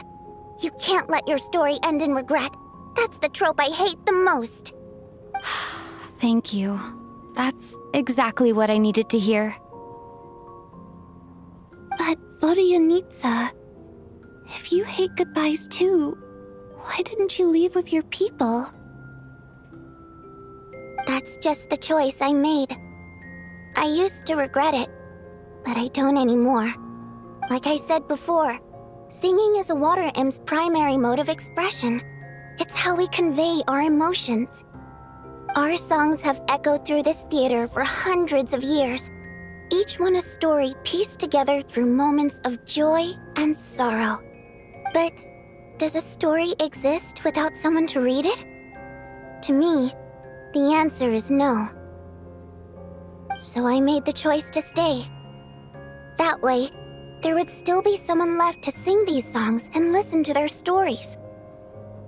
You can't let your story end in regret. That's the trope I hate the most. Thank you. That's exactly what I needed to hear. But Vodyanitsa, if you hate goodbyes too, why didn't you leave with your people? That's just the choice I made. I used to regret it, but I don't anymore. Like I said before, singing is a water imp's primary mode of expression. It's how we convey our emotions. Our songs have echoed through this theater for hundreds of years, each one a story pieced together through moments of joy and sorrow. But does a story exist without someone to read it? To me, the answer is no. So I made the choice to stay. That way, there would still be someone left to sing these songs and listen to their stories.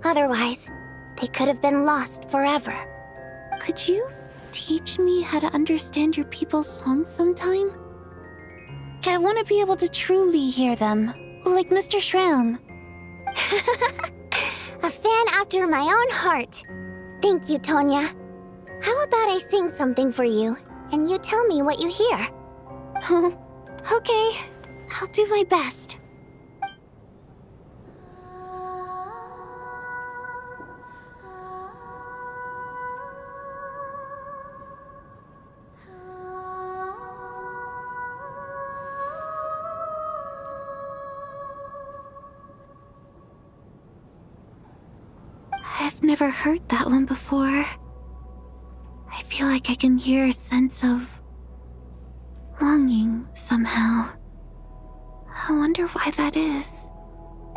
Otherwise, they could have been lost forever. Could you teach me how to understand your people's songs sometime? I want to be able to truly hear them, like Mr. Shram. A fan after my own heart. Thank you, Tonya. How about I sing something for you, and you tell me what you hear? Okay, I'll do my best. I've never heard that one before. I feel feel like I can hear a sense of longing somehow. I wonder why that is.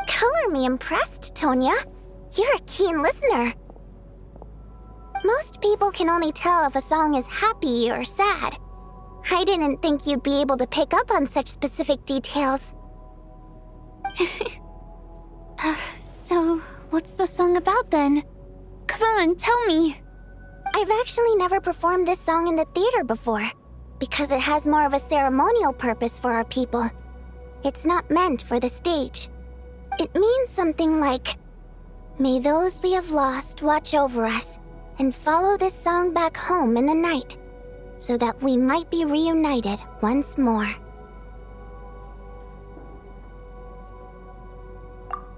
Color me impressed, Tonya. You're a keen listener. Most people can only tell if a song is happy or sad. I didn't think you'd be able to pick up on such specific details. So, what's the song about then? Come on, tell me! I've actually never performed this song in the theater before, because it has more of a ceremonial purpose for our people. It's not meant for the stage. It means something like, "May those we have lost watch over us, and follow this song back home in the night, so that we might be reunited once more."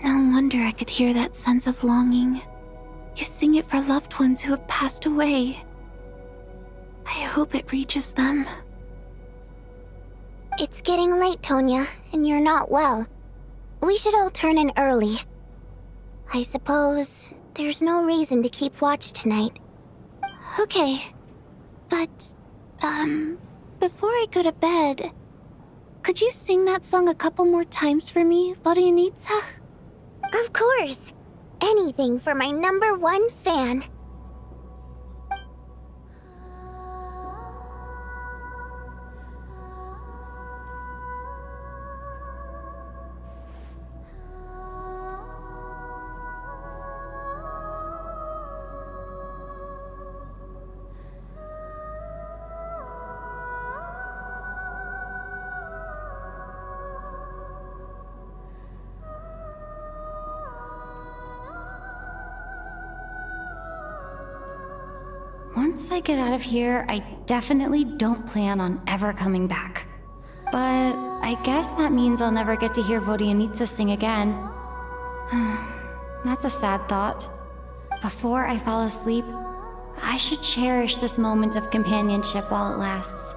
No wonder I could hear that sense of longing. You sing it for loved ones who have passed away. I hope it reaches them. It's getting late, Tonya, and you're not well. We should all turn in early. I suppose there's no reason to keep watch tonight. Okay, but, before I go to bed, could you sing that song a couple more times for me, Valvyn? Of course. Anything for my #1 fan. Once I get out of here, I definitely don't plan on ever coming back. But I guess that means I'll never get to hear Vodyanitsa sing again. That's a sad thought. Before I fall asleep, I should cherish this moment of companionship while it lasts.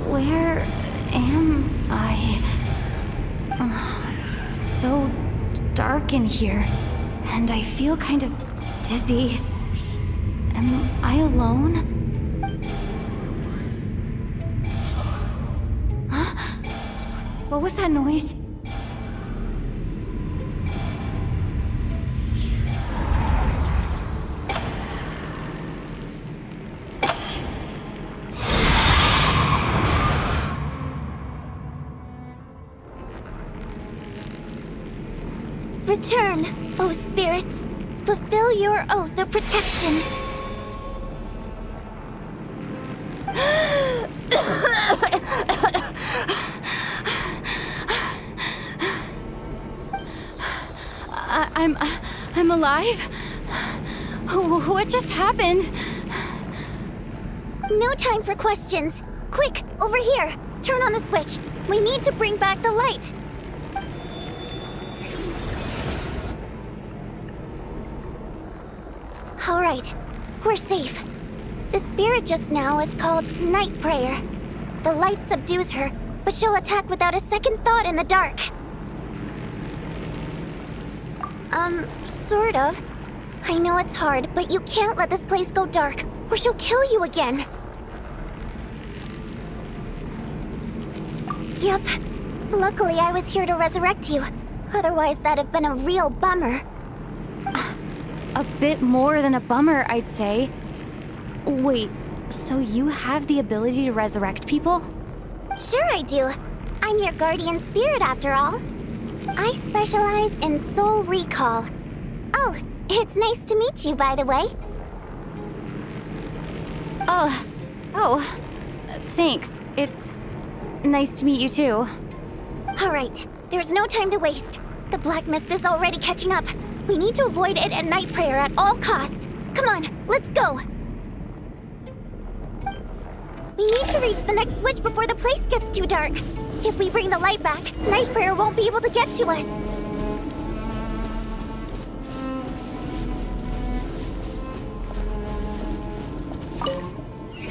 Where am I? It's so dark in here, and I feel kind of dizzy. Am I alone? Huh? What was that noise? Return, O spirits. Fulfill your oath of protection. I'm alive? What just happened? No time for questions. Quick, over here. Turn on the switch. We need to bring back the light. All right, we're safe. The spirit just now is called Night Prayer. The light subdues her, but she'll attack without a second thought in the dark. Sort of. I know it's hard, but you can't let this place go dark, or she'll kill you again. Yep. Luckily, I was here to resurrect you. Otherwise, that'd have been a real bummer. A bit more than a bummer, I'd say. Wait, so you have the ability to resurrect people? Sure I do. I'm your guardian spirit after all. I specialize in soul recall. Oh, it's nice to meet you, by the way. Oh, thanks. It's nice to meet you too. All right, there's no time to waste. The black mist is already catching up. We need to avoid it at Night Prayer at all costs. Come on, let's go. We need to reach the next switch before the place gets too dark. If we bring the light back, Night Prayer won't be able to get to us.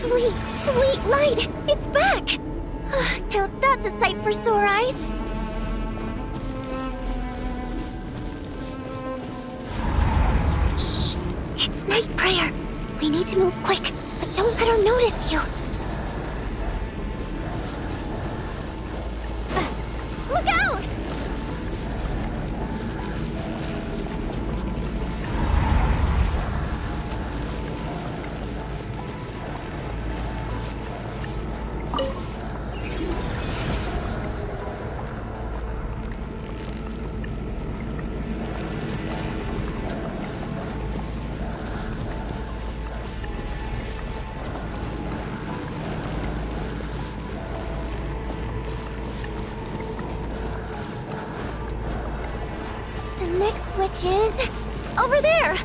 Sweet, sweet Light! It's back! Now that's a sight for sore eyes. Shh! It's night prayer. We need to move quick, but don't let her notice you. Look out! The next switch is over there.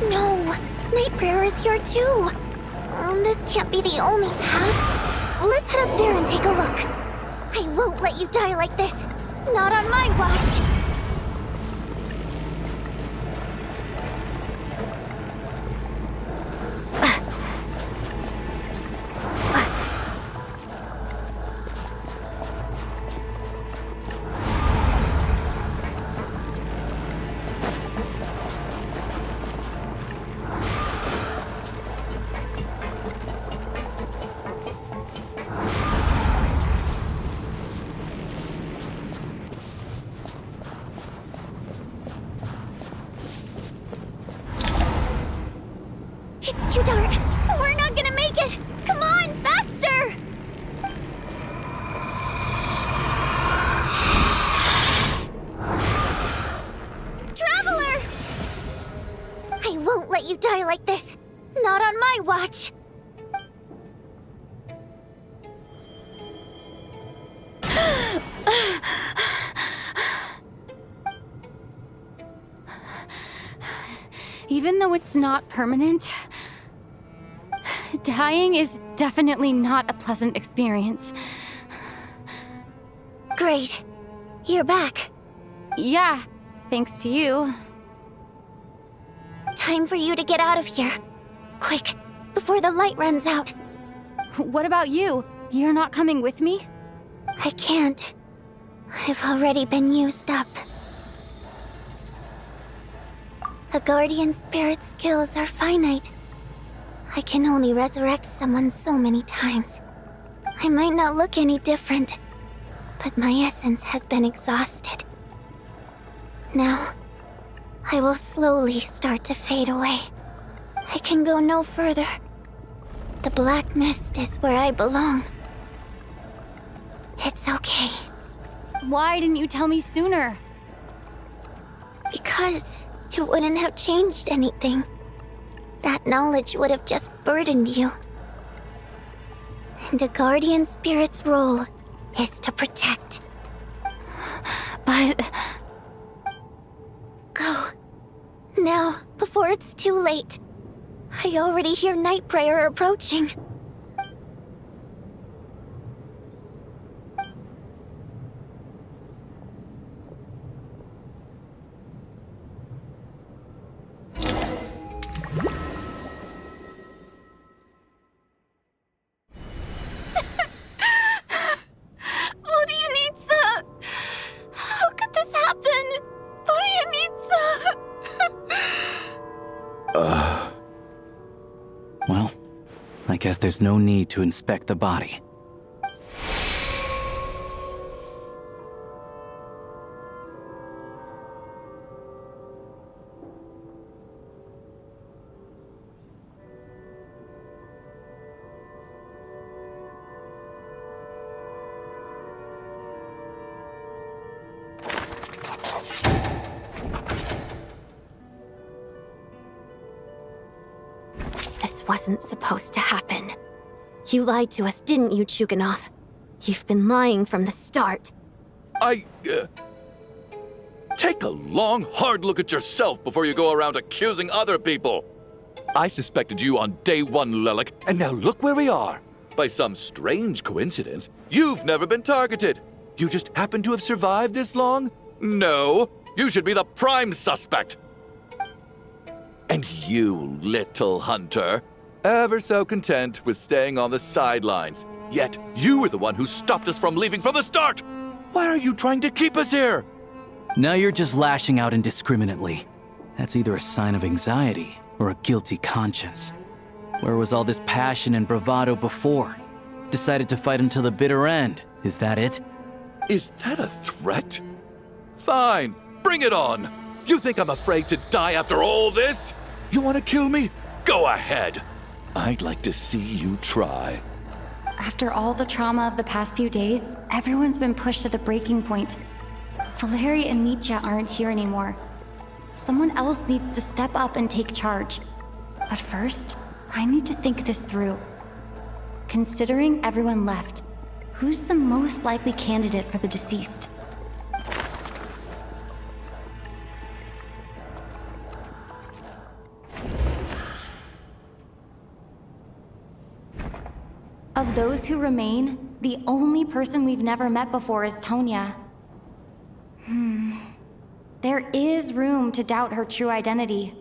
No! Night Prayer is here too! This can't be the only path. Let's head up there and take a look. I won't let you die like this. Not on my watch. It's too dark. We're not gonna make it. Come on, faster! Traveler! I won't let you die like this. Not on my watch. Even though it's not permanent, dying is definitely not a pleasant experience. Great. You're back. Yeah, thanks to you. Time for you to get out of here. Quick, before the light runs out. What about you? You're not coming with me? I can't. I've already been used up. A guardian spirit's skills are finite. I can only resurrect someone so many times. I might not look any different, but my essence has been exhausted. Now, I will slowly start to fade away. I can go no further. The black mist is where I belong. It's okay. Why didn't you tell me sooner? Because it wouldn't have changed anything. That knowledge would have just burdened you. And a guardian spirit's role is to protect. But... Go. Now, before it's too late. I already hear night prayer approaching. Well, I guess there's no need to inspect the body. This wasn't supposed to happen. You lied to us, didn't you, Chuganov? You've been lying from the start. Take a long, hard look at yourself before you go around accusing other people. I suspected you on day one, Lelek, and now look where we are. By some strange coincidence, you've never been targeted. You just happen to have survived this long? No, you should be the prime suspect. And you, little hunter, ever so content with staying on the sidelines. Yet you were the one who stopped us from leaving from the start. Why are you trying to keep us here? Now you're just lashing out indiscriminately. That's either a sign of anxiety or a guilty conscience. Where was all this passion and bravado before? Decided to fight until the bitter end. Is that it? Is that a threat? Fine, bring it on. You think I'm afraid to die after all this? You want to kill me? Go ahead. I'd like to see you try. After all the trauma of the past few days, everyone's been pushed to the breaking point. Valeri and Mitya aren't here anymore. Someone else needs to step up and take charge. But first, I need to think this through. Considering everyone left, who's the most likely candidate for the deceased? Of those who remain, the only person we've never met before is Tonya. There is room to doubt her true identity.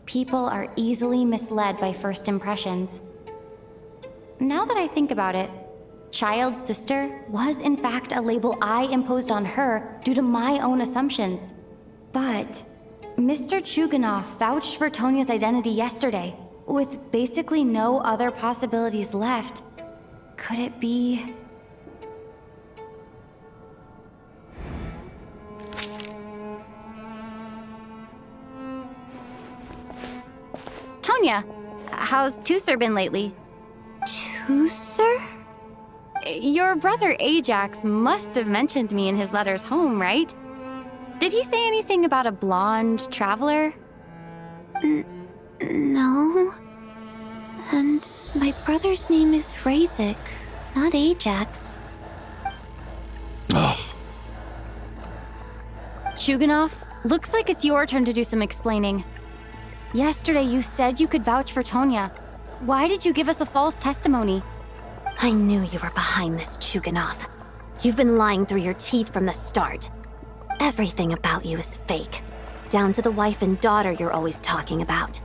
People are easily misled by first impressions. Now that I think about it, Child's sister was in fact a label I imposed on her due to my own assumptions. But Mr. Chuganov vouched for Tonya's identity yesterday, with basically no other possibilities left. Could it be... Tonya, how's Tusser been lately? Tusser? Your brother Ajax must have mentioned me in his letters home, right? Did he say anything about a blonde traveler? No. And my brother's name is Razik, not Ajax. Chuganov, looks like it's your turn to do some explaining. Yesterday you said you could vouch for Tonya. Why did you give us a false testimony? I knew you were behind this, Chuganov. You've been lying through your teeth from the start. Everything about you is fake, down to the wife and daughter you're always talking about.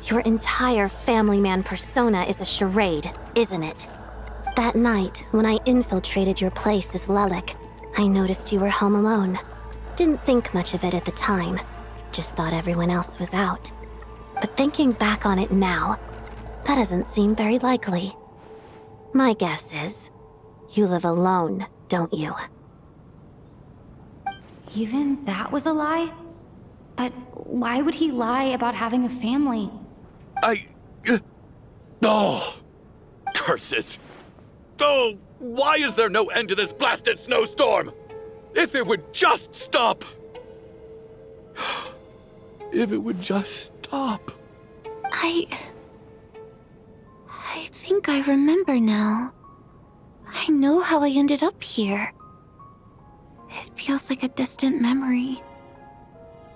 Your entire family man persona is a charade, isn't it? That night, when I infiltrated your place as Lelek, I noticed you were home alone. Didn't think much of it at the time, just thought everyone else was out. But thinking back on it now, that doesn't seem very likely. My guess is, you live alone, don't you? Even that was a lie? But why would he lie about having a family? Oh! Curses! Oh, why is there no end to this blasted snowstorm? If it would just stop! If it would just stop. I think I remember now. I know how I ended up here. It feels like a distant memory.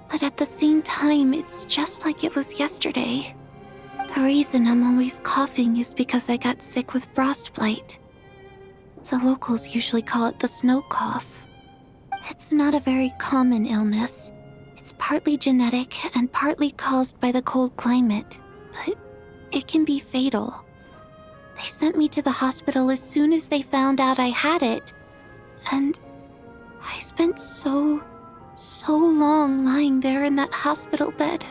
But at the same time, it's just like it was yesterday. The reason I'm always coughing is because I got sick with frostbite. The locals usually call it the snow cough. It's not a very common illness. It's partly genetic and partly caused by the cold climate, but it can be fatal. They sent me to the hospital as soon as they found out I had it. And I spent so long lying there in that hospital bed.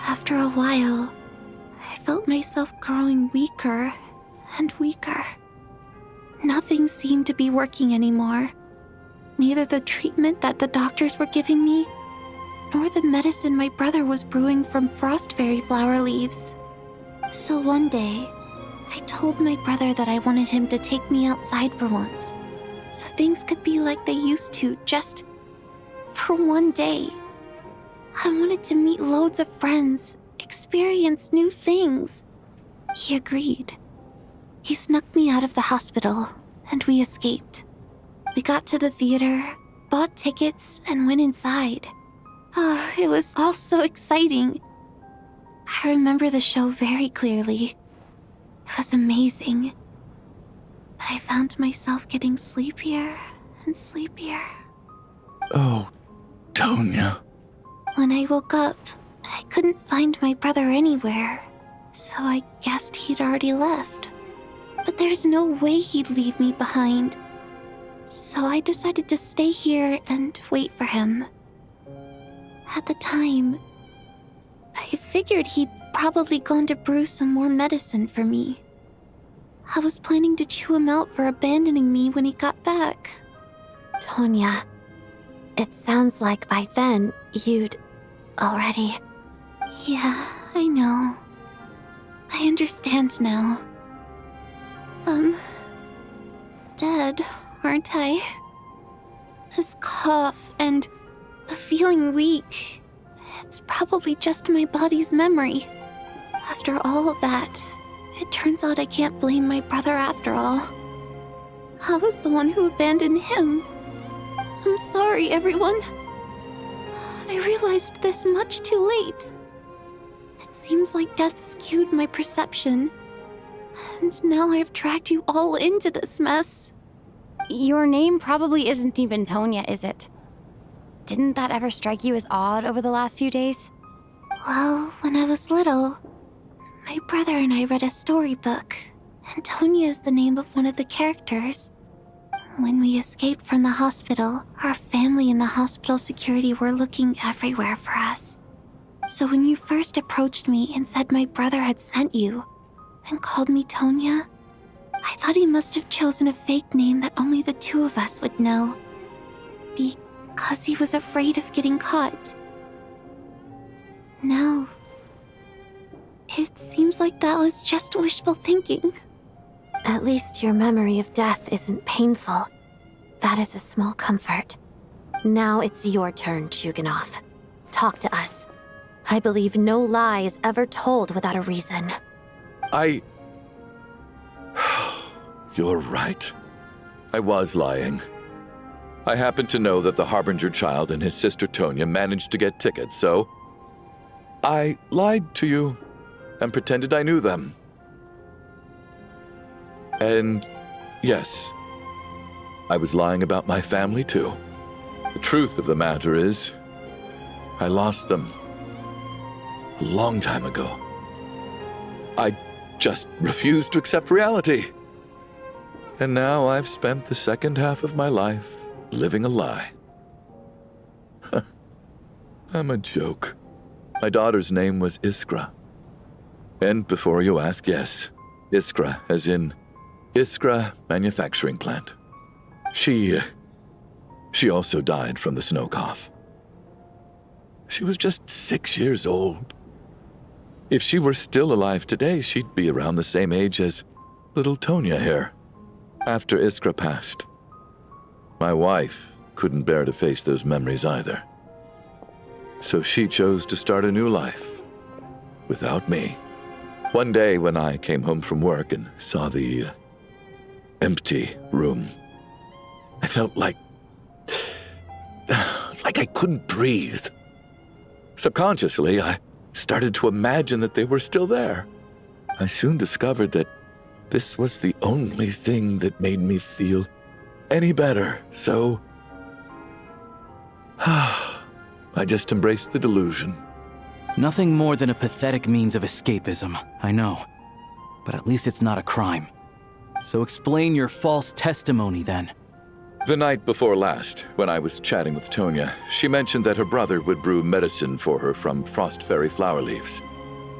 After a while, I felt myself growing weaker and weaker. Nothing seemed to be working anymore. Neither the treatment that the doctors were giving me, nor the medicine my brother was brewing from frost fairy flower leaves. So one day, I told my brother that I wanted him to take me outside for once, so things could be like they used to, just for one day. I wanted to meet loads of friends, experience new things. He agreed. He snuck me out of the hospital, and we escaped. We got to the theater, bought tickets, and went inside. Oh, it was all so exciting. I remember the show very clearly. It was amazing. But I found myself getting sleepier and sleepier. Oh, Tonya. When I woke up, I couldn't find my brother anywhere, so I guessed he'd already left. But there's no way he'd leave me behind. So I decided to stay here and wait for him. At the time, I figured he'd probably gone to brew some more medicine for me. I was planning to chew him out for abandoning me when he got back. Tonya, it sounds like by then you'd already... Yeah, I know. I understand now. Dead, aren't I? This cough and the feeling weak, it's probably just my body's memory. After all of that, it turns out I can't blame my brother after all. I was the one who abandoned him. I'm sorry, everyone. I realized this much too late. It seems like death skewed my perception. And now I've dragged you all into this mess. Your name probably isn't even Tonya, is it? Didn't that ever strike you as odd over the last few days? Well, when I was little, my brother and I read a storybook, and Tonya is the name of one of the characters. When we escaped from the hospital, our family and the hospital security were looking everywhere for us. So when you first approached me and said my brother had sent you, and called me Tonya, I thought he must have chosen a fake name that only the two of us would know. Because he was afraid of getting caught. No. It seems like that was just wishful thinking. At least your memory of death isn't painful. That is a small comfort. Now it's your turn, Chuganov. Talk to us. I believe no lie is ever told without a reason. You're right. I was lying. I happen to know that the Harbinger child and his sister Tonya managed to get tickets, so I lied to you and pretended I knew them. And yes, I was lying about my family too. The truth of the matter is, I lost them a long time ago. I just refused to accept reality. And now I've spent the second half of my life living a lie. I'm a joke. My daughter's name was Iskra. And before you ask, yes, Iskra, as in Iskra Manufacturing Plant. She also died from the snow cough. She was just 6 years old. If she were still alive today, she'd be around the same age as little Tonya here. After Iskra passed, my wife couldn't bear to face those memories either. So she chose to start a new life without me. One day when I came home from work and saw the empty room, I felt like I couldn't breathe. Subconsciously, I started to imagine that they were still there. I soon discovered that this was the only thing that made me feel any better, so I just embraced the delusion. Nothing more than a pathetic means of escapism, I know. But at least it's not a crime. So explain your false testimony then. The night before last, when I was chatting with Tonya, she mentioned that her brother would brew medicine for her from frost fairy flower leaves.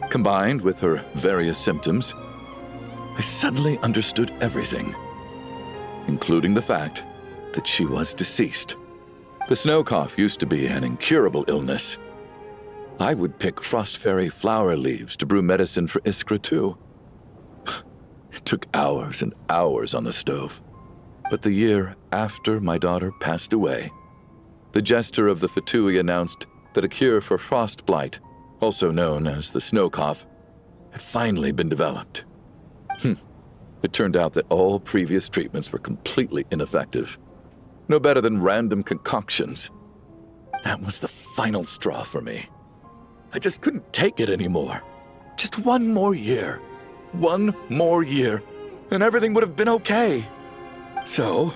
Combined with her various symptoms, I suddenly understood everything, including the fact that she was deceased. The snow cough used to be an incurable illness. I would pick frost fairy flower leaves to brew medicine for Iskra too. It took hours and hours on the stove. But the year after my daughter passed away, the Jester of the Fatui announced that a cure for frost blight, also known as the snow cough, had finally been developed. It turned out that all previous treatments were completely ineffective. No better than random concoctions. That was the final straw for me. I just couldn't take it anymore. Just one more year. One more year, and everything would have been okay. So,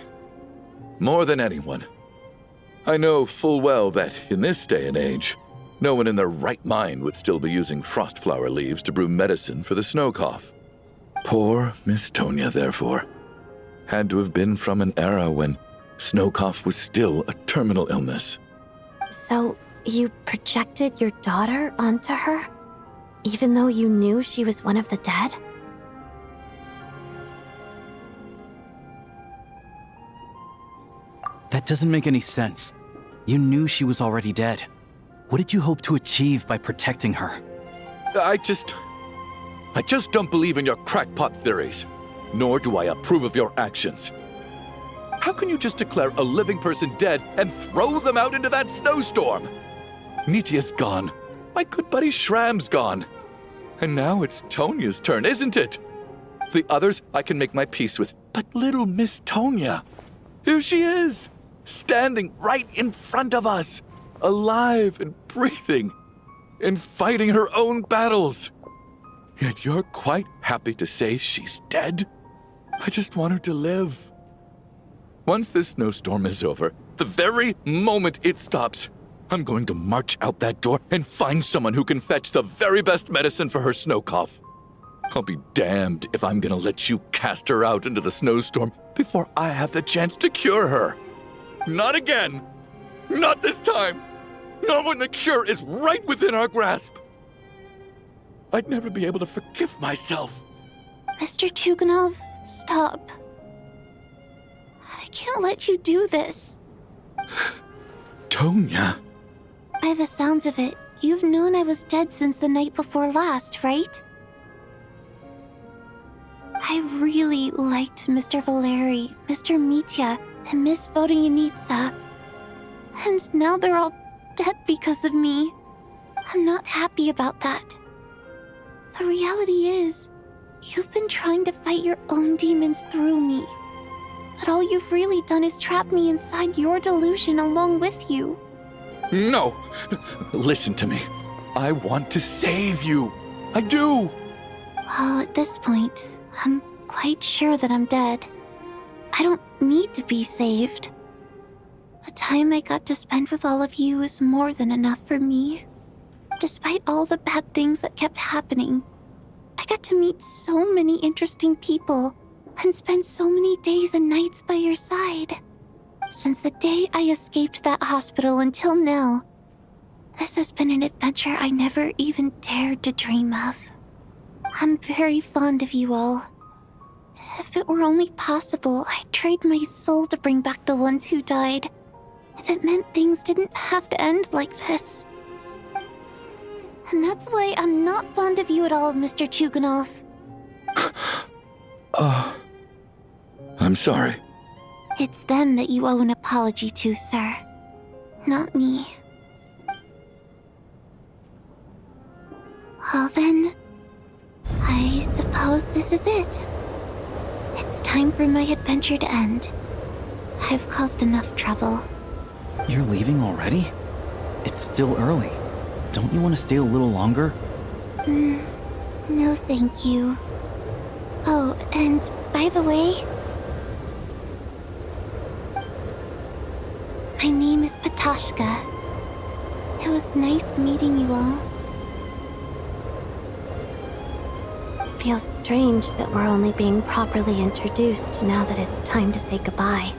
more than anyone, I know full well that in this day and age, no one in their right mind would still be using frost flower leaves to brew medicine for the snow cough. Poor Miss Tonya, therefore, had to have been from an era when snow cough was still a terminal illness. So, you projected your daughter onto her? Even though you knew she was one of the dead? That doesn't make any sense. You knew she was already dead. What did you hope to achieve by protecting her? I just don't believe in your crackpot theories, nor do I approve of your actions. How can you just declare a living person dead and throw them out into that snowstorm? Nitia's gone. My good buddy Shram's gone. And now it's Tonya's turn, isn't it? The others I can make my peace with, but little Miss Tonya, here she is, standing right in front of us, alive and breathing, and fighting her own battles. Yet you're quite happy to say she's dead? I just want her to live. Once this snowstorm is over, the very moment it stops, I'm going to march out that door and find someone who can fetch the very best medicine for her snow cough. I'll be damned if I'm gonna let you cast her out into the snowstorm before I have the chance to cure her. Not again. Not this time. Not when the cure is right within our grasp. I'd never be able to forgive myself. Mr. Chuganov, stop. I can't let you do this. Tonya. By the sounds of it, you've known I was dead since the night before last, right? I really liked Mr. Valeri, Mr. Mitya, and Miss Vodyanitsa. And now they're all dead because of me. I'm not happy about that. The reality is, you've been trying to fight your own demons through me. But all you've really done is trap me inside your delusion along with you. No! Listen to me. I want to save you. I do! Well, at this point, I'm quite sure that I'm dead. I don't need to be saved. The time I got to spend with all of you is more than enough for me. Despite all the bad things that kept happening, I got to meet so many interesting people and spend so many days and nights by your side. Since the day I escaped that hospital until now, this has been an adventure I never even dared to dream of. I'm very fond of you all. If it were only possible, I'd trade my soul to bring back the ones who died. If it meant things didn't have to end like this. And that's why I'm not fond of you at all, Mr. Chuganov. I'm sorry. It's them that you owe an apology to, sir. Not me. Well then, I suppose this is it. It's time for my adventure to end. I've caused enough trouble. You're leaving already? It's still early. Don't you want to stay a little longer? No thank you. Oh, and by the way, my name is Patashka. It was nice meeting you all. Feels strange that we're only being properly introduced now that it's time to say goodbye.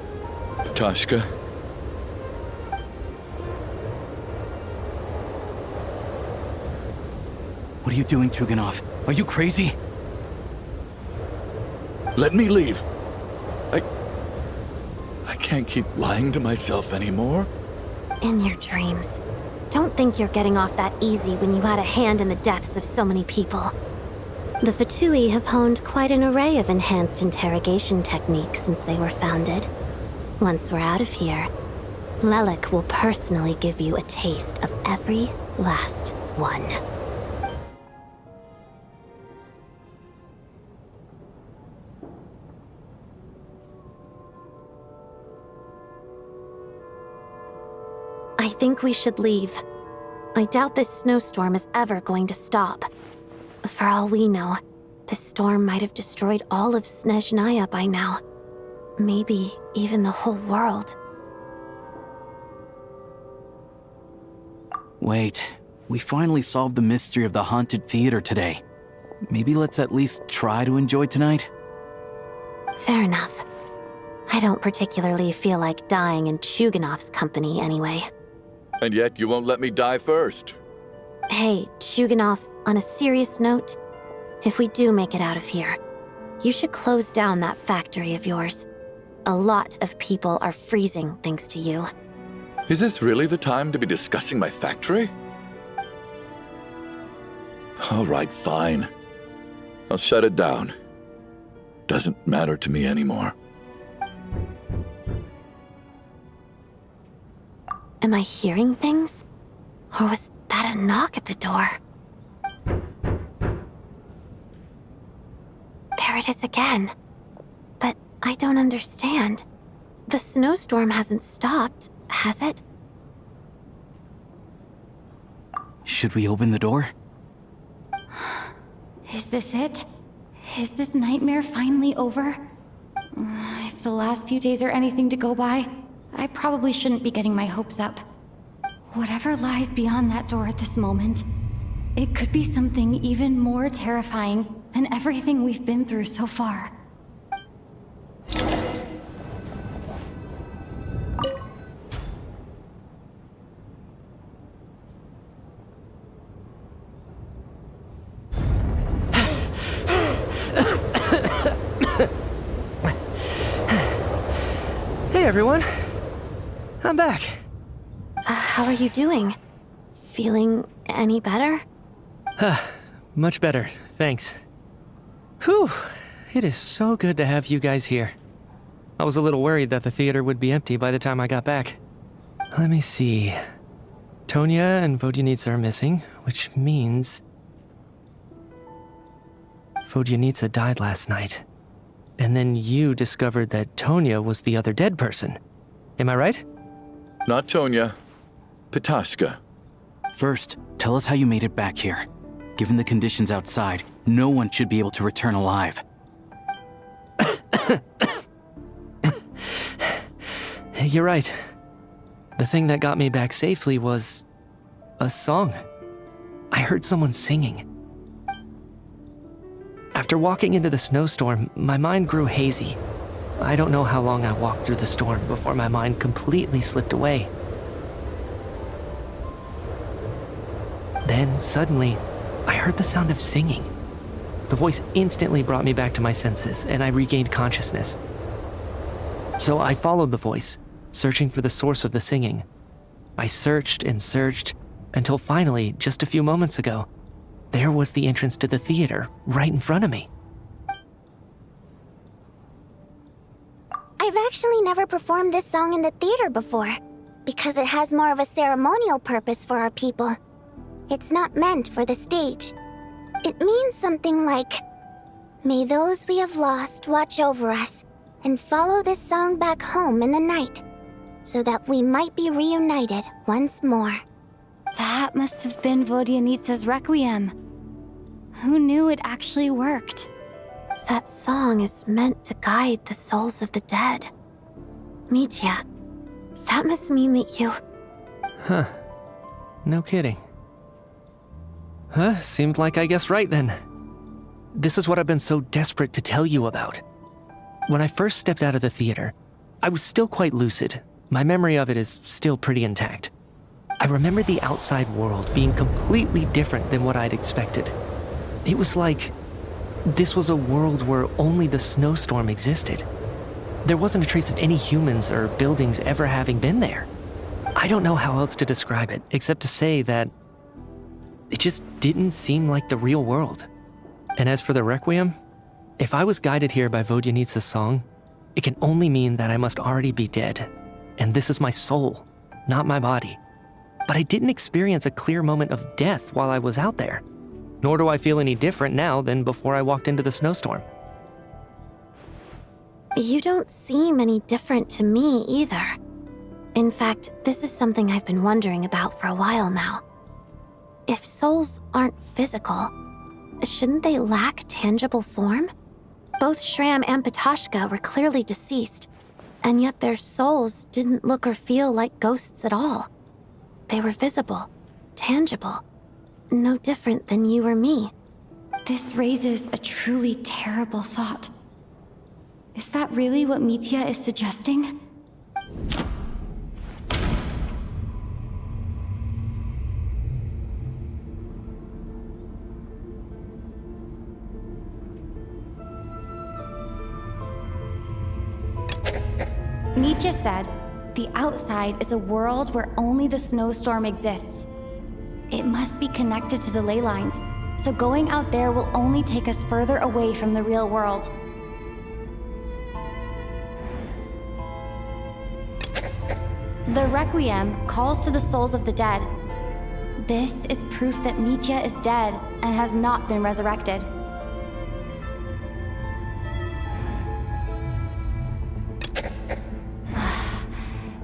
Ptashka. What are you doing, Chuganov? Are you crazy? Let me leave. I can't keep lying to myself anymore. In your dreams. Don't think you're getting off that easy when you had a hand in the deaths of so many people. The Fatui have honed quite an array of enhanced interrogation techniques since they were founded. Once we're out of here, Lelek will personally give you a taste of every last one. I think we should leave. I doubt this snowstorm is ever going to stop. For all we know, this storm might have destroyed all of Snezhnaya by now. Maybe even the whole world. Wait, we finally solved the mystery of the haunted theater today. Maybe let's at least try to enjoy tonight? Fair enough. I don't particularly feel like dying in Chuganov's company anyway. And yet you won't let me die first. Hey, Chuganov, on a serious note, if we do make it out of here, you should close down that factory of yours. A lot of people are freezing thanks to you. Is this really the time to be discussing my factory? All right, fine. I'll shut it down. Doesn't matter to me anymore. Am I hearing things? Or was that a knock at the door? There it is again. But I don't understand. The snowstorm hasn't stopped, has it? Should we open the door? Is this it? Is this nightmare finally over? If the last few days are anything to go by, I probably shouldn't be getting my hopes up. Whatever lies beyond that door at this moment, it could be something even more terrifying than everything we've been through so far. Hey everyone, I'm back. How are you doing? Feeling any better? Much better, thanks. Whew, it is so good to have you guys here. I was a little worried that the theater would be empty by the time I got back. Let me see. Tonya and Vodyanitsa are missing, which means Vodyanitsa died last night. And then you discovered that Tonya was the other dead person. Am I right? Not Tonya. Ptashka. First, tell us how you made it back here. Given the conditions outside, no one should be able to return alive. You're right. The thing that got me back safely was a song. I heard someone singing. After walking into the snowstorm, my mind grew hazy. I don't know how long I walked through the storm before my mind completely slipped away. Then, suddenly, I heard the sound of singing. The voice instantly brought me back to my senses, and I regained consciousness. So I followed the voice, searching for the source of the singing. I searched and searched, until finally, just a few moments ago, there was the entrance to the theater, right in front of me. I've actually never performed this song in the theater before, because it has more of a ceremonial purpose for our people. It's not meant for the stage. It means something like, "May those we have lost watch over us, and follow this song back home in the night, so that we might be reunited once more." That must have been Vodyanitsa's Requiem. Who knew it actually worked? That song is meant to guide the souls of the dead. Mitya, that must mean that you... Huh. No kidding. Seemed like I guessed right then. This is what I've been so desperate to tell you about. When I first stepped out of the theater, I was still quite lucid. My memory of it is still pretty intact. I remember the outside world being completely different than what I'd expected. It was like this was a world where only the snowstorm existed. There wasn't a trace of any humans or buildings ever having been there. I don't know how else to describe it, except to say that it just didn't seem like the real world. And as for the Requiem, if I was guided here by Vodyanitsa's song, it can only mean that I must already be dead. And this is my soul, not my body. But I didn't experience a clear moment of death while I was out there. Nor do I feel any different now than before I walked into the snowstorm. You don't seem any different to me either. In fact, this is something I've been wondering about for a while now. If souls aren't physical, shouldn't they lack tangible form? Both Shram and Patoshka were clearly deceased, and yet their souls didn't look or feel like ghosts at all. They were visible, tangible, no different than you or me. This raises a truly terrible thought. Is that really what Mitya is suggesting? Nietzsche said, the outside is a world where only the snowstorm exists. It must be connected to the ley lines, so going out there will only take us further away from the real world. The Requiem calls to the souls of the dead. This is proof that Mitya is dead and has not been resurrected.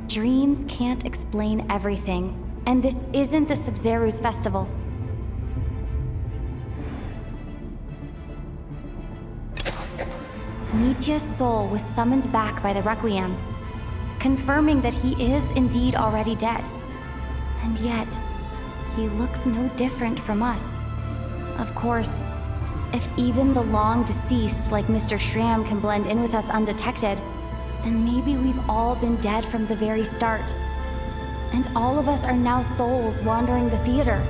Dreams can't explain everything, and this isn't the Sub-Zeru's festival. Mitya's soul was summoned back by the Requiem, confirming that he is indeed already dead. And yet, he looks no different from us. Of course, if even the long deceased like Mr. Shram can blend in with us undetected, then maybe we've all been dead from the very start. And all of us are now souls wandering the theater.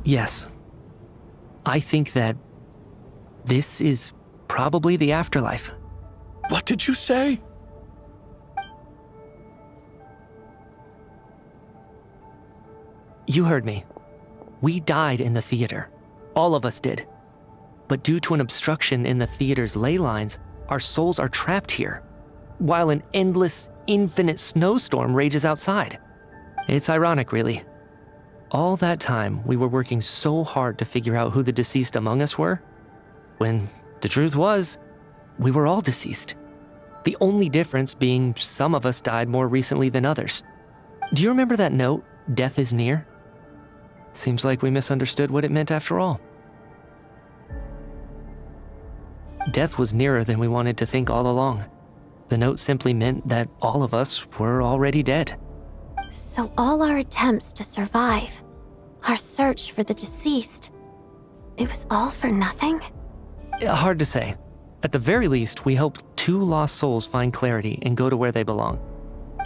Yes. I think that this is probably the afterlife. What did you say? You heard me. We died in the theater. All of us did. But due to an obstruction in the theater's ley lines, our souls are trapped here, while an endless, infinite snowstorm rages outside. It's ironic, really. All that time, we were working so hard to figure out who the deceased among us were, when the truth was, we were all deceased. The only difference being some of us died more recently than others. Do you remember that note, "Death is near"? Seems like we misunderstood what it meant after all. Death was nearer than we wanted to think all along. The note simply meant that all of us were already dead. So all our attempts to survive, our search for the deceased, it was all for nothing? Hard to say. At the very least, we helped 2 lost souls find clarity and go to where they belong.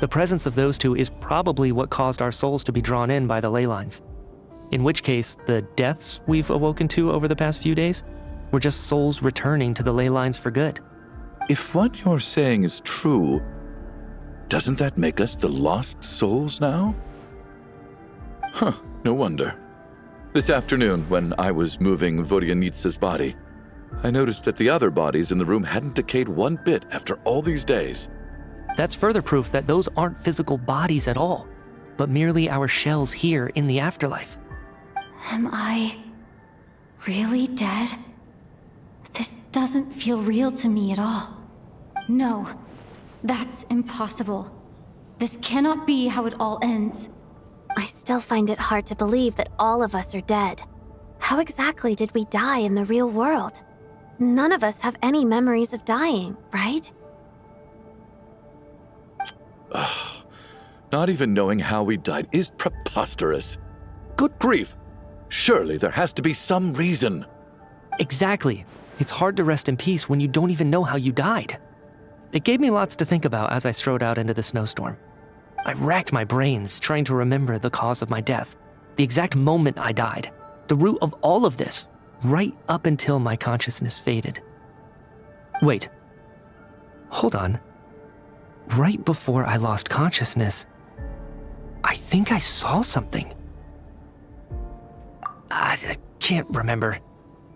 The presence of those 2 is probably what caused our souls to be drawn in by the ley lines. In which case, the deaths we've awoken to over the past few days were just souls returning to the ley lines for good. If what you're saying is true, doesn't that make us the lost souls now? Huh, no wonder. This afternoon, when I was moving Vodyanitsa's body, I noticed that the other bodies in the room hadn't decayed one bit after all these days. That's further proof that those aren't physical bodies at all, but merely our shells here in the afterlife. Am I really dead? This doesn't feel real to me at all. No, that's impossible. This cannot be how it all ends. I still find it hard to believe that all of us are dead. How exactly did we die in the real world? None of us have any memories of dying, right? Not even knowing how we died is preposterous. Good grief! Surely there has to be some reason. Exactly. It's hard to rest in peace when you don't even know how you died. It gave me lots to think about as I strode out into the snowstorm. I racked my brains trying to remember the cause of my death, the exact moment I died, the root of all of this, right up until my consciousness faded. Wait. Hold on. Right before I lost consciousness, I think I saw something. I can't remember.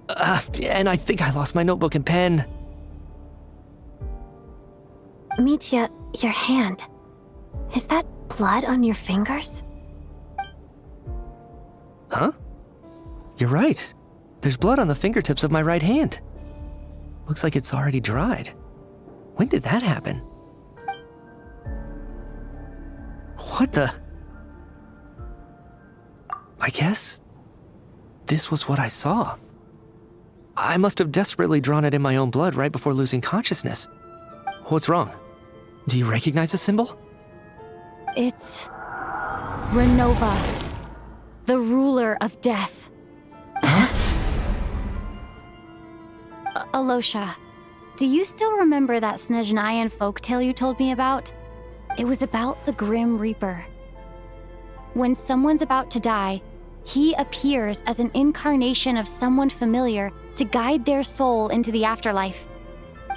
And I think I lost my notebook and pen. Mitya, your hand. Is that blood on your fingers? Huh? You're right. There's blood on the fingertips of my right hand. Looks like it's already dried. When did that happen? What the? I guess this was what I saw. I must have desperately drawn it in my own blood right before losing consciousness. What's wrong? Do you recognize the symbol? It's Renova, the ruler of death. Alosha, do you still remember that Snezhnayan folktale you told me about? It was about the Grim Reaper. When someone's about to die, he appears as an incarnation of someone familiar to guide their soul into the afterlife.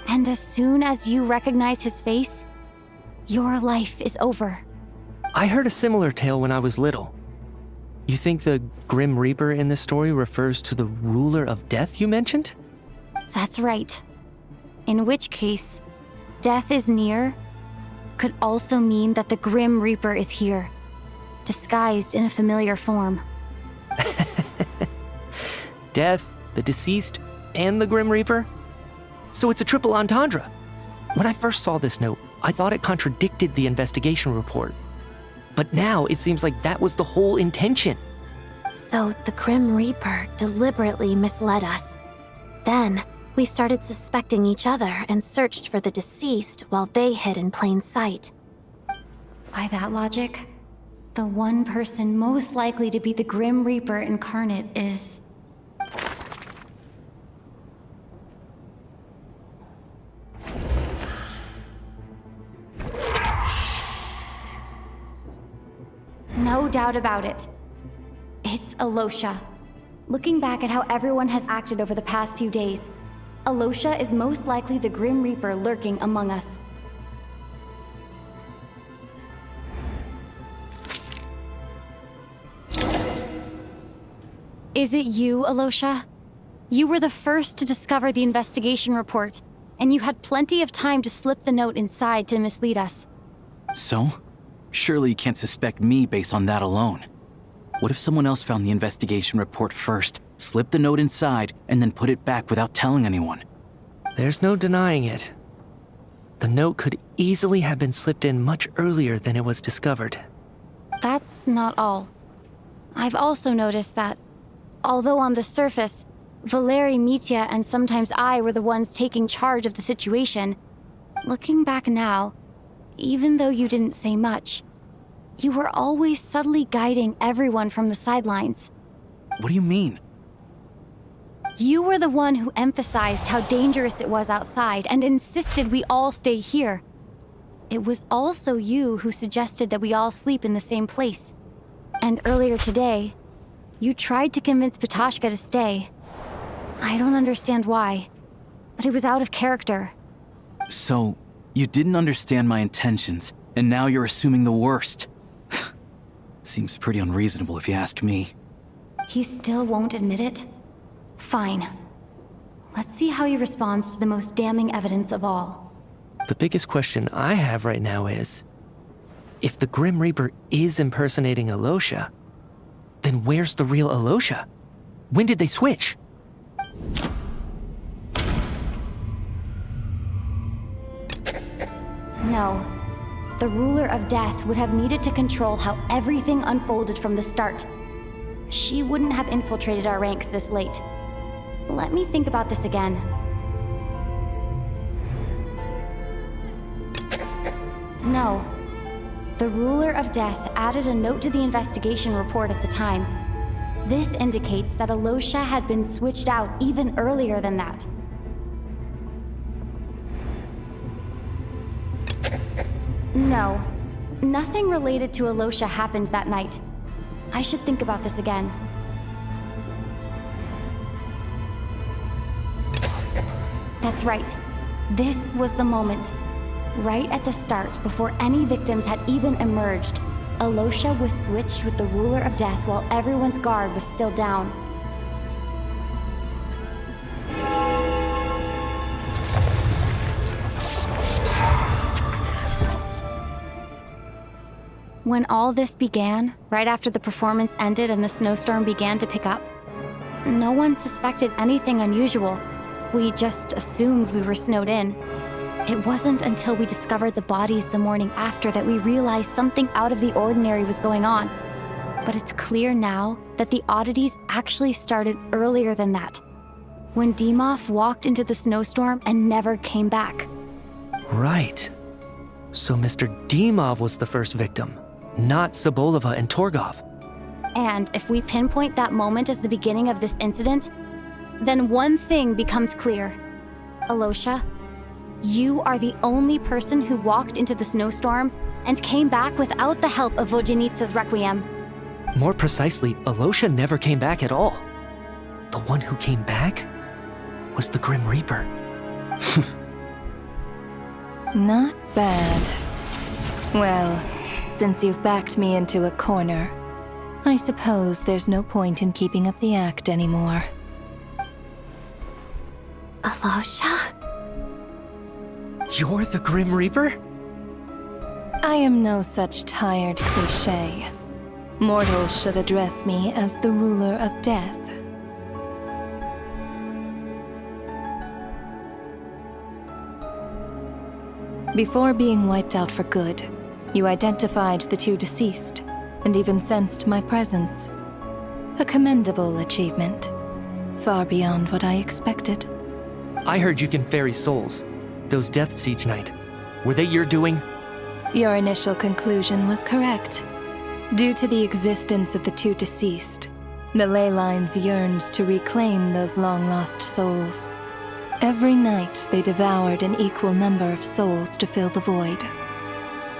And as soon as you recognize his face, your life is over. I heard a similar tale when I was little. You think the Grim Reaper in this story refers to the ruler of death you mentioned? That's right. In which case, death is near could also mean that the Grim Reaper is here, disguised in a familiar form. Death, the deceased, and the Grim Reaper? So it's a triple entendre. When I first saw this note, I thought it contradicted the investigation report. But now it seems like that was the whole intention. So the Grim Reaper deliberately misled us. Then, we started suspecting each other and searched for the deceased while they hid in plain sight. By that logic, the one person most likely to be the Grim Reaper incarnate is... No doubt about it. It's Alosha. Looking back at how everyone has acted over the past few days, Alosha is most likely the Grim Reaper lurking among us. Is it you, Alosha? You were the first to discover the investigation report, and you had plenty of time to slip the note inside to mislead us. So? Surely you can't suspect me based on that alone. What if someone else found the investigation report first, slipped the note inside, and then put it back without telling anyone? There's no denying it. The note could easily have been slipped in much earlier than it was discovered. That's not all. I've also noticed that, although on the surface, Valeri, Mitya, and sometimes I were the ones taking charge of the situation, looking back now, even though you didn't say much, you were always subtly guiding everyone from the sidelines. What do you mean? You were the one who emphasized how dangerous it was outside and insisted we all stay here. It was also you who suggested that we all sleep in the same place. And earlier today, you tried to convince Ptashka to stay. I don't understand why, but it was out of character. So, you didn't understand my intentions, and now you're assuming the worst. Seems pretty unreasonable if you ask me. He still won't admit it? Fine. Let's see how he responds to the most damning evidence of all. The biggest question I have right now is, if the Grim Reaper is impersonating Alosha, then where's the real Alosha? When did they switch? No. The ruler of death would have needed to control how everything unfolded from the start. She wouldn't have infiltrated our ranks this late. Let me think about this again. No. The Ruler of Death added a note to the investigation report at the time. This indicates that Alosha had been switched out even earlier than that. No, nothing related to Alosha happened that night. I should think about this again. That's right. This was the moment. Right at the start, before any victims had even emerged, Alosha was switched with the Ruler of Death while everyone's guard was still down. When all this began, right after the performance ended and the snowstorm began to pick up, no one suspected anything unusual. We just assumed we were snowed in. It wasn't until we discovered the bodies the morning after that we realized something out of the ordinary was going on. But it's clear now that the oddities actually started earlier than that, when Dimov walked into the snowstorm and never came back. Right. So Mr. Dimov was the first victim, not Sobolova and Torgov. And if we pinpoint that moment as the beginning of this incident, then one thing becomes clear. Alosha, you are the only person who walked into the snowstorm and came back without the help of Vojanitsa's Requiem. More precisely, Alosha never came back at all. The one who came back was the Grim Reaper. Not bad. Well, since you've backed me into a corner, I suppose there's no point in keeping up the act anymore. Alosha? You're the Grim Reaper? I am no such tired cliché. Mortals should address me as the Ruler of Death. Before being wiped out for good, you identified the two deceased, and even sensed my presence. A commendable achievement. Far beyond what I expected. I heard you can ferry souls. Those deaths each night. Were they your doing? Your initial conclusion was correct. Due to the existence of the two deceased, the ley lines yearned to reclaim those long-lost souls. Every night they devoured an equal number of souls to fill the void.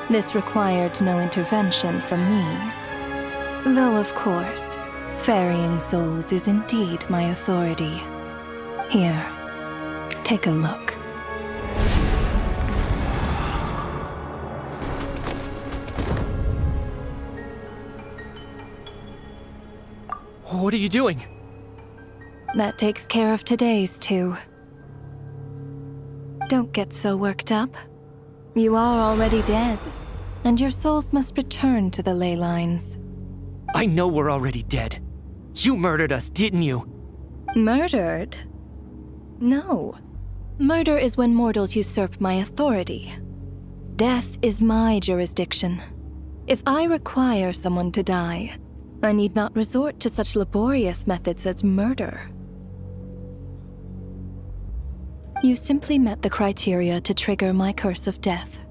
This required no intervention from me. Though, of course, ferrying souls is indeed my authority. Here, take a look. What are you doing? That takes care of today's too. Don't get so worked up. You are already dead, and your souls must return to the ley lines. I know we're already dead. You murdered us, didn't you? Murdered? No. Murder is when mortals usurp my authority. Death is my jurisdiction. If I require someone to die, I need not resort to such laborious methods as murder. You simply met the criteria to trigger my curse of death.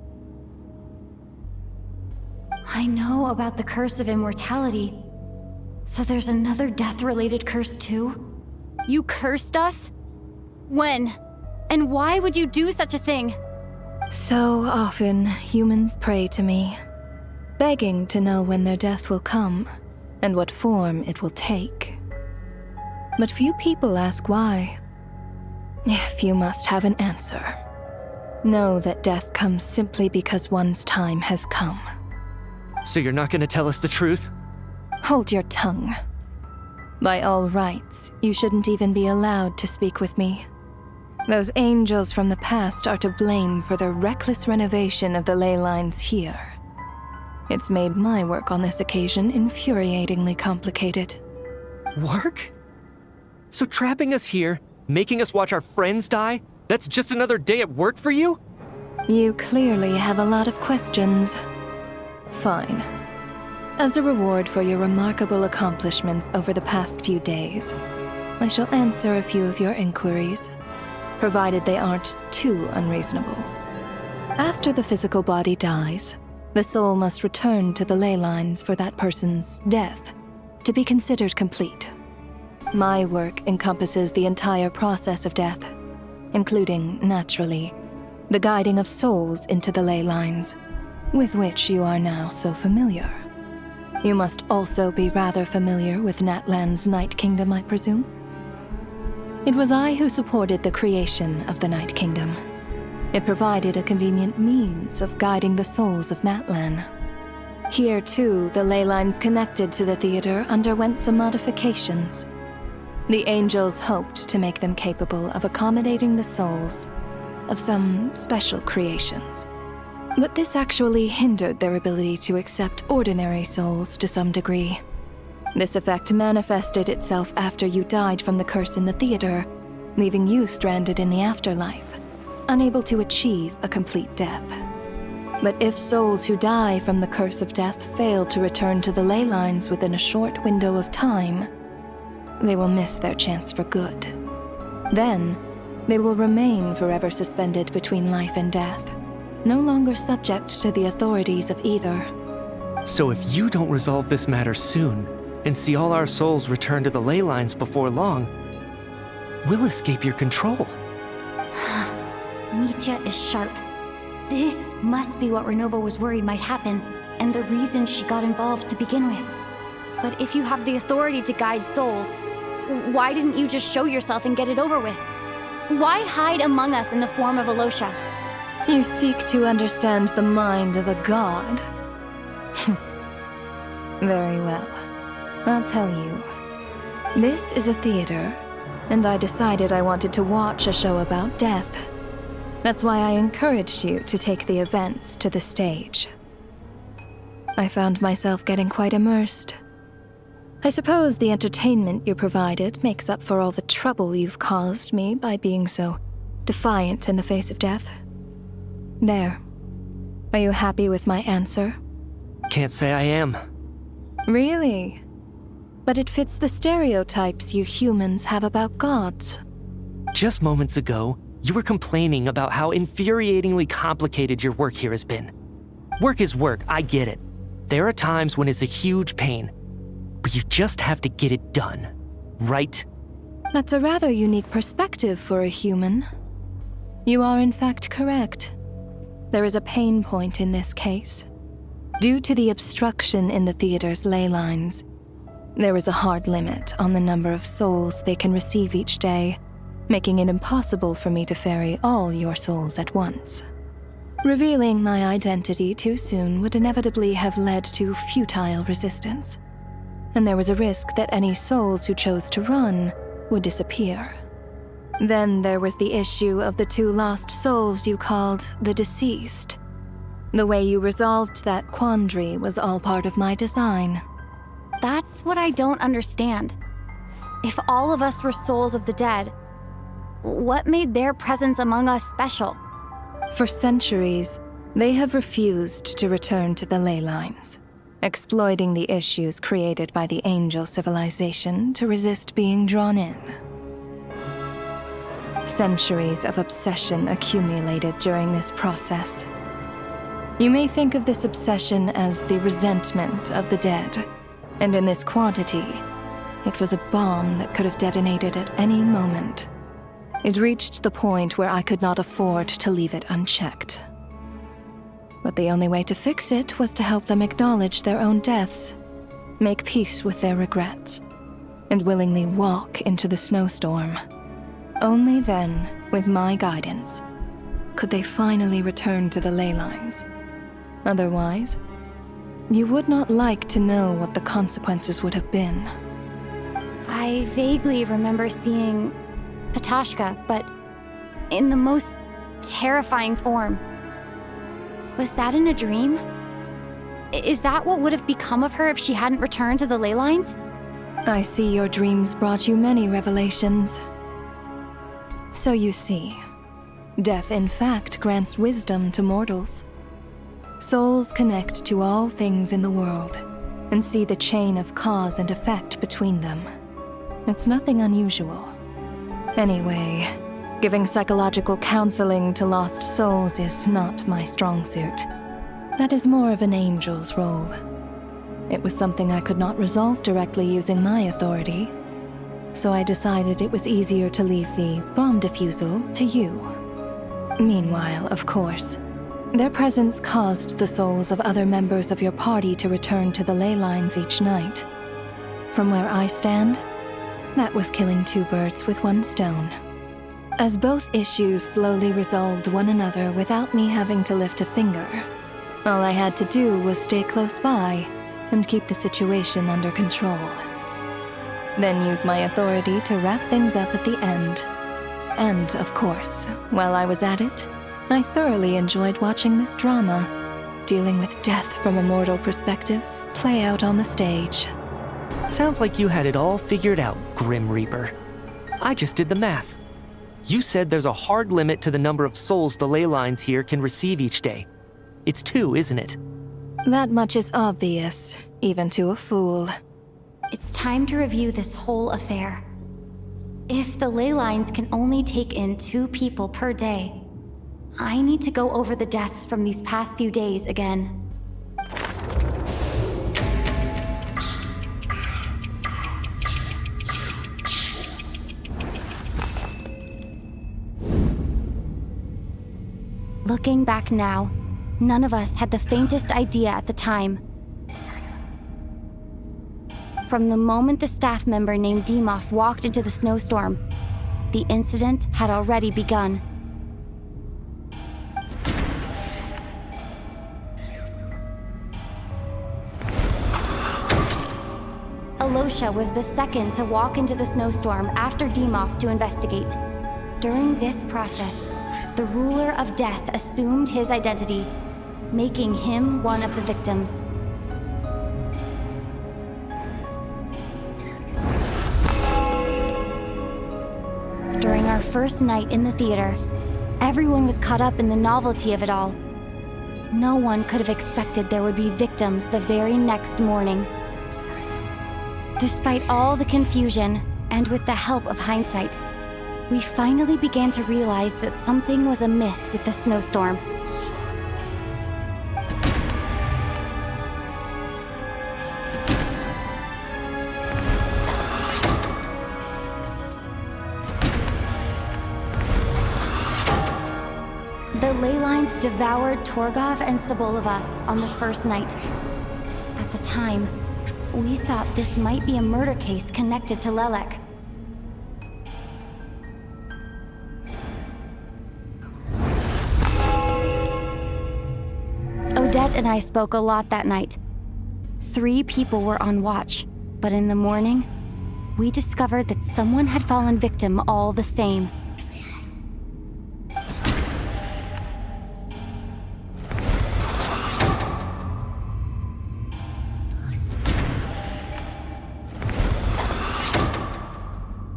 I know about the curse of immortality. So there's another death-related curse too? You cursed us? When? And why would you do such a thing? So often, humans pray to me, begging to know when their death will come, and what form it will take. But few people ask why. If you must have an answer, know that death comes simply because one's time has come. So you're not gonna tell us the truth? Hold your tongue. By all rights, you shouldn't even be allowed to speak with me. Those angels from the past are to blame for the reckless renovation of the ley lines here. It's made my work on this occasion infuriatingly complicated. Work? So trapping us here, making us watch our friends die, that's just another day at work for you? You clearly have a lot of questions. Fine. As a reward for your remarkable accomplishments over the past few days, I shall answer a few of your inquiries, provided they aren't too unreasonable. After the physical body dies, The soul must return to the ley lines for that person's death to be considered complete. My work encompasses the entire process of death, including, naturally, the guiding of souls into the ley lines, with which you are now so familiar. You must also be rather familiar with Natlan's Night Kingdom, I presume? It was I who supported the creation of the Night Kingdom. It provided a convenient means of guiding the souls of Natlan. Here, too, the ley lines connected to the theater underwent some modifications. The angels hoped to make them capable of accommodating the souls of some special creations. But this actually hindered their ability to accept ordinary souls to some degree. This effect manifested itself after you died from the curse in the theater, leaving you stranded in the afterlife, unable to achieve a complete death. But if souls who die from the curse of death fail to return to the ley lines within a short window of time, they will miss their chance for good. Then, they will remain forever suspended between life and death, no longer subject to the authorities of either. So if you don't resolve this matter soon, and see all our souls return to the ley lines before long, we'll escape your control. Nitya is sharp. This must be what Renova was worried might happen, and the reason she got involved to begin with. But if you have the authority to guide souls, why didn't you just show yourself and get it over with? Why hide among us in the form of Alosha? You seek to understand the mind of a god? Very well. I'll tell you. This is a theater, and I decided I wanted to watch a show about death. That's why I encouraged you to take the events to the stage. I found myself getting quite immersed. I suppose the entertainment you provided makes up for all the trouble you've caused me by being so defiant in the face of death. There. Are you happy with my answer? Can't say I am. Really? But it fits the stereotypes you humans have about gods. Just moments ago, you were complaining about how infuriatingly complicated your work here has been. Work is work, I get it. There are times when it's a huge pain, but you just have to get it done, right? That's a rather unique perspective for a human. You are in fact correct. There is a pain point in this case. Due to the obstruction in the theater's ley lines, there is a hard limit on the number of souls they can receive each day, making it impossible for me to ferry all your souls at once. Revealing my identity too soon would inevitably have led to futile resistance, and there was a risk that any souls who chose to run would disappear. Then there was the issue of the 2 lost souls you called the deceased. The way you resolved that quandary was all part of my design. That's what I don't understand. If all of us were souls of the dead, what made their presence among us special? For centuries, they have refused to return to the ley lines, exploiting the issues created by the angel civilization to resist being drawn in. Centuries of obsession accumulated during this process. You may think of this obsession as the resentment of the dead, and in this quantity, it was a bomb that could have detonated at any moment. It reached the point where I could not afford to leave it unchecked. But the only way to fix it was to help them acknowledge their own deaths, make peace with their regrets, and willingly walk into the snowstorm. Only then, with my guidance, could they finally return to the ley lines. Otherwise, you would not like to know what the consequences would have been. I vaguely remember seeing Patoshka, but in the most terrifying form. Was that in a dream? Is that what would have become of her if she hadn't returned to the ley lines? I see your dreams brought you many revelations. So you see, death in fact grants wisdom to mortals. Souls connect to all things in the world and see the chain of cause and effect between them. It's nothing unusual. Anyway, giving psychological counseling to lost souls is not my strong suit. That is more of an angel's role. It was something I could not resolve directly using my authority, so I decided it was easier to leave the bomb defusal to you. Meanwhile, of course, their presence caused the souls of other members of your party to return to the ley lines each night. From where I stand, that was killing two birds with one stone. As both issues slowly resolved one another without me having to lift a finger, all I had to do was stay close by and keep the situation under control. Then use my authority to wrap things up at the end. And, of course, while I was at it, I thoroughly enjoyed watching this drama, dealing with death from a mortal perspective, play out on the stage. Sounds like you had it all figured out, Grim Reaper. I just did the math. You said there's a hard limit to the number of souls the ley lines here can receive each day. It's 2, isn't it? That much is obvious, even to a fool. It's time to review this whole affair. If the ley lines can only take in 2 people per day, I need to go over the deaths from these past few days again. Looking back now, none of us had the faintest idea at the time. From the moment the staff member named Demoff walked into the snowstorm, the incident had already begun. Alosha was the second to walk into the snowstorm after Demoff to investigate. During this process, the ruler of death assumed his identity, making him one of the victims. During our first night in the theater, everyone was caught up in the novelty of it all. No one could have expected there would be victims the very next morning. Despite all the confusion, and with the help of hindsight, we finally began to realize that something was amiss with the snowstorm. The ley lines devoured Torgov and Sobolova on the first night. At the time, we thought this might be a murder case connected to Lelek. Odette and I spoke a lot that night. 3 people were on watch, but in the morning, we discovered that someone had fallen victim all the same.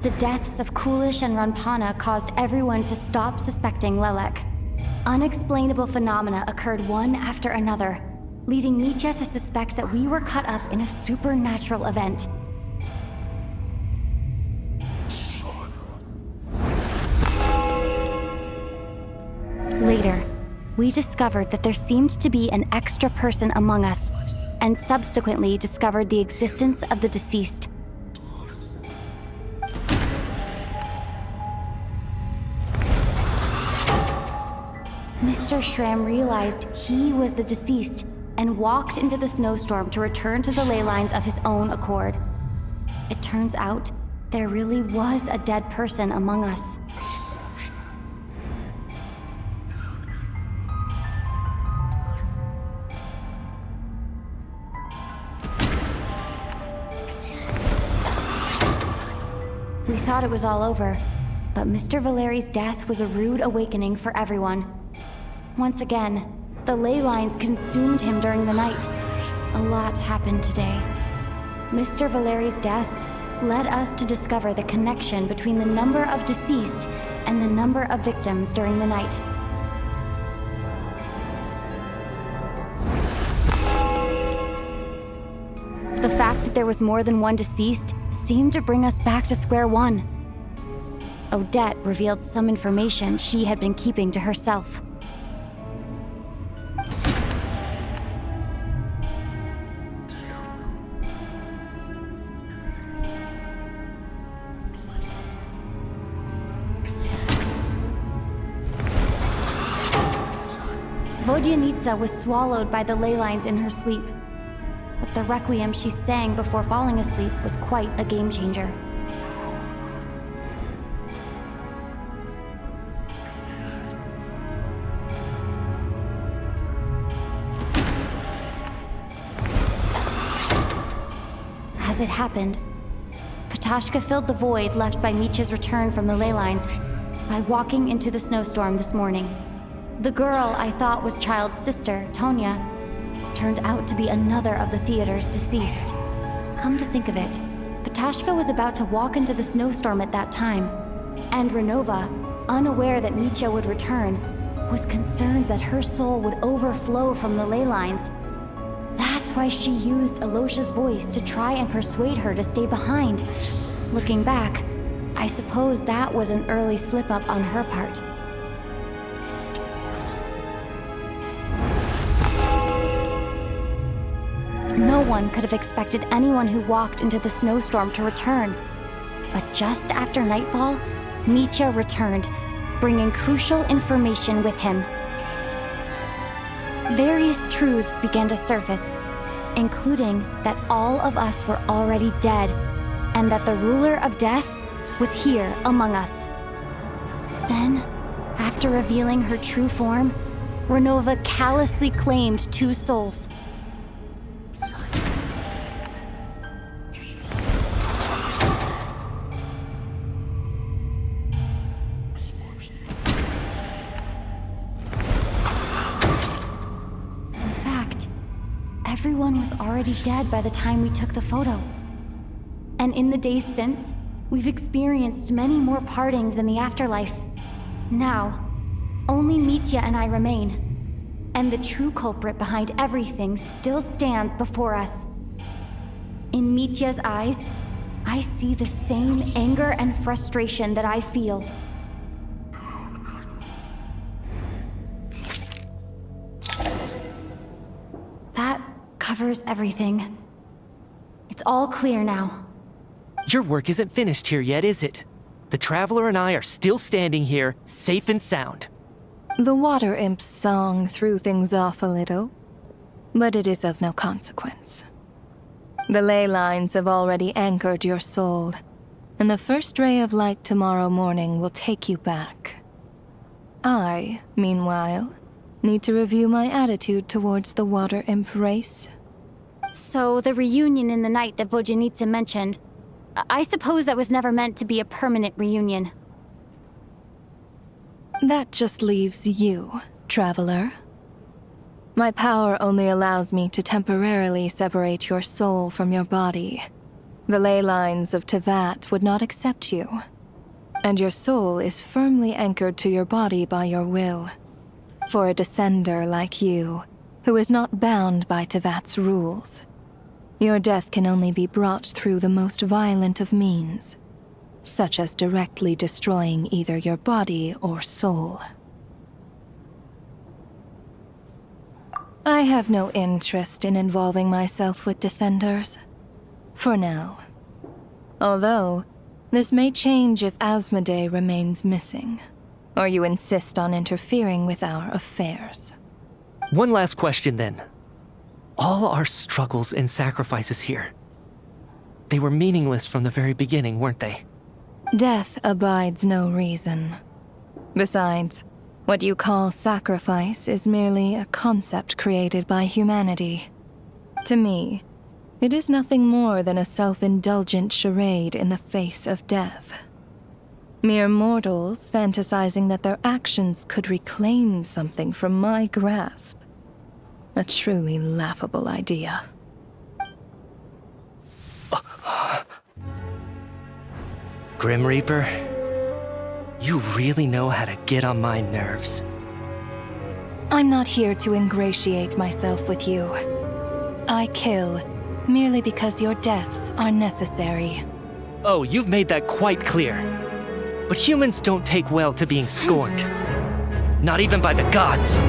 The deaths of Kulish and Ranpana caused everyone to stop suspecting Lelek. Unexplainable phenomena occurred one after another, leading Mitya to suspect that we were caught up in a supernatural event. Later, we discovered that there seemed to be an extra person among us, and subsequently discovered the existence of the deceased. Mr. Schramm realized he was the deceased and walked into the snowstorm to return to the ley lines of his own accord. It turns out there really was a dead person among us. We thought it was all over, but Mr. Valeri's death was a rude awakening for everyone. Once again, the ley lines consumed him during the night. A lot happened today. Mr. Valeri's death led us to discover the connection between the number of deceased and the number of victims during the night. The fact that there was more than one deceased seemed to bring us back to square one. Odette revealed some information she had been keeping to herself. Vodyanitsa was swallowed by the ley lines in her sleep. But the requiem she sang before falling asleep was quite a game changer. As it happened, Petashka filled the void left by Micha's return from the ley lines by walking into the snowstorm this morning. The girl I thought was Child's sister, Tonya, turned out to be another of the theater's deceased. Come to think of it, Petashka was about to walk into the snowstorm at that time, and Renova, unaware that Micha would return, was concerned that her soul would overflow from the ley lines. That's why she used Alosha's voice to try and persuade her to stay behind. Looking back, I suppose that was an early slip-up on her part. No one could have expected anyone who walked into the snowstorm to return. But just after nightfall, Micha returned, bringing crucial information with him. Various truths began to surface, including that all of us were already dead, and that the ruler of death was here among us. Then, after revealing her true form, Renova callously claimed 2 souls. Everyone was already dead by the time we took the photo. And in the days since, we've experienced many more partings in the afterlife. Now, only Mitya and I remain. And the true culprit behind everything still stands before us. In Mitya's eyes, I see the same anger and frustration that I feel. That covers everything. It's all clear now. Your work isn't finished here yet, is it? The Traveler and I are still standing here, safe and sound. The Water Imp's song threw things off a little, but it is of no consequence. The ley lines have already anchored your soul, and the first ray of light tomorrow morning will take you back. I, meanwhile, need to review my attitude towards the Water Imp race. So the reunion in the night that Vodyanitsa mentioned, I suppose that was never meant to be a permanent reunion. That just leaves you, Traveler. My power only allows me to temporarily separate your soul from your body. The ley lines of Teyvat would not accept you, and your soul is firmly anchored to your body by your will. For a descender like you, who is not bound by Teyvat's rules, your death can only be brought through the most violent of means, such as directly destroying either your body or soul. I have no interest in involving myself with Descenders, for now. Although, this may change if Asmodee remains missing, or you insist on interfering with our affairs. One last question then. All our struggles and sacrifices here, they were meaningless from the very beginning, weren't they? Death abides no reason. Besides, what you call sacrifice is merely a concept created by humanity. To me, it is nothing more than a self-indulgent charade in the face of death. Mere mortals fantasizing that their actions could reclaim something from my grasp. A truly laughable idea. Grim Reaper, you really know how to get on my nerves. I'm not here to ingratiate myself with you. I kill merely because your deaths are necessary. Oh, you've made that quite clear. But humans don't take well to being scorned. Not even by the gods.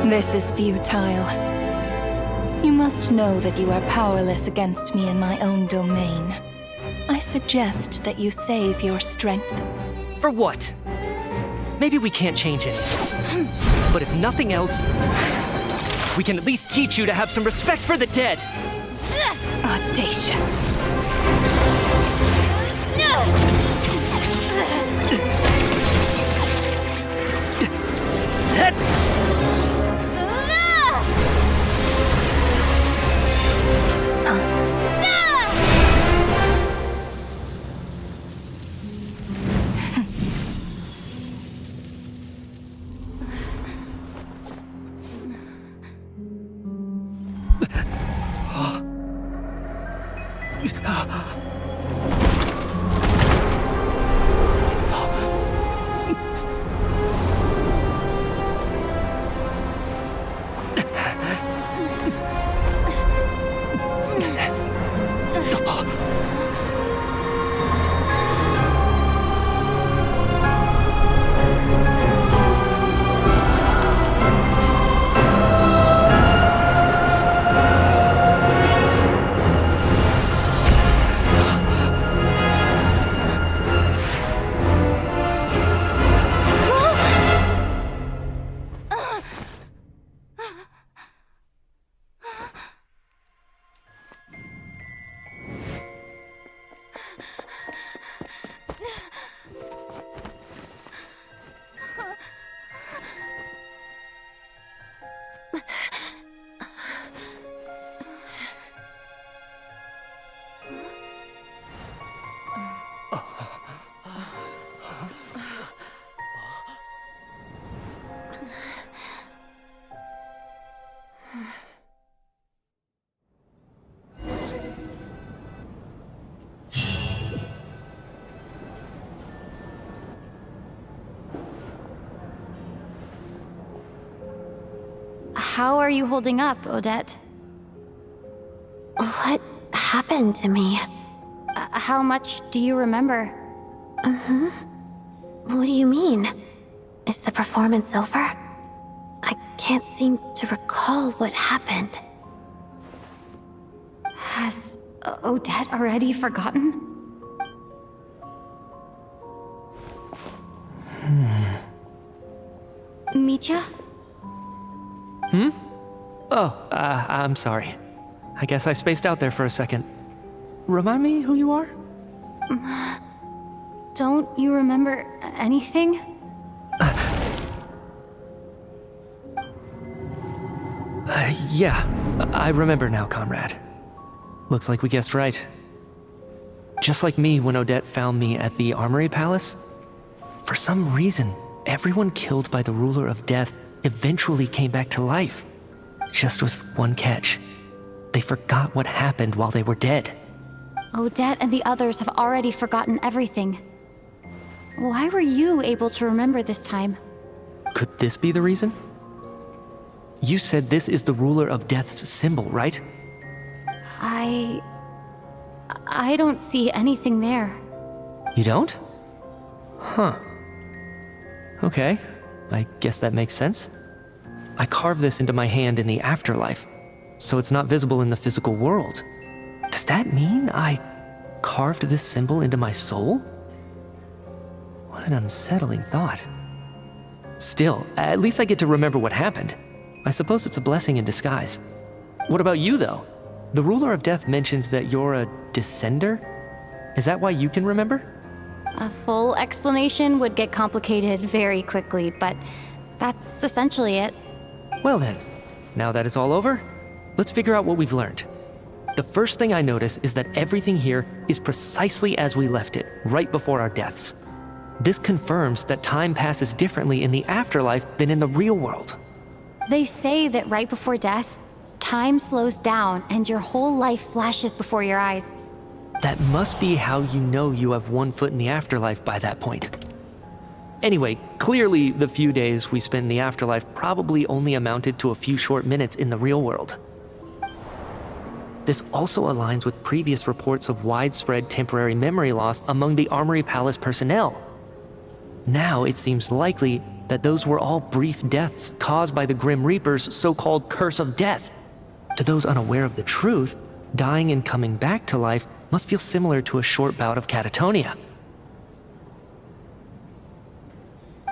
This is futile. You must know that you are powerless against me in my own domain. I suggest that you save your strength. For what? Maybe we can't change it. But if nothing else, we can at least teach you to have some respect for the dead. Audacious. How are you holding up, Odette? What happened to me? How much do you remember? What do you mean? Is the performance over? I can't seem to recall what happened. Has Odette already forgotten? Mitya? Oh, I'm sorry. I guess I spaced out there for a second. Remind me who you are? Don't you remember anything? Yeah, I remember now, comrade. Looks like we guessed right. Just like me when Odette found me at the Armory Palace, for some reason, everyone killed by the Ruler of Death eventually came back to life. Just with one catch. They forgot what happened while they were dead. Odette and the others have already forgotten everything. Why were you able to remember this time? Could this be the reason? You said this is the Ruler of Death's symbol, right? I don't see anything there. You don't? Huh. Okay, I guess that makes sense. I carved this into my hand in the afterlife, so it's not visible in the physical world. Does that mean I carved this symbol into my soul? What an unsettling thought. Still, at least I get to remember what happened. I suppose it's a blessing in disguise. What about you, though? The Ruler of Death mentioned that you're a descender? Is that why you can remember? A full explanation would get complicated very quickly, but that's essentially it. Well then, now that it's all over, let's figure out what we've learned. The first thing I notice is that everything here is precisely as we left it, right before our deaths. This confirms that time passes differently in the afterlife than in the real world. They say that right before death, time slows down and your whole life flashes before your eyes. That must be how you know you have one foot in the afterlife by that point. Anyway, clearly the few days we spend in the afterlife probably only amounted to a few short minutes in the real world. This also aligns with previous reports of widespread temporary memory loss among the Armory Palace personnel. Now it seems likely that those were all brief deaths caused by the Grim Reaper's so-called curse of death. To those unaware of the truth, dying and coming back to life must feel similar to a short bout of catatonia.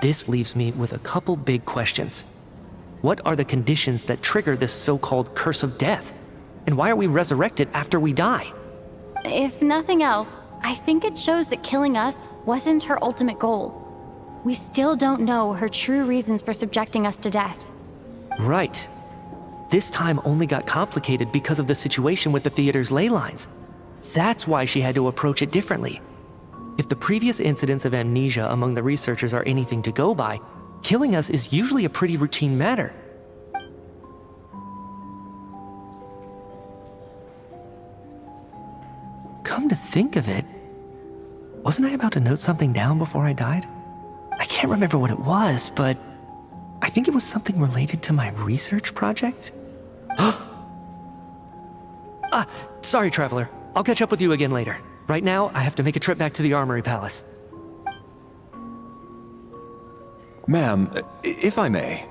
This leaves me with a couple big questions. What are the conditions that trigger this so-called curse of death? And why are we resurrected after we die? If nothing else, I think it shows that killing us wasn't her ultimate goal. We still don't know her true reasons for subjecting us to death. Right. This time only got complicated because of the situation with the theater's ley lines. That's why she had to approach it differently. If the previous incidents of amnesia among the researchers are anything to go by, killing us is usually a pretty routine matter. Come to think of it, wasn't I about to note something down before I died? I can't remember what it was, but I think it was something related to my research project. Sorry, Traveler. I'll catch up with you again later. Right now, I have to make a trip back to the Armory Palace. Ma'am, if I may,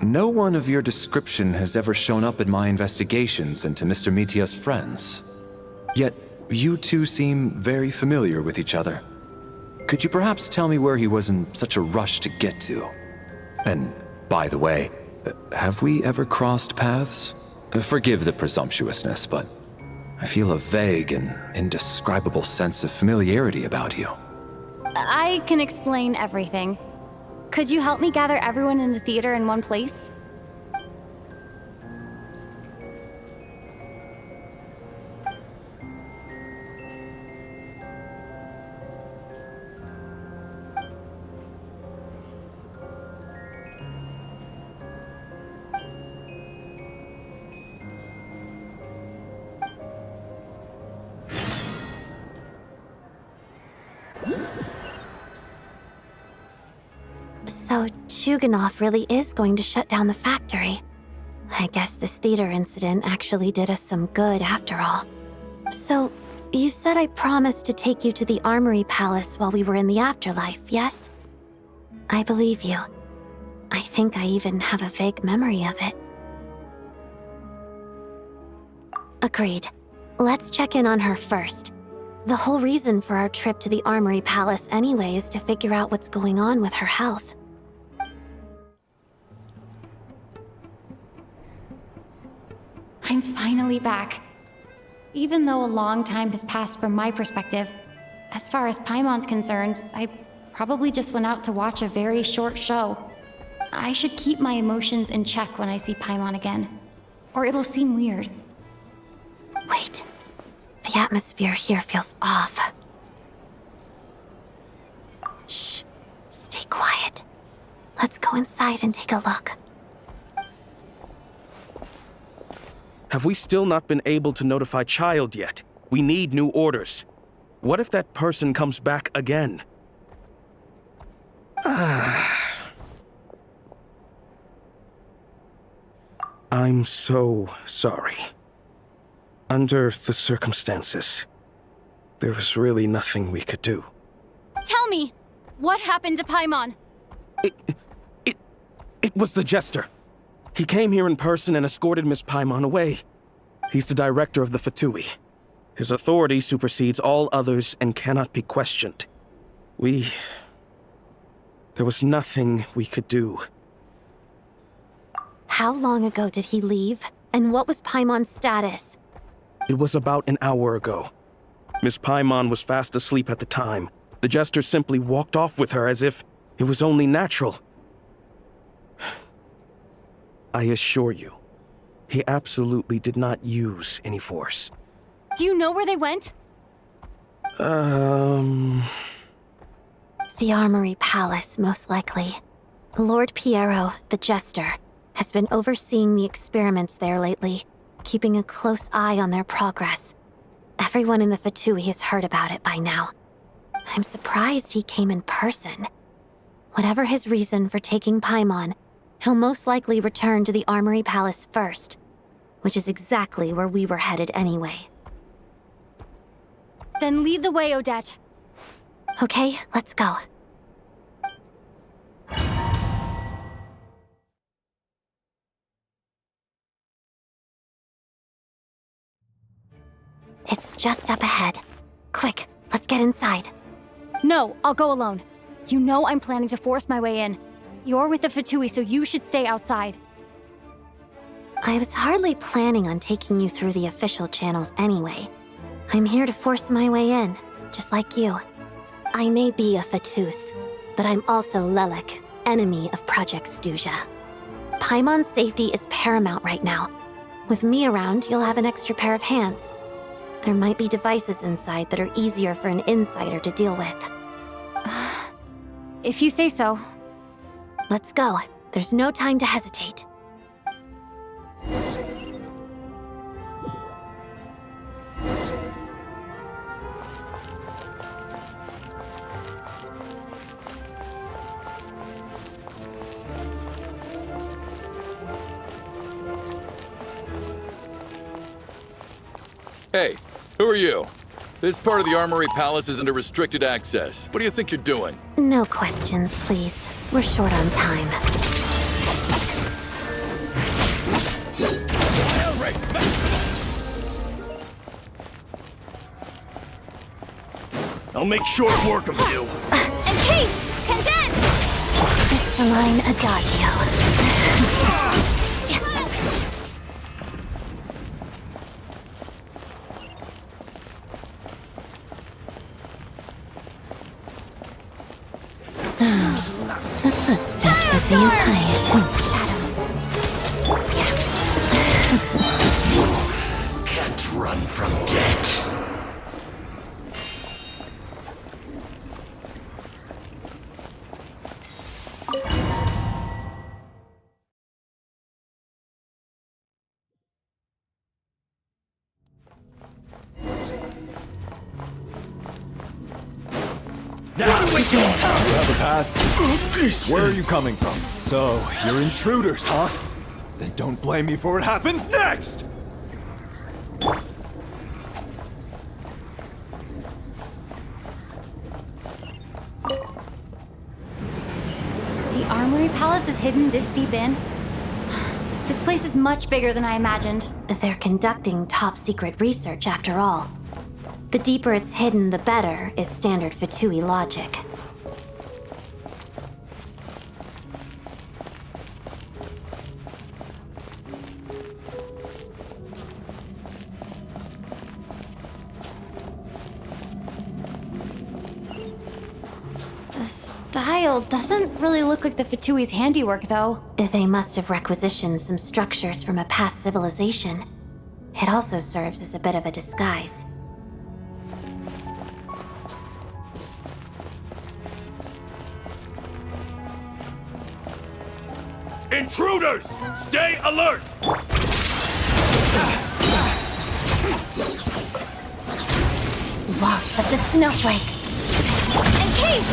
no one of your description has ever shown up in my investigations into Mr. Mitia's friends. Yet, you two seem very familiar with each other. Could you perhaps tell me where he was in such a rush to get to? And, by the way, have we ever crossed paths? Forgive the presumptuousness, but I feel a vague and indescribable sense of familiarity about you. I can explain everything. Could you help me gather everyone in the theater in one place? So, Chuganov really is going to shut down the factory. I guess this theater incident actually did us some good after all. So, you said I promised to take you to the Armory Palace while we were in the afterlife, yes? I believe you. I think I even have a vague memory of it. Agreed. Let's check in on her first. The whole reason for our trip to the Armory Palace anyway is to figure out what's going on with her health. I'm finally back. Even though a long time has passed from my perspective, as far as Paimon's concerned, I probably just went out to watch a very short show. I should keep my emotions in check when I see Paimon again, or it'll seem weird. Wait. The atmosphere here feels off. Shh. Stay quiet. Let's go inside and take a look. Have we still not been able to notify Child yet? We need new orders. What if that person comes back again? I'm so sorry. Under the circumstances, there was really nothing we could do. Tell me, what happened to Paimon? It was the Jester. He came here in person and escorted Miss Paimon away. He's the director of the Fatui. His authority supersedes all others and cannot be questioned. There was nothing we could do. How long ago did he leave? And what was Paimon's status? It was about an hour ago. Miss Paimon was fast asleep at the time. The Jester simply walked off with her as if it was only natural. I assure you, he absolutely did not use any force. Do you know where they went? The Armory Palace, most likely. Lord Piero, the Jester, has been overseeing the experiments there lately, keeping a close eye on their progress. Everyone in the Fatui has heard about it by now. I'm surprised he came in person. Whatever his reason for taking Paimon, he'll most likely return to the Armory Palace first, which is exactly where we were headed anyway. Then lead the way, Odette. Okay, let's go. It's just up ahead. Quick, let's get inside. No, I'll go alone. You know I'm planning to force my way in. You're with the Fatui, so you should stay outside. I was hardly planning on taking you through the official channels anyway. I'm here to force my way in, just like you. I may be a Fatus, but I'm also Lelek, enemy of Project Stuja. Paimon's safety is paramount right now. With me around, you'll have an extra pair of hands. There might be devices inside that are easier for an insider to deal with. If you say so. Let's go. There's no time to hesitate. Hey, who are you? This part of the Armory Palace is under restricted access. What do you think you're doing? No questions, please. We're short on time. I'll make short work of you. Encase! Condense! Crystalline Adagio. The footsteps of the Empire. Shadow. Can't run from death. Now we go! You have a pass? Where are you coming from? So, you're intruders, huh? Then don't blame me for what happens next! The Armory Palace is hidden this deep in? This place is much bigger than I imagined. They're conducting top-secret research, after all. The deeper it's hidden, the better, is standard Fatui logic. The style doesn't really look like the Fatui's handiwork, though. They must have requisitioned some structures from a past civilization. It also serves as a bit of a disguise. Intruders! Stay alert! Waltz of the snowflakes! Encase!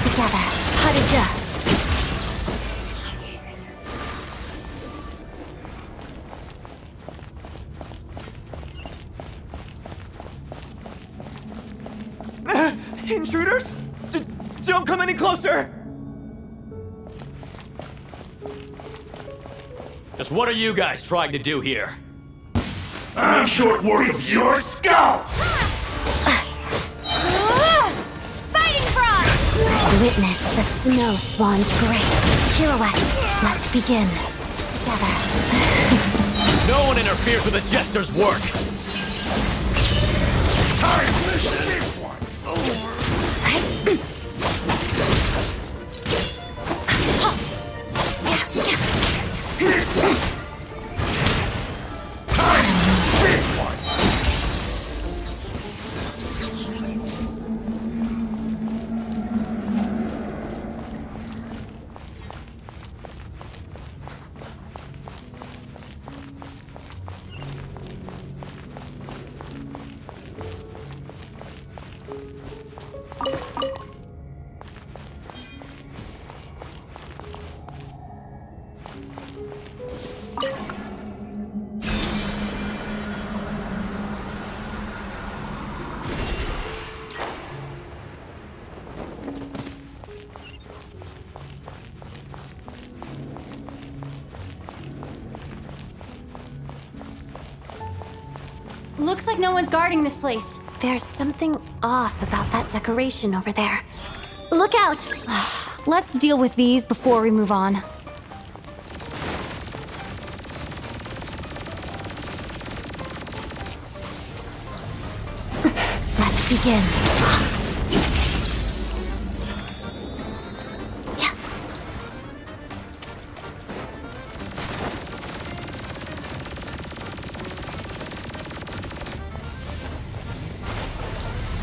Together, Hadida! Intruders? Don't come any closer! Just what are you guys trying to do here? I'm short work of your scalp! Fighting Frost! Witness the snow swan's grace. Pirouette, let's begin. Together. No one interferes with the Jester's work! Time to mission this one over! no one's guarding this place. There's something off about that decoration over there. Look out! Let's deal with these before we move on. Let's begin.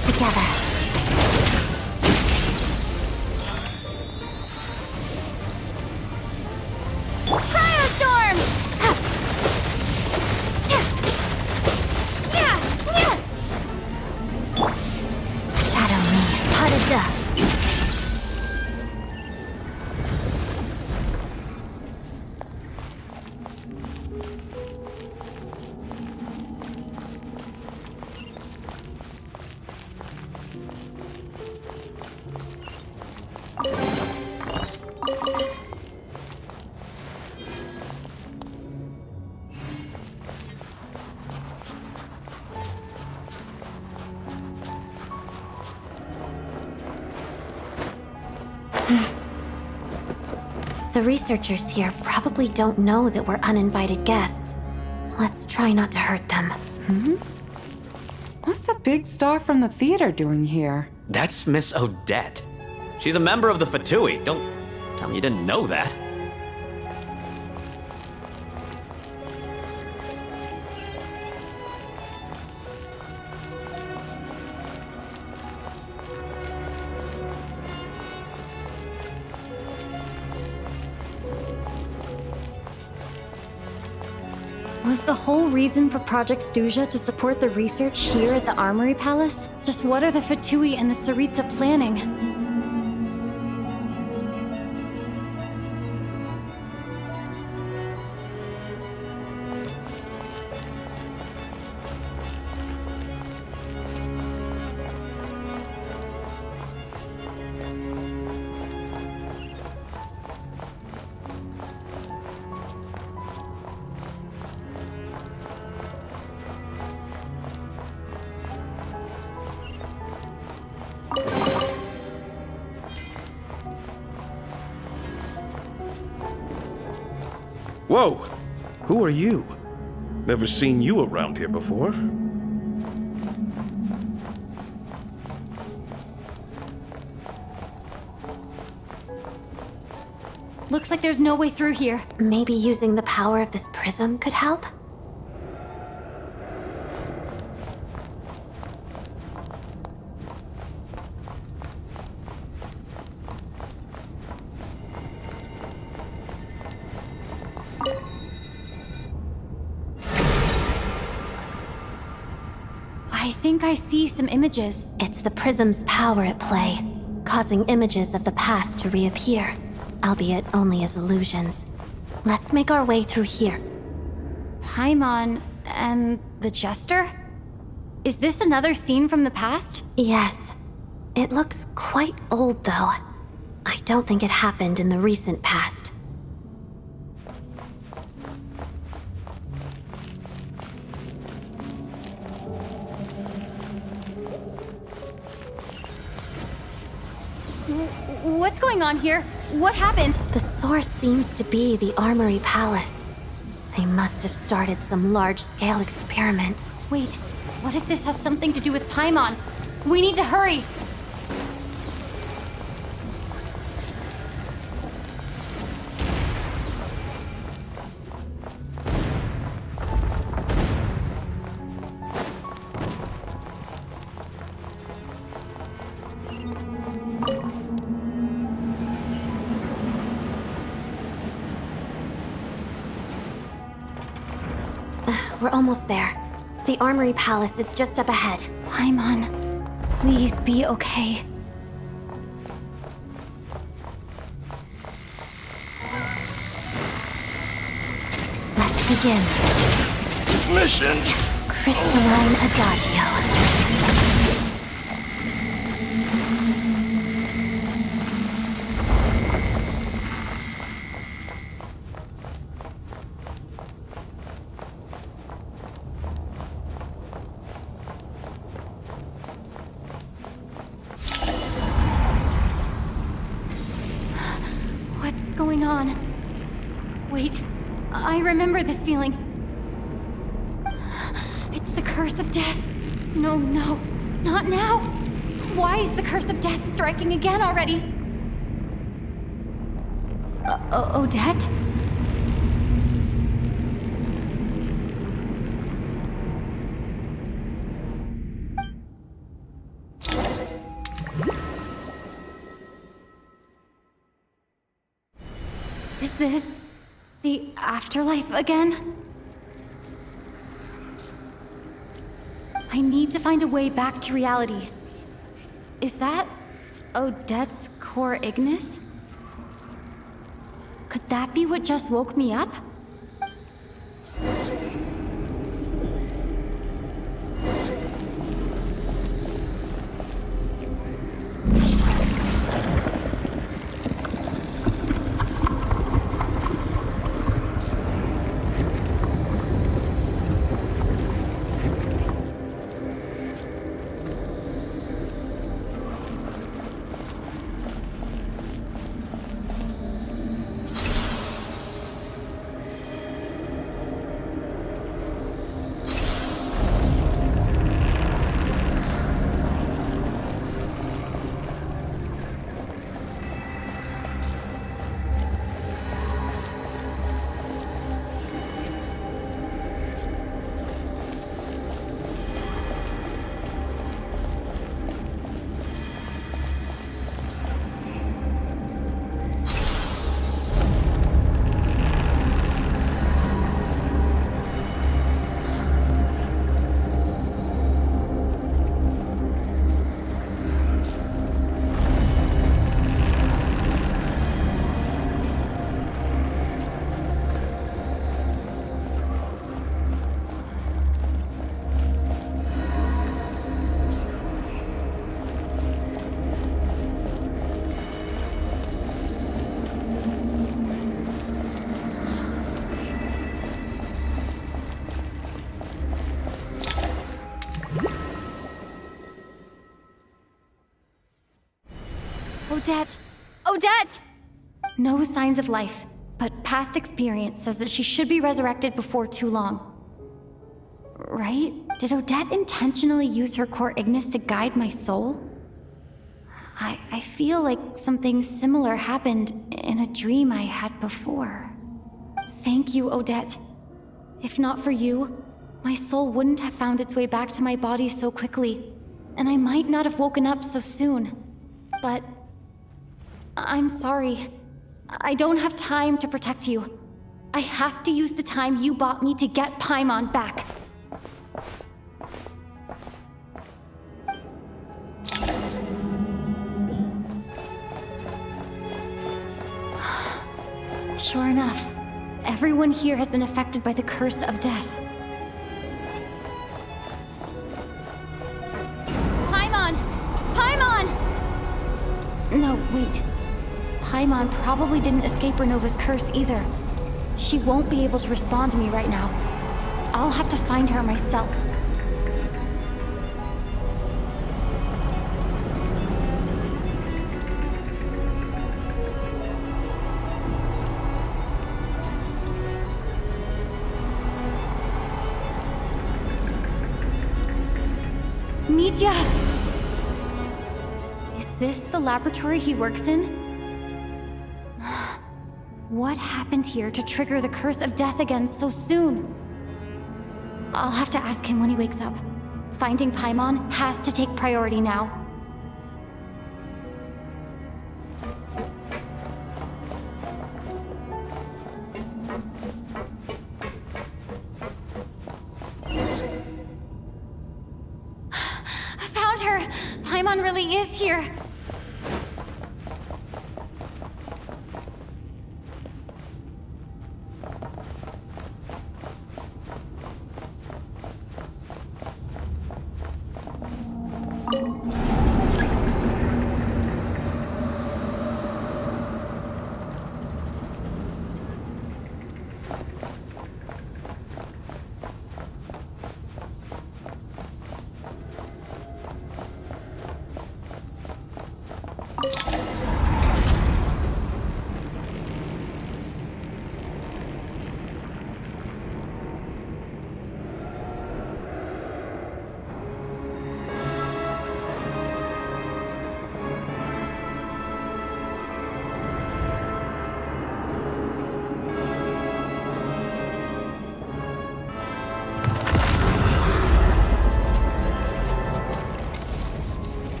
Together. Cryostorm! Shadow me. Harada. The researchers here probably don't know that we're uninvited guests. Let's try not to hurt them. What's the big star from the theater doing here? That's Miss Odette. She's a member of the Fatui. Don't tell me you didn't know that. Was the whole reason for Project Stuja to support the research here at the Armory Palace? Just what are the Fatui and the Tsaritsa planning? Whoa! Who are you? Never seen you around here before. Looks like there's no way through here. Maybe using the power of this prism could help? I think I see some images. It's the prism's power at play, causing images of the past to reappear, albeit only as illusions. Let's make our way through here. Paimon and the Jester? Is this another scene from the past? Yes. It looks quite old, though. I don't think it happened in the recent past. What's going on here? What happened? The source seems to be the Armory Palace. They must have started some large-scale experiment. Wait, what if this has something to do with Paimon? We need to hurry! We're almost there. The Armory Palace is just up ahead. Paimon, please be okay. Let's begin. Mission! Crystalline Adagio. on? Wait, I remember this feeling. It's the curse of death. No, not now. Why is the curse of death striking again already? Odette? Is this the afterlife again? I need to find a way back to reality. Is that Odette's core ignis? Could that be what just woke me up? Odette! Odette! No signs of life, but past experience says that she should be resurrected before too long. Right? Did Odette intentionally use her core ignis to guide my soul? I feel like something similar happened in a dream I had before. Thank you, Odette. If not for you, my soul wouldn't have found its way back to my body so quickly, and I might not have woken up so soon. But I'm sorry. I don't have time to protect you. I have to use the time you bought me to get Paimon back. Sure enough, everyone here has been affected by the curse of death. Paimon! Paimon! No, wait. Paimon probably didn't escape Renova's curse either. She won't be able to respond to me right now. I'll have to find her myself. Mitya! Is this the laboratory he works in? What happened here to trigger the curse of death again so soon? I'll have to ask him when he wakes up. Finding Paimon has to take priority now. I found her! Paimon really is here!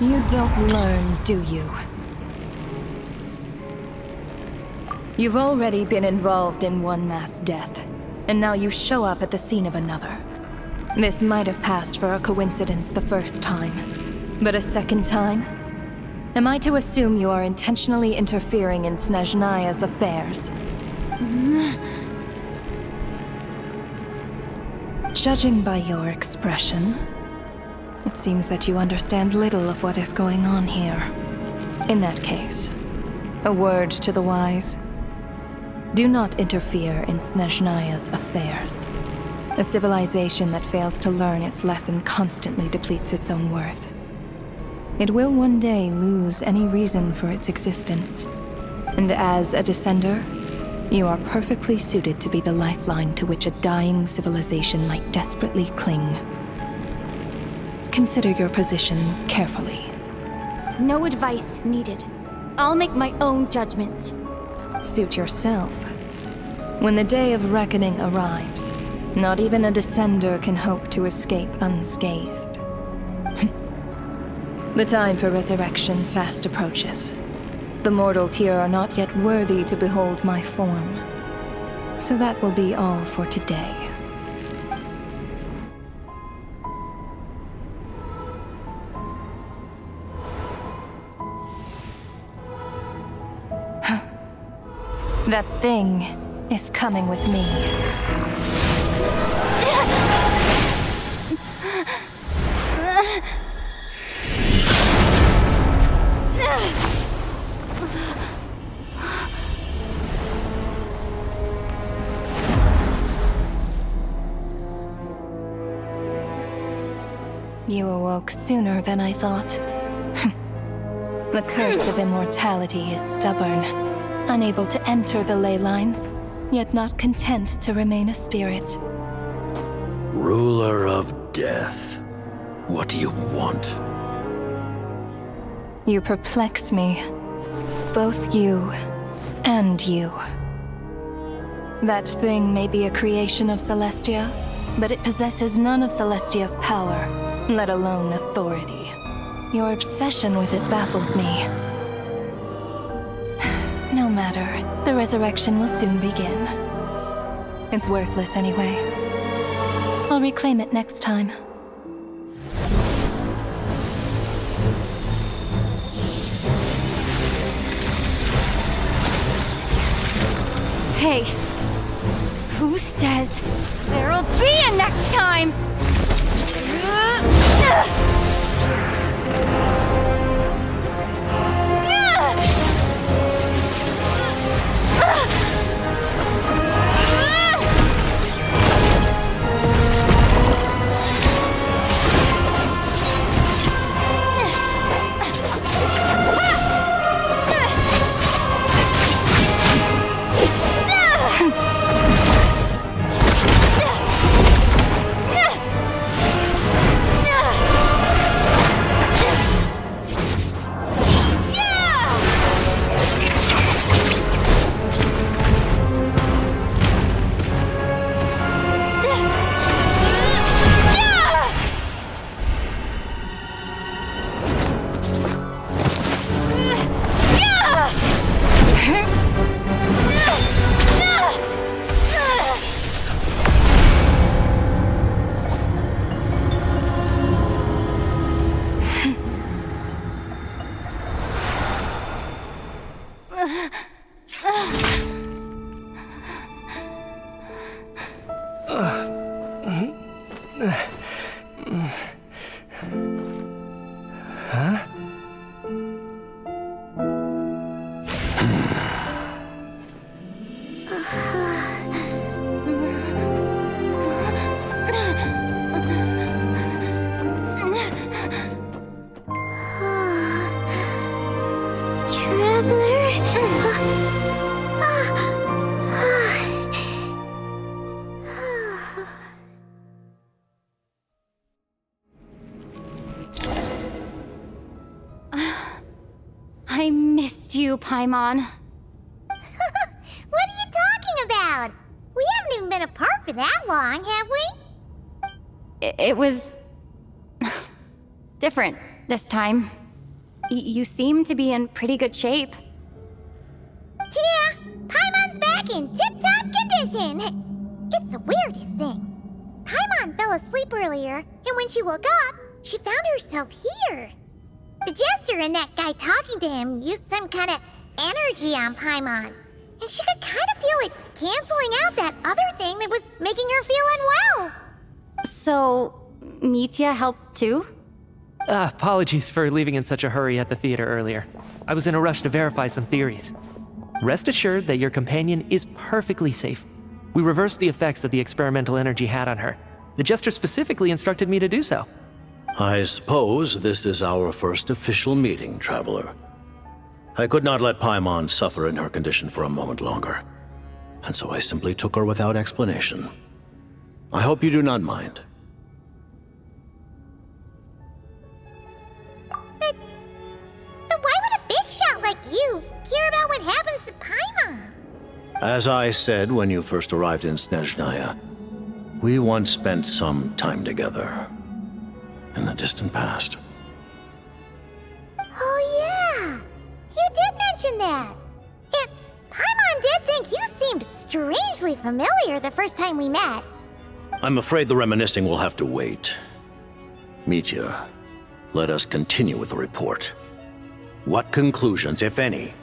You don't learn, do you? You've already been involved in one mass death, and now you show up at the scene of another. This might have passed for a coincidence the first time, but a second time? Am I to assume you are intentionally interfering in Snezhnaya's affairs? Judging by your expression, it seems that you understand little of what is going on here. In that case, a word to the wise. Do not interfere in Snezhnaya's affairs. A civilization that fails to learn its lesson constantly depletes its own worth. It will one day lose any reason for its existence. And as a descender, you are perfectly suited to be the lifeline to which a dying civilization might desperately cling. Consider your position carefully. No advice needed. I'll make my own judgments. Suit yourself. When the day of reckoning arrives, not even a descender can hope to escape unscathed. The time for resurrection fast approaches. The mortals here are not yet worthy to behold my form. So that will be all for today. That thing is coming with me. You awoke sooner than I thought. The curse of immortality is stubborn, unable to enter the ley lines, yet not content to remain a spirit. Ruler of death, what do you want? You perplex me. Both you and you. That thing may be a creation of Celestia, but it possesses none of Celestia's power, let alone authority. Your obsession with it baffles me. No matter, the resurrection will soon begin. It's worthless anyway. I'll reclaim it next time. Hey, who says there'll be a next time? I missed you, Paimon. What are you talking about? We haven't even been apart for that long, have we? It was different this time. You seem to be in pretty good shape. Yeah, Paimon's back in tip-top condition. It's the weirdest thing. Paimon fell asleep earlier, and when she woke up, she found herself here. The Jester and that guy talking to him used some kind of energy on Paimon, and she could kind of feel it canceling out that other thing that was making her feel unwell. So, Mitya helped too? Apologies for leaving in such a hurry at the theater earlier. I was in a rush to verify some theories. Rest assured that your companion is perfectly safe. We reversed the effects that the experimental energy had on her. The Jester specifically instructed me to do so. I suppose this is our first official meeting, Traveler. I could not let Paimon suffer in her condition for a moment longer, and so I simply took her without explanation. I hope you do not mind. But why would a big shot like you care about what happens to Paimon? As I said when you first arrived in Snezhnaya, we once spent some time together in the distant past. Oh yeah, you did mention that. And Paimon did think you seemed strangely familiar the first time we met. I'm afraid the reminiscing will have to wait. Mitya, let us continue with the report. What conclusions, if any,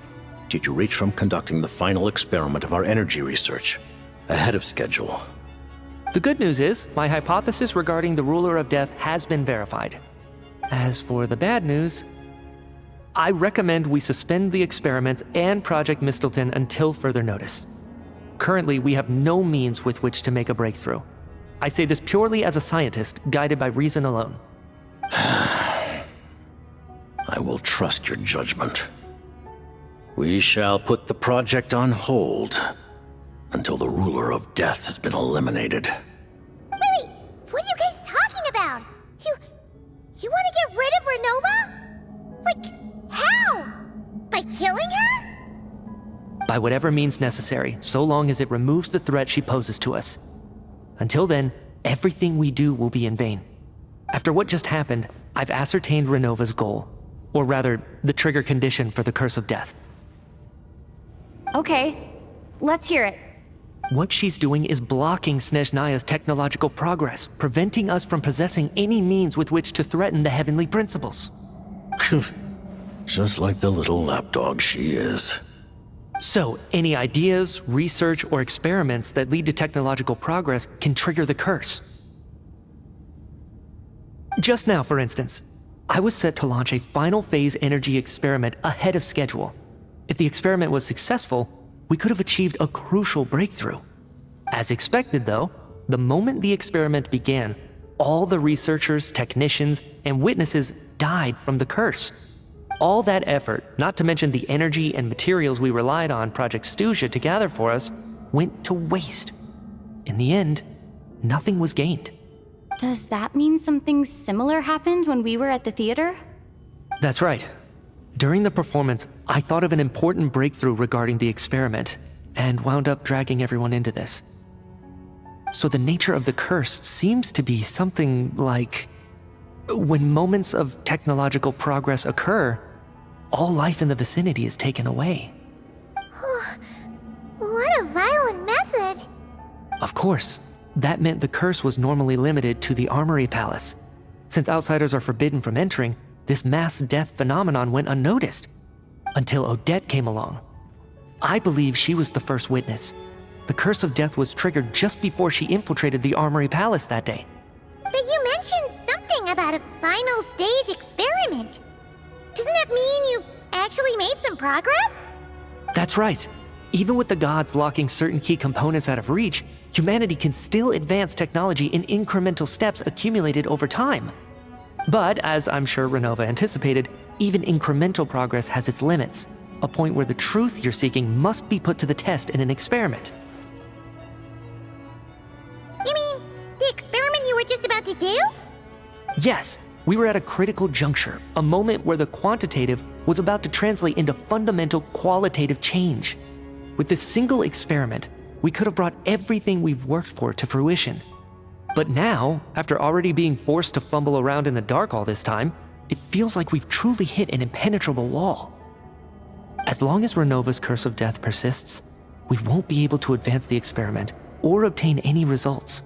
did you reach from conducting the final experiment of our energy research ahead of schedule? The good news is, my hypothesis regarding the Ruler of Death has been verified. As for the bad news, I recommend we suspend the experiments and Project Mistilteinn until further notice. Currently, we have no means with which to make a breakthrough. I say this purely as a scientist, guided by reason alone. I will trust your judgment. We shall put the project on hold until the Ruler of Death has been eliminated. Wait, what are you guys talking about? You want to get rid of Renova? Like, how? By killing her? By whatever means necessary, so long as it removes the threat she poses to us. Until then, everything we do will be in vain. After what just happened, I've ascertained Renova's goal. Or rather, the trigger condition for the Curse of Death. Okay, let's hear it. What she's doing is blocking Snezhnaya's technological progress, preventing us from possessing any means with which to threaten the heavenly principles. Just like the little lapdog she is. So, any ideas, research, or experiments that lead to technological progress can trigger the curse. Just now, for instance, I was set to launch a final phase energy experiment ahead of schedule. If the experiment was successful, we could have achieved a crucial breakthrough. As expected, though, the moment the experiment began, all the researchers, technicians, and witnesses died from the curse. All that effort, not to mention the energy and materials we relied on Project Stuja to gather for us, went to waste. In the end, nothing was gained. Does that mean something similar happened when we were at the theater? That's right. During the performance, I thought of an important breakthrough regarding the experiment, and wound up dragging everyone into this. So the nature of the curse seems to be something like, when moments of technological progress occur, all life in the vicinity is taken away. What a violent method! Of course, that meant the curse was normally limited to the Armory Palace. Since outsiders are forbidden from entering, this mass death phenomenon went unnoticed. Until Odette came along. I believe she was the first witness. The Curse of Death was triggered just before she infiltrated the Armory Palace that day. But you mentioned something about a final stage experiment. Doesn't that mean you've actually made some progress? That's right. Even with the gods locking certain key components out of reach, humanity can still advance technology in incremental steps accumulated over time. But, as I'm sure Renova anticipated, even incremental progress has its limits, a point where the truth you're seeking must be put to the test in an experiment. You mean the experiment you were just about to do? Yes, we were at a critical juncture, a moment where the quantitative was about to translate into fundamental qualitative change. With this single experiment, we could have brought everything we've worked for to fruition. But now, after already being forced to fumble around in the dark all this time, it feels like we've truly hit an impenetrable wall. As long as Renova's curse of death persists, we won't be able to advance the experiment or obtain any results.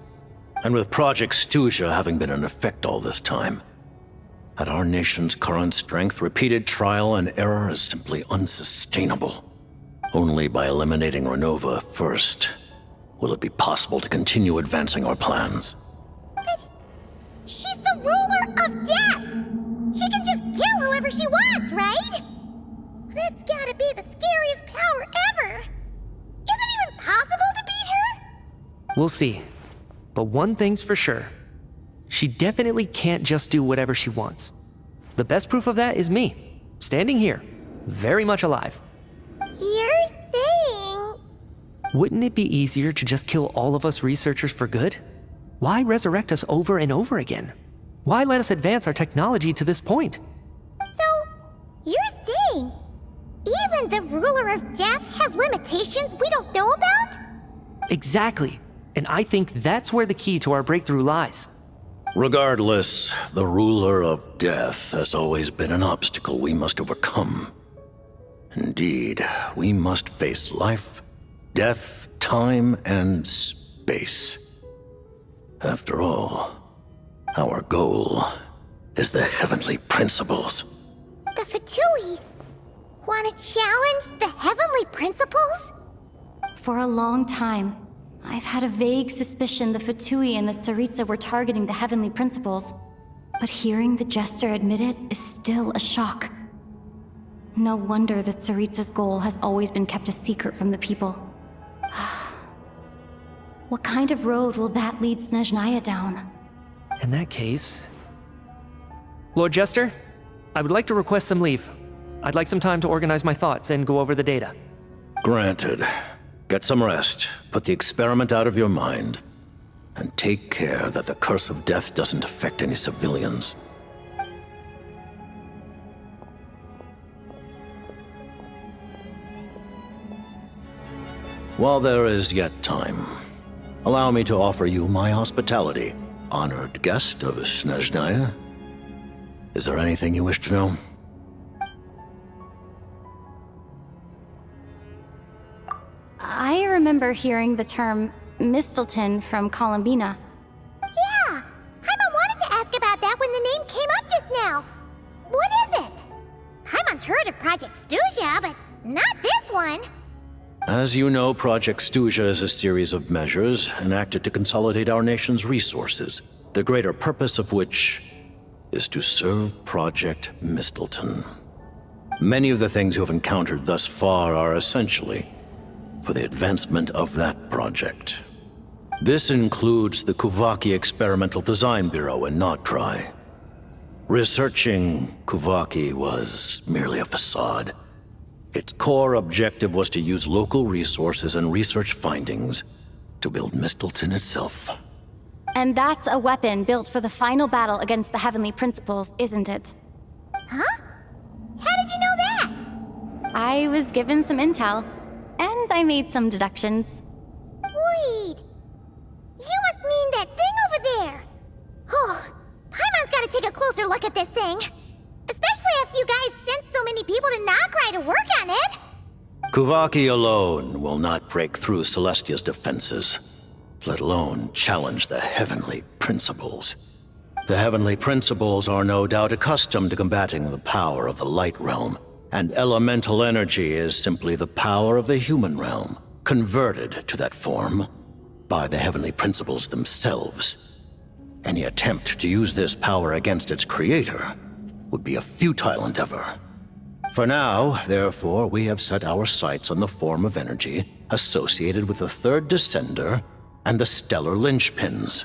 And with Project Stuja having been in effect all this time, at our nation's current strength, repeated trial and error is simply unsustainable. Only by eliminating Renova first will it be possible to continue advancing our plans. But she's the ruler of death! She can just kill whoever she wants, right? That's gotta be the scariest power ever! Is it even possible to beat her? We'll see. But one thing's for sure. She definitely can't just do whatever she wants. The best proof of that is me, standing here, very much alive. You're saying... Wouldn't it be easier to just kill all of us researchers for good? Why resurrect us over and over again? Why let us advance our technology to this point? So, you're saying even the ruler of death has limitations we don't know about? Exactly. And I think that's where the key to our breakthrough lies. Regardless, the ruler of death has always been an obstacle we must overcome. Indeed, we must face life, death, time, and space. After all, our goal is the heavenly principles. The Fatui want to challenge the heavenly principles? For a long time, I've had a vague suspicion the Fatui and the Tsaritsa were targeting the heavenly principles. But hearing the Jester admit it is still a shock. No wonder that Tsaritsa's goal has always been kept a secret from the people. What kind of road will that lead Snezhnaya down? In that case... Lord Jester, I would like to request some leave. I'd like some time to organize my thoughts and go over the data. Granted. Get some rest, put the experiment out of your mind, and take care that the curse of death doesn't affect any civilians. While there is yet time, allow me to offer you my hospitality, honored guest of Snezhnaya. Is there anything you wish to know? I remember hearing the term Mistilteinn from Columbina. Yeah! Paimon wanted to ask about that when the name came up just now. What is it? Paimon's heard of Project Stuja, but not this one. As you know, Project Stuja is a series of measures enacted to consolidate our nation's resources, the greater purpose of which is to serve Project Mistilteinn. Many of the things you have encountered thus far are essentially for the advancement of that project. This includes the Kuvaki Experimental Design Bureau in Nocturne. Researching Kuvaki was merely a facade. Its core objective was to use local resources and research findings to build Mistilteinn itself. And that's a weapon built for the final battle against the Heavenly Principles, isn't it? Huh? How did you know that? I was given some intel, and I made some deductions. Wait. You must mean that thing over there. Oh, Paimon's gotta take a closer look at this thing. Especially after you guys sent so many people to Nocturne to work on it. Kuvaki alone will not break through Celestia's defenses, let alone challenge the Heavenly Principles. The Heavenly Principles are no doubt accustomed to combating the power of the Light Realm, and elemental energy is simply the power of the human realm, converted to that form by the Heavenly Principles themselves. Any attempt to use this power against its creator would be a futile endeavor. For now, therefore, we have set our sights on the form of energy associated with the Third Descender and the Stellar Linchpins.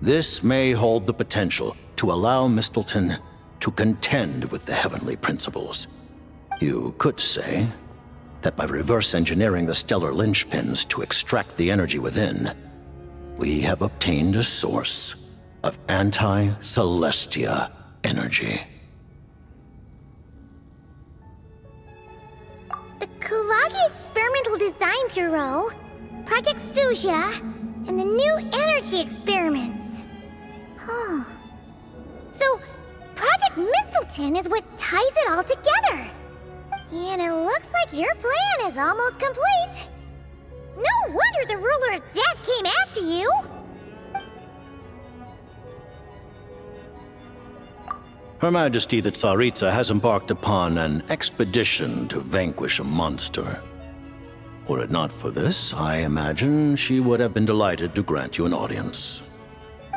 This may hold the potential to allow Mistilteinn to contend with the Heavenly Principles. You could say that by reverse engineering the Stellar Linchpins to extract the energy within, we have obtained a source of anti-Celestia energy. The Kuvaki Experimental Design Bureau, Project Stuja, and the new energy experiments. Huh. So, Project Mistilteinn skeleton is what ties it all together. And it looks like your plan is almost complete. No wonder the ruler of death came after you. Her Majesty the Tsaritsa has embarked upon an expedition to vanquish a monster. Were it not for this, I imagine she would have been delighted to grant you an audience.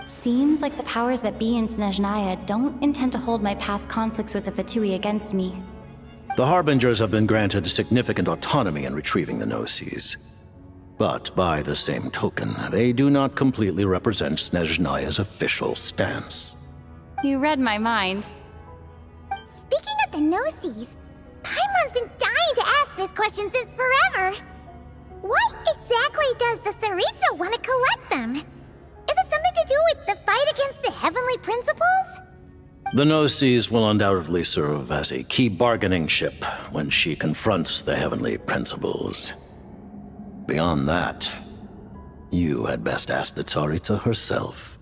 Seems like the powers that be in Snezhnaya don't intend to hold my past conflicts with the Fatui against me. The Harbingers have been granted significant autonomy in retrieving the Gnosis. But by the same token, they do not completely represent Snezhnaya's official stance. You read my mind. Speaking of the Gnosis, Paimon's been dying to ask this question since forever. Why exactly does the Tsaritsa want to collect them? Is it something to do with the fight against the Heavenly Principles? The Gnosis will undoubtedly serve as a key bargaining chip when she confronts the Heavenly Principles. Beyond that, you had best ask the Tsaritsa herself.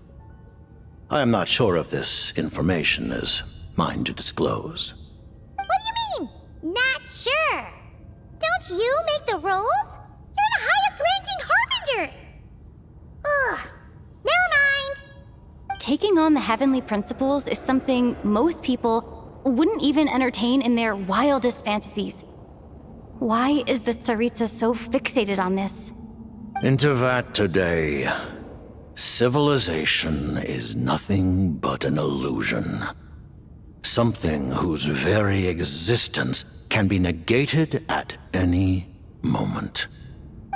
I am not sure if this information is mine to disclose. What do you mean, not sure? Don't you make the rules? You're the highest-ranking Harbinger! Ugh, never mind. Taking on the Heavenly Principles is something most people wouldn't even entertain in their wildest fantasies. Why is the Tsaritsa so fixated on this? In Teyvat today, civilization is nothing but an illusion. Something whose very existence can be negated at any moment.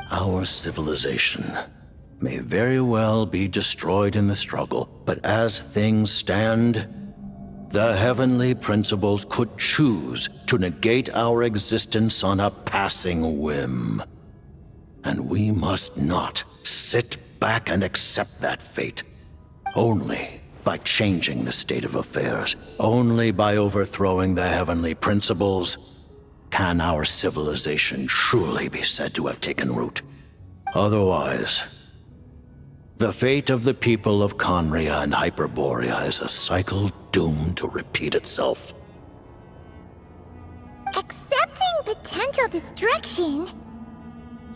Our civilization may very well be destroyed in the struggle, but as things stand, the Heavenly Principles could choose to negate our existence on a passing whim. And we must not sit back and accept that fate. Only by changing the state of affairs, only by overthrowing the Heavenly Principles, can our civilization truly be said to have taken root. Otherwise, the fate of the people of Conria and Hyperborea is a cycle doomed to repeat itself. Accepting potential destruction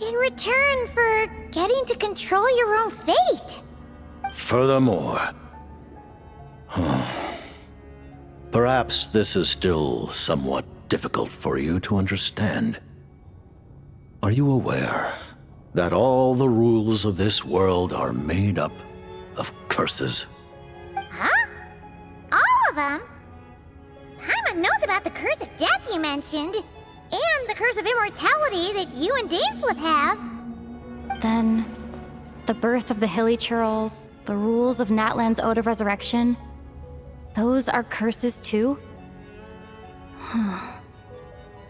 in return for getting to control your own fate. Furthermore, perhaps this is still somewhat difficult for you to understand. Are you aware that all the rules of this world are made up of curses? Huh? All of them? Paimon knows about the curse of death you mentioned, and the curse of immortality that you and Dainsleif have. Then, the birth of the Hilly Churls, the rules of Natlan's Ode of Resurrection, those are curses too?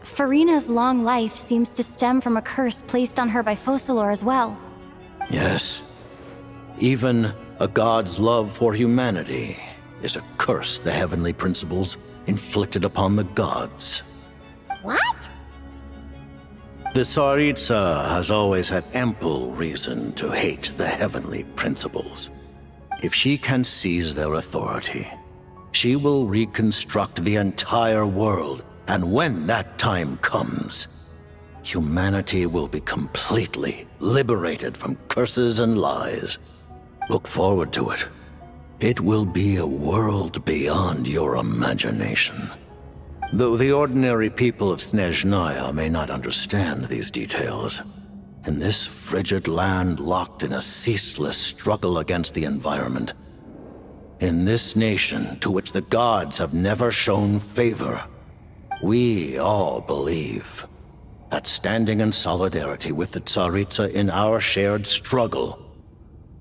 Farina's long life seems to stem from a curse placed on her by Focalor as well. Yes. Even a god's love for humanity is a curse the Heavenly Principles inflicted upon the gods. What? The Tsaritsa has always had ample reason to hate the Heavenly Principles. If she can seize their authority, she will reconstruct the entire world, and when that time comes, humanity will be completely liberated from curses and lies. Look forward to it. It will be a world beyond your imagination. Though the ordinary people of Snezhnaya may not understand these details, in this frigid land locked in a ceaseless struggle against the environment, in this nation to which the gods have never shown favor, we all believe that standing in solidarity with the Tsaritsa in our shared struggle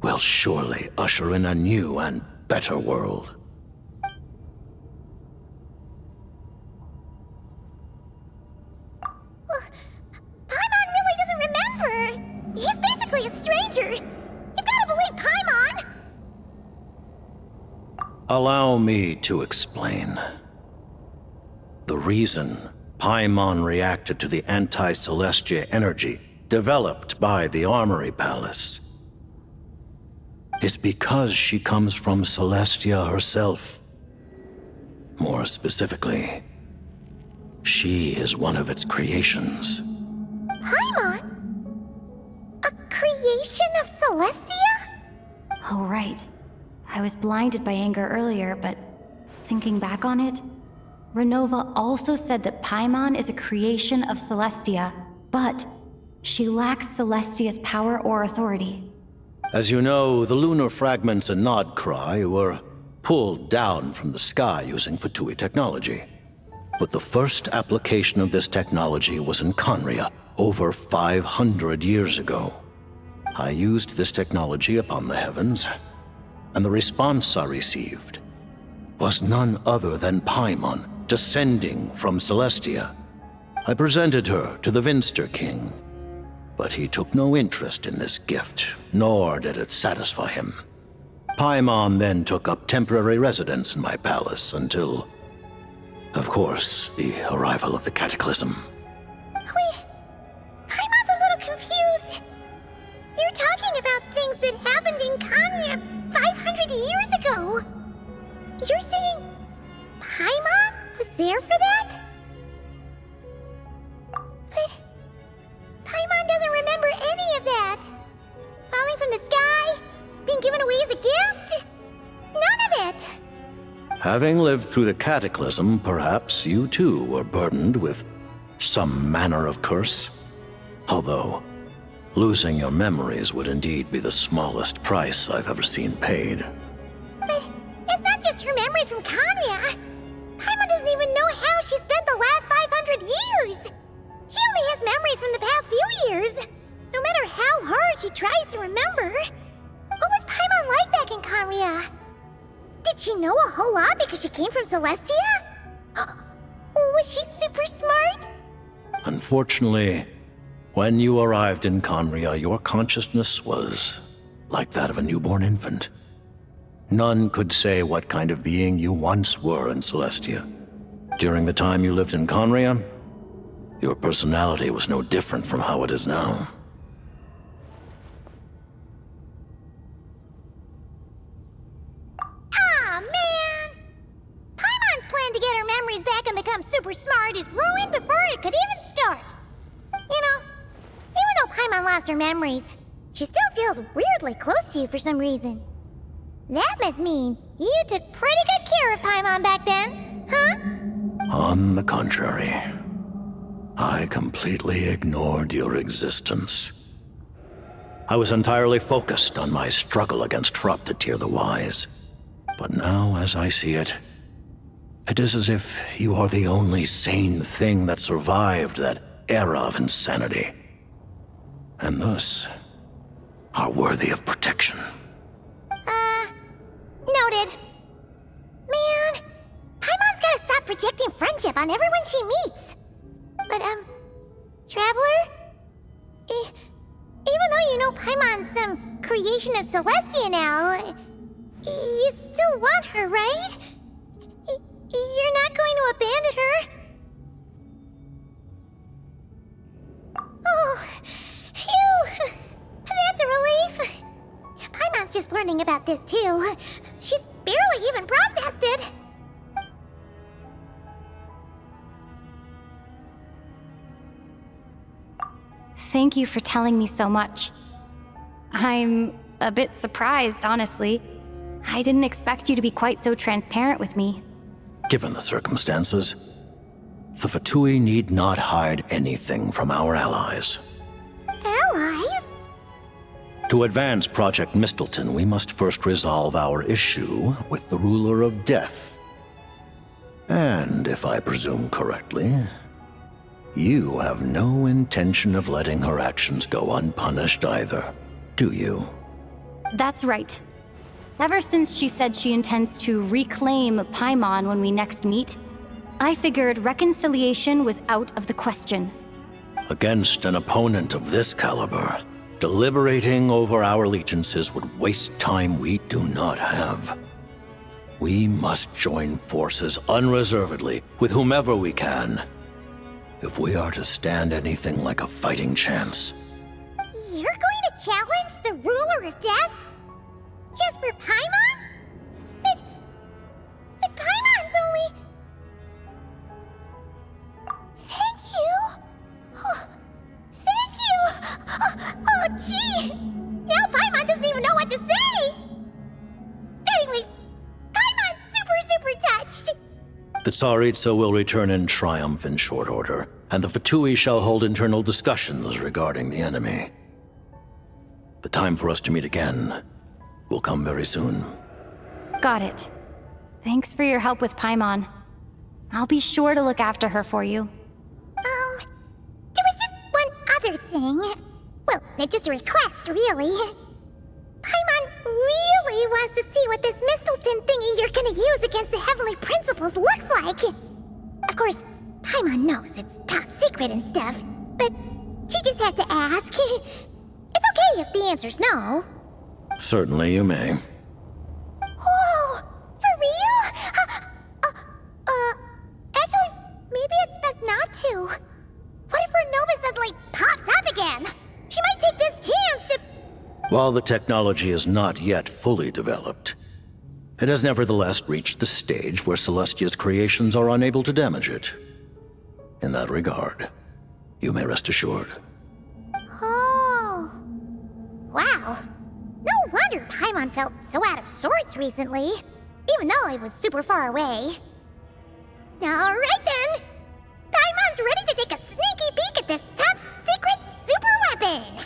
will surely usher in a new and better world. Paimon really doesn't remember. He's basically a stranger. You've got to believe Paimon. Allow me to explain. The reason Paimon reacted to the anti-Celestia energy developed by the Armory Palace is because she comes from Celestia herself. More specifically, she is one of its creations. Paimon? A creation of Celestia? Oh, right. I was blinded by anger earlier, but thinking back on it, Renova also said that Paimon is a creation of Celestia, but she lacks Celestia's power or authority. As you know, the lunar fragments in Nodcry were pulled down from the sky using Fatui technology. But the first application of this technology was in Conria, over 500 years ago. I used this technology upon the heavens, and the response I received was none other than Paimon, descending from Celestia. I presented her to the Vinster King, but he took no interest in this gift, nor did it satisfy him. Paimon then took up temporary residence in my palace until, of course, the arrival of the Cataclysm. Wait, Paimon's a little confused. You're talking about things that happened in Conria 500 years ago. You're saying Paimon was there for that? But Paimon doesn't remember any of that. Falling from the sky? Being given away as a gift? None of it! Having lived through the Cataclysm, perhaps you too were burdened with some manner of curse. Although, losing your memories would indeed be the smallest price I've ever seen paid. But it's not just her memory from Conria. Paimon doesn't even know how she spent the last 500 years. She only has memories from the past few years. No matter how hard she tries to remember. What was Paimon like back in Conria? Did she know a whole lot because she came from Celestia? Was she super smart? Unfortunately, when you arrived in Conria, your consciousness was like that of a newborn infant. None could say what kind of being you once were in Celestia. During the time you lived in Conria, your personality was no different from how it is now. Aw, man! Paimon's plan to get her memories back and become super smart is ruined before it could even start. You know, even though Paimon lost her memories, she still feels weirdly close to you for some reason. That must mean you took pretty good care of Paimon back then, huh? On the contrary, I completely ignored your existence. I was entirely focused on my struggle against Thruptatyr the Wise. But now, as I see it, it is as if you are the only sane thing that survived that era of insanity. And thus, are worthy of protection. Noted. Man, Paimon's gotta stop projecting friendship on everyone she meets. But, Traveler? Even though you know Paimon's some creation of Celestia now, you still want her, right? You're not going to abandon her? Oh, phew! That's a relief. Paimon's just learning about this too. She's barely even processed it. Thank you for telling me so much. I'm a bit surprised, honestly. I didn't expect you to be quite so transparent with me. Given the circumstances, the Fatui need not hide anything from our allies. Allies? To advance Project Mistilteinn, we must first resolve our issue with the Ruler of Death. And if I presume correctly, you have no intention of letting her actions go unpunished either, do you? That's right. Ever since she said she intends to reclaim Paimon when we next meet, I figured reconciliation was out of the question. Against an opponent of this caliber, deliberating over our allegiances would waste time we do not have. We must join forces unreservedly with whomever we can, if we are to stand anything like a fighting chance. You're going to challenge the Ruler of Death? Just for Paimon? But Paimon's only never touched. The Tsaritsa will return in triumph in short order, and the Fatui shall hold internal discussions regarding the enemy. The time for us to meet again will come very soon. Got it. Thanks for your help with Paimon. I'll be sure to look after her for you. There was just one other thing. Well, it's just a request, really. Paimon really wants to see what this Mistilteinn thingy you're gonna use against the Heavenly Principles looks like. Of course, Paimon knows it's top secret and stuff, but she just had to ask. It's okay if the answer's no. Certainly you may. Oh, for real? Actually, maybe it's best not to. What if her Nova suddenly pops up again? She might take this chance to... While the technology is not yet fully developed, it has nevertheless reached the stage where Celestia's creations are unable to damage it. In that regard, you may rest assured. Oh. Wow. No wonder Paimon felt so out of sorts recently, even though it was super far away. Alright then! Paimon's ready to take a sneaky peek at this top secret super weapon!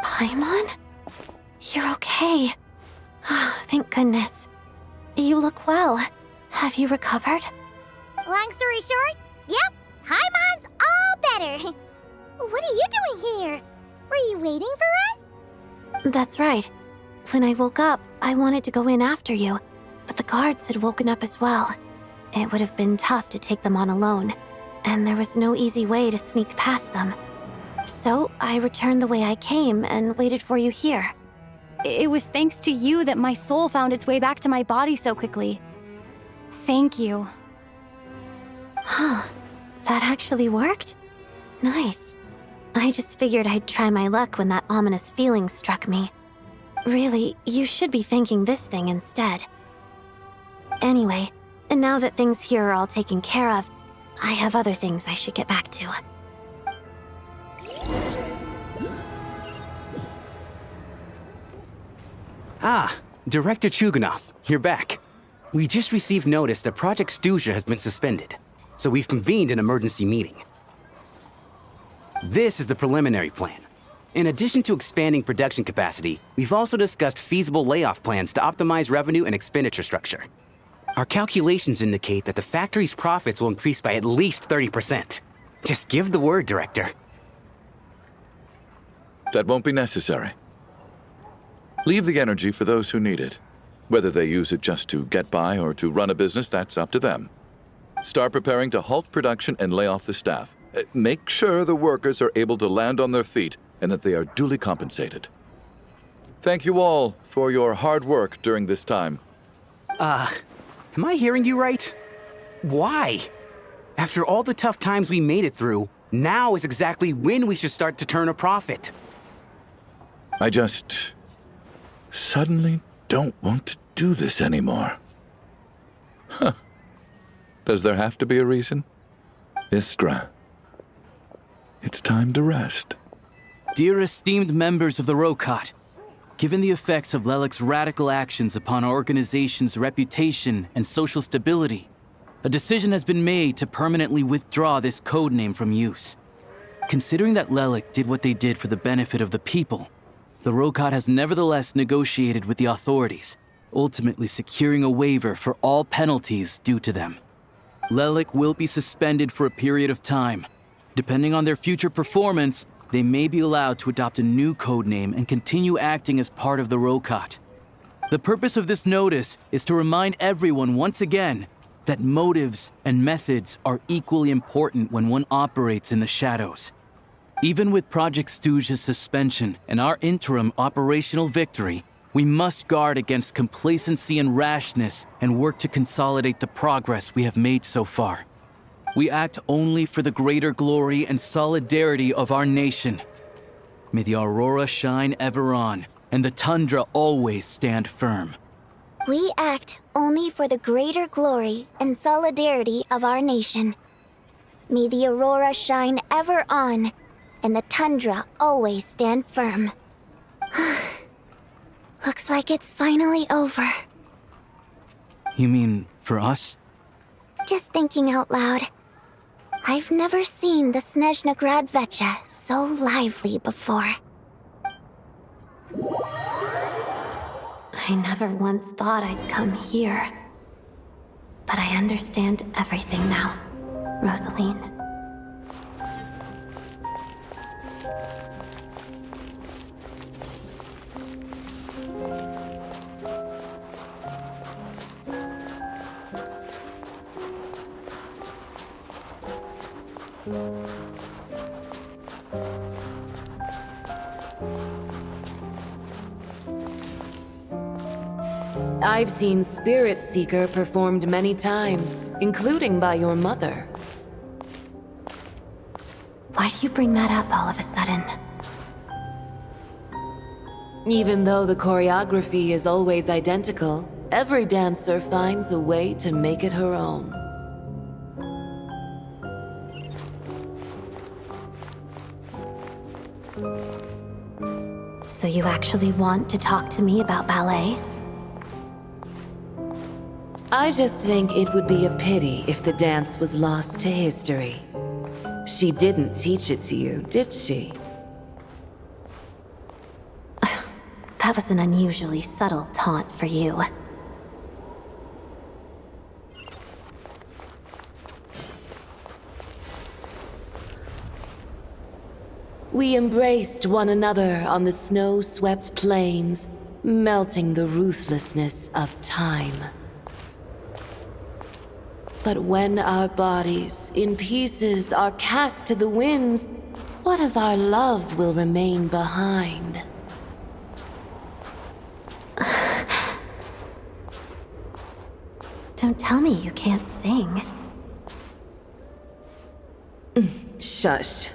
Paimon? You're okay. Thank goodness. You look well. Have you recovered? Long story short, yep, Paimon's all better. What are you doing here? Were you waiting for us? That's right. When I woke up, I wanted to go in after you, but the guards had woken up as well. It would have been tough to take them on alone, and there was no easy way to sneak past them. So I returned the way I came and waited for you here. It was thanks to you that my soul found its way back to my body so quickly. Thank you. Huh. That actually worked? Nice. I just figured I'd try my luck when that ominous feeling struck me. Really, you should be thanking this thing instead. Anyway, and now that things here are all taken care of, I have other things I should get back to. Ah, Director Chuganov, you're back. We just received notice that Project Stuja has been suspended, so we've convened an emergency meeting. This is the preliminary plan. In addition to expanding production capacity, we've also discussed feasible layoff plans to optimize revenue and expenditure structure. Our calculations indicate that the factory's profits will increase by at least 30%. Just give the word, Director. That won't be necessary. Leave the energy for those who need it. Whether they use it just to get by or to run a business, that's up to them. Start preparing to halt production and lay off the staff. Make sure the workers are able to land on their feet and that they are duly compensated. Thank you all for your hard work during this time. Am I hearing you right? Why? After all the tough times we made it through, now is exactly when we should start to turn a profit. I just suddenly don't want to do this anymore. Huh. Does there have to be a reason? Iskra, it's time to rest. Dear esteemed members of the Rokot, given the effects of Lelek's radical actions upon our organization's reputation and social stability, a decision has been made to permanently withdraw this codename from use. Considering that Lelek did what they did for the benefit of the people, the Rokot has nevertheless negotiated with the authorities, ultimately securing a waiver for all penalties due to them. Lelek will be suspended for a period of time. Depending on their future performance, they may be allowed to adopt a new codename and continue acting as part of the Rokot. The purpose of this notice is to remind everyone once again that motives and methods are equally important when one operates in the shadows. Even with Project Stooge's suspension and our interim operational victory, we must guard against complacency and rashness and work to consolidate the progress we have made so far. We act only for the greater glory and solidarity of our nation. May the aurora shine ever on, and the tundra always stand firm. We act only for the greater glory and solidarity of our nation. May the aurora shine ever on, and the tundra always stand firm. Looks like it's finally over. You mean for us? Just thinking out loud. I've never seen the Snezhna Grad Vecha so lively before. I never once thought I'd come here. But I understand everything now, Rosaline. I've seen Spirit Seeker performed many times, including by your mother. Why do you bring that up all of a sudden? Even though the choreography is always identical, every dancer finds a way to make it her own. So you actually want to talk to me about ballet? I just think it would be a pity if the dance was lost to history. She didn't teach it to you, did she? That was an unusually subtle taunt for you. We embraced one another on the snow-swept plains, melting the ruthlessness of time. But when our bodies, in pieces, are cast to the winds, what of our love will remain behind? Don't tell me you can't sing. Shush.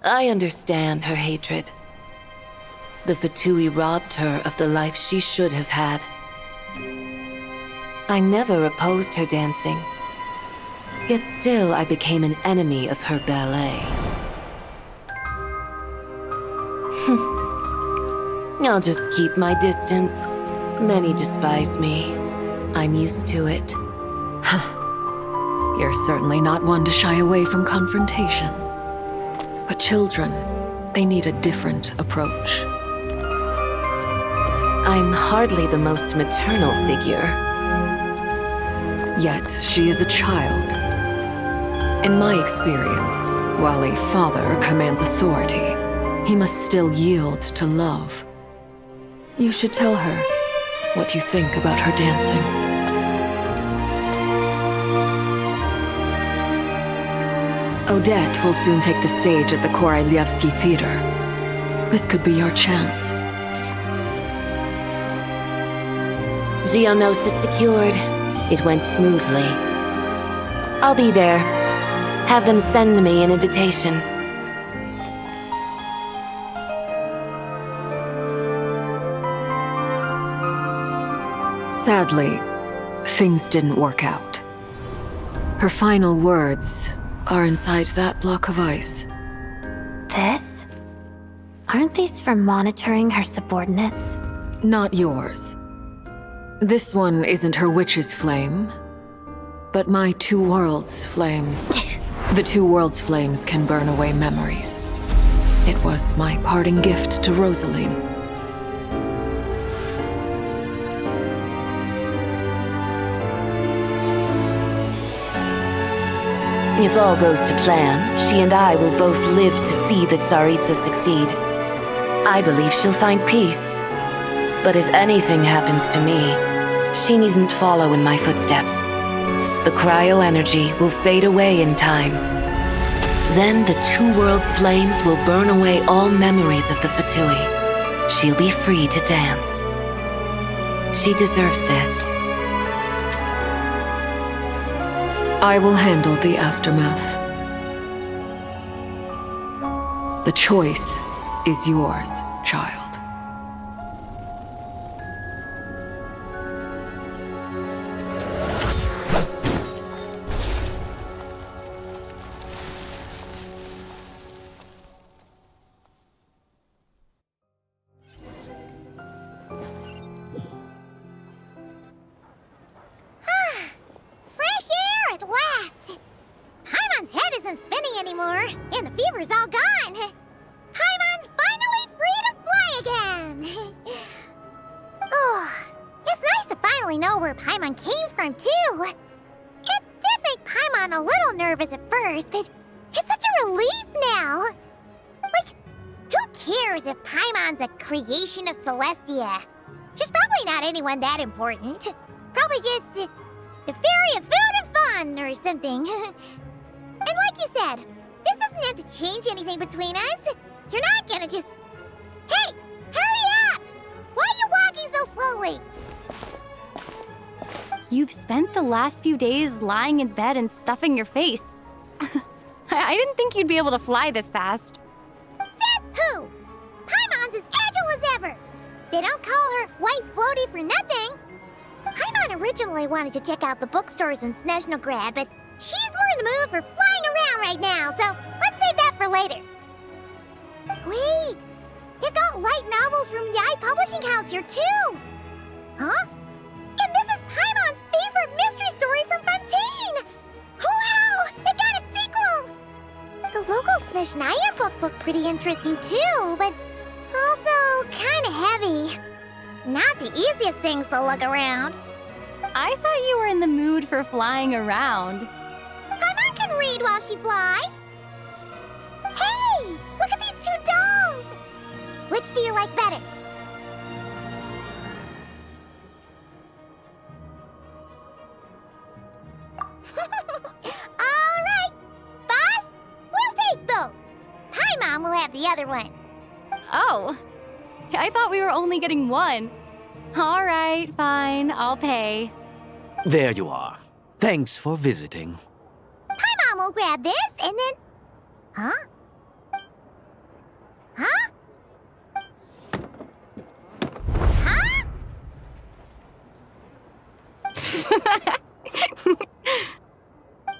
I understand her hatred. The Fatui robbed her of the life she should have had. I never opposed her dancing. Yet still I became an enemy of her ballet. I'll just keep my distance. Many despise me. I'm used to it. You're certainly not one to shy away from confrontation. But children, they need a different approach. I'm hardly the most maternal figure. Yet she is a child. In my experience, while a father commands authority, he must still yield to love. You should tell her what you think about her dancing. Odette will soon take the stage at the Koralyevsky Theater. This could be your chance. Geonosis secured. It went smoothly. I'll be there. Have them send me an invitation. Sadly, things didn't work out. Her final words are inside that block of ice. This? Aren't these for monitoring her subordinates? Not yours. This one isn't her witch's flame, but my two worlds' flames. The two worlds' flames can burn away memories. It was my parting gift to Rosaline. If all goes to plan, she and I will both live to see the Tsaritsa succeed. I believe she'll find peace. But if anything happens to me, she needn't follow in my footsteps. The cryo energy will fade away in time. Then the two worlds' flames will burn away all memories of the Fatui. She'll be free to dance. She deserves this. I will handle the aftermath. The choice is yours, child. Fresh air at last! Paimon's head isn't spinning anymore, and the fever's all gone. Paimon's finally free to fly again! Oh, it's nice to finally know where Paimon came from, too. It did make Paimon a little nervous at first, but it's such a relief now. Like, who cares if Paimon's a creation of Celestia? She's probably not anyone that important. Probably just the fairy of food and fun or something. And like you said, this doesn't have to change anything between us. You're not gonna just... Hey! Hurry up! Why are you walking so slowly? You've spent the last few days lying in bed and stuffing your face. I didn't think you'd be able to fly this fast. Says who? Paimon's as agile as ever. They don't call her White Floaty for nothing. Paimon originally wanted to check out the bookstores in Snezhnograd, but she's more in the mood for flying around right now, so let's save that for later. Wait, they've got light novels from Yai Publishing House here too. Huh? And this is Paimon's favorite mystery story from Fontaine. Wow, it got a sequel. The local Snezhnaya books look pretty interesting too, but also kinda heavy. Not the easiest things to look around. I thought you were in the mood for flying around. Paimon can read while she flies. Hey, look at these two dolls. Which do you like better? All right, boss, we'll take both. Paimon will have the other one. Oh, I thought we were only getting one. All right, fine, I'll pay. There you are. Thanks for visiting. Paimon will grab this and then... Huh? Huh? Huh?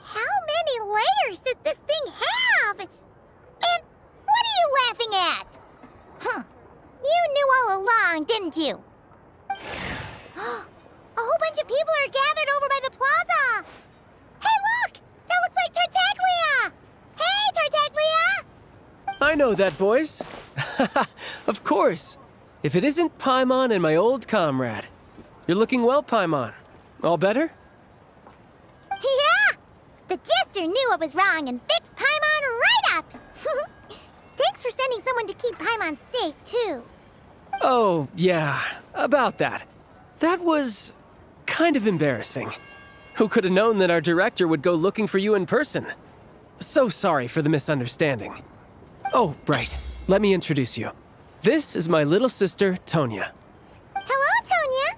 How many layers does this thing have? And what are you laughing at? Huh. You knew all along, didn't you? A whole bunch of people are gathered over by the plaza. Hey, look! That looks like Tartaglia! Hey, Tartaglia! I know that voice. Of course. If it isn't Paimon and my old comrade. You're looking well, Paimon. All better? Yeah! The Jester knew I was wrong and fixed Paimon right up! Thanks for sending someone to keep Paimon safe, too. Oh, yeah. About that. That was... kind of embarrassing. Who could have known that our director would go looking for you in person? So sorry for the misunderstanding. Oh, right. Let me introduce you. This is my little sister, Tonya. Hello, Tonya.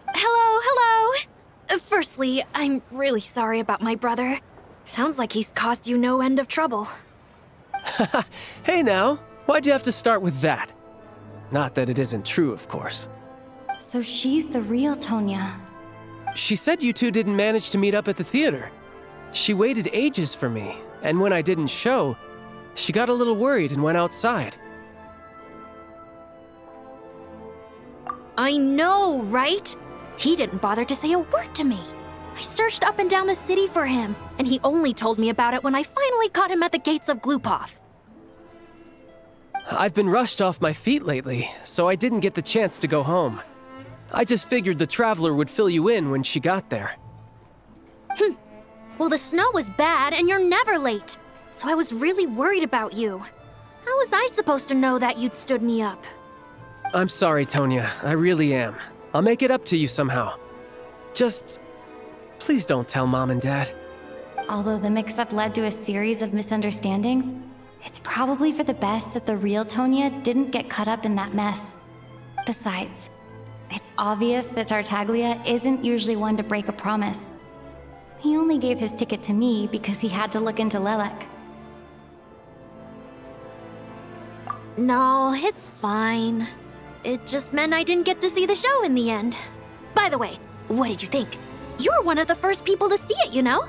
Hello. Firstly, I'm really sorry about my brother. Sounds like he's caused you no end of trouble. Hey now, why'd you have to start with that? Not that it isn't true, of course. So she's the real Tonya. She said you two didn't manage to meet up at the theater. She waited ages for me, and when I didn't show, she got a little worried and went outside. I know, right? He didn't bother to say a word to me. I searched up and down the city for him, and he only told me about it when I finally caught him at the gates of Glupov. I've been rushed off my feet lately, so I didn't get the chance to go home. I just figured the Traveler would fill you in when she got there. Well, the snow was bad, and you're never late. So I was really worried about you. How was I supposed to know that you'd stood me up? I'm sorry, Tonya. I really am. I'll make it up to you somehow. Just... please don't tell Mom and Dad. Although the mix-up led to a series of misunderstandings, it's probably for the best that the real Tonya didn't get caught up in that mess. Besides, it's obvious that Tartaglia isn't usually one to break a promise. He only gave his ticket to me because he had to look into Lelek. No, it's fine. It just meant I didn't get to see the show in the end. By the way, what did you think? You were one of the first people to see it, you know?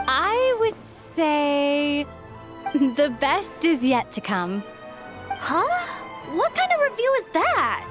I would say... the best is yet to come. Huh? What kind of review is that?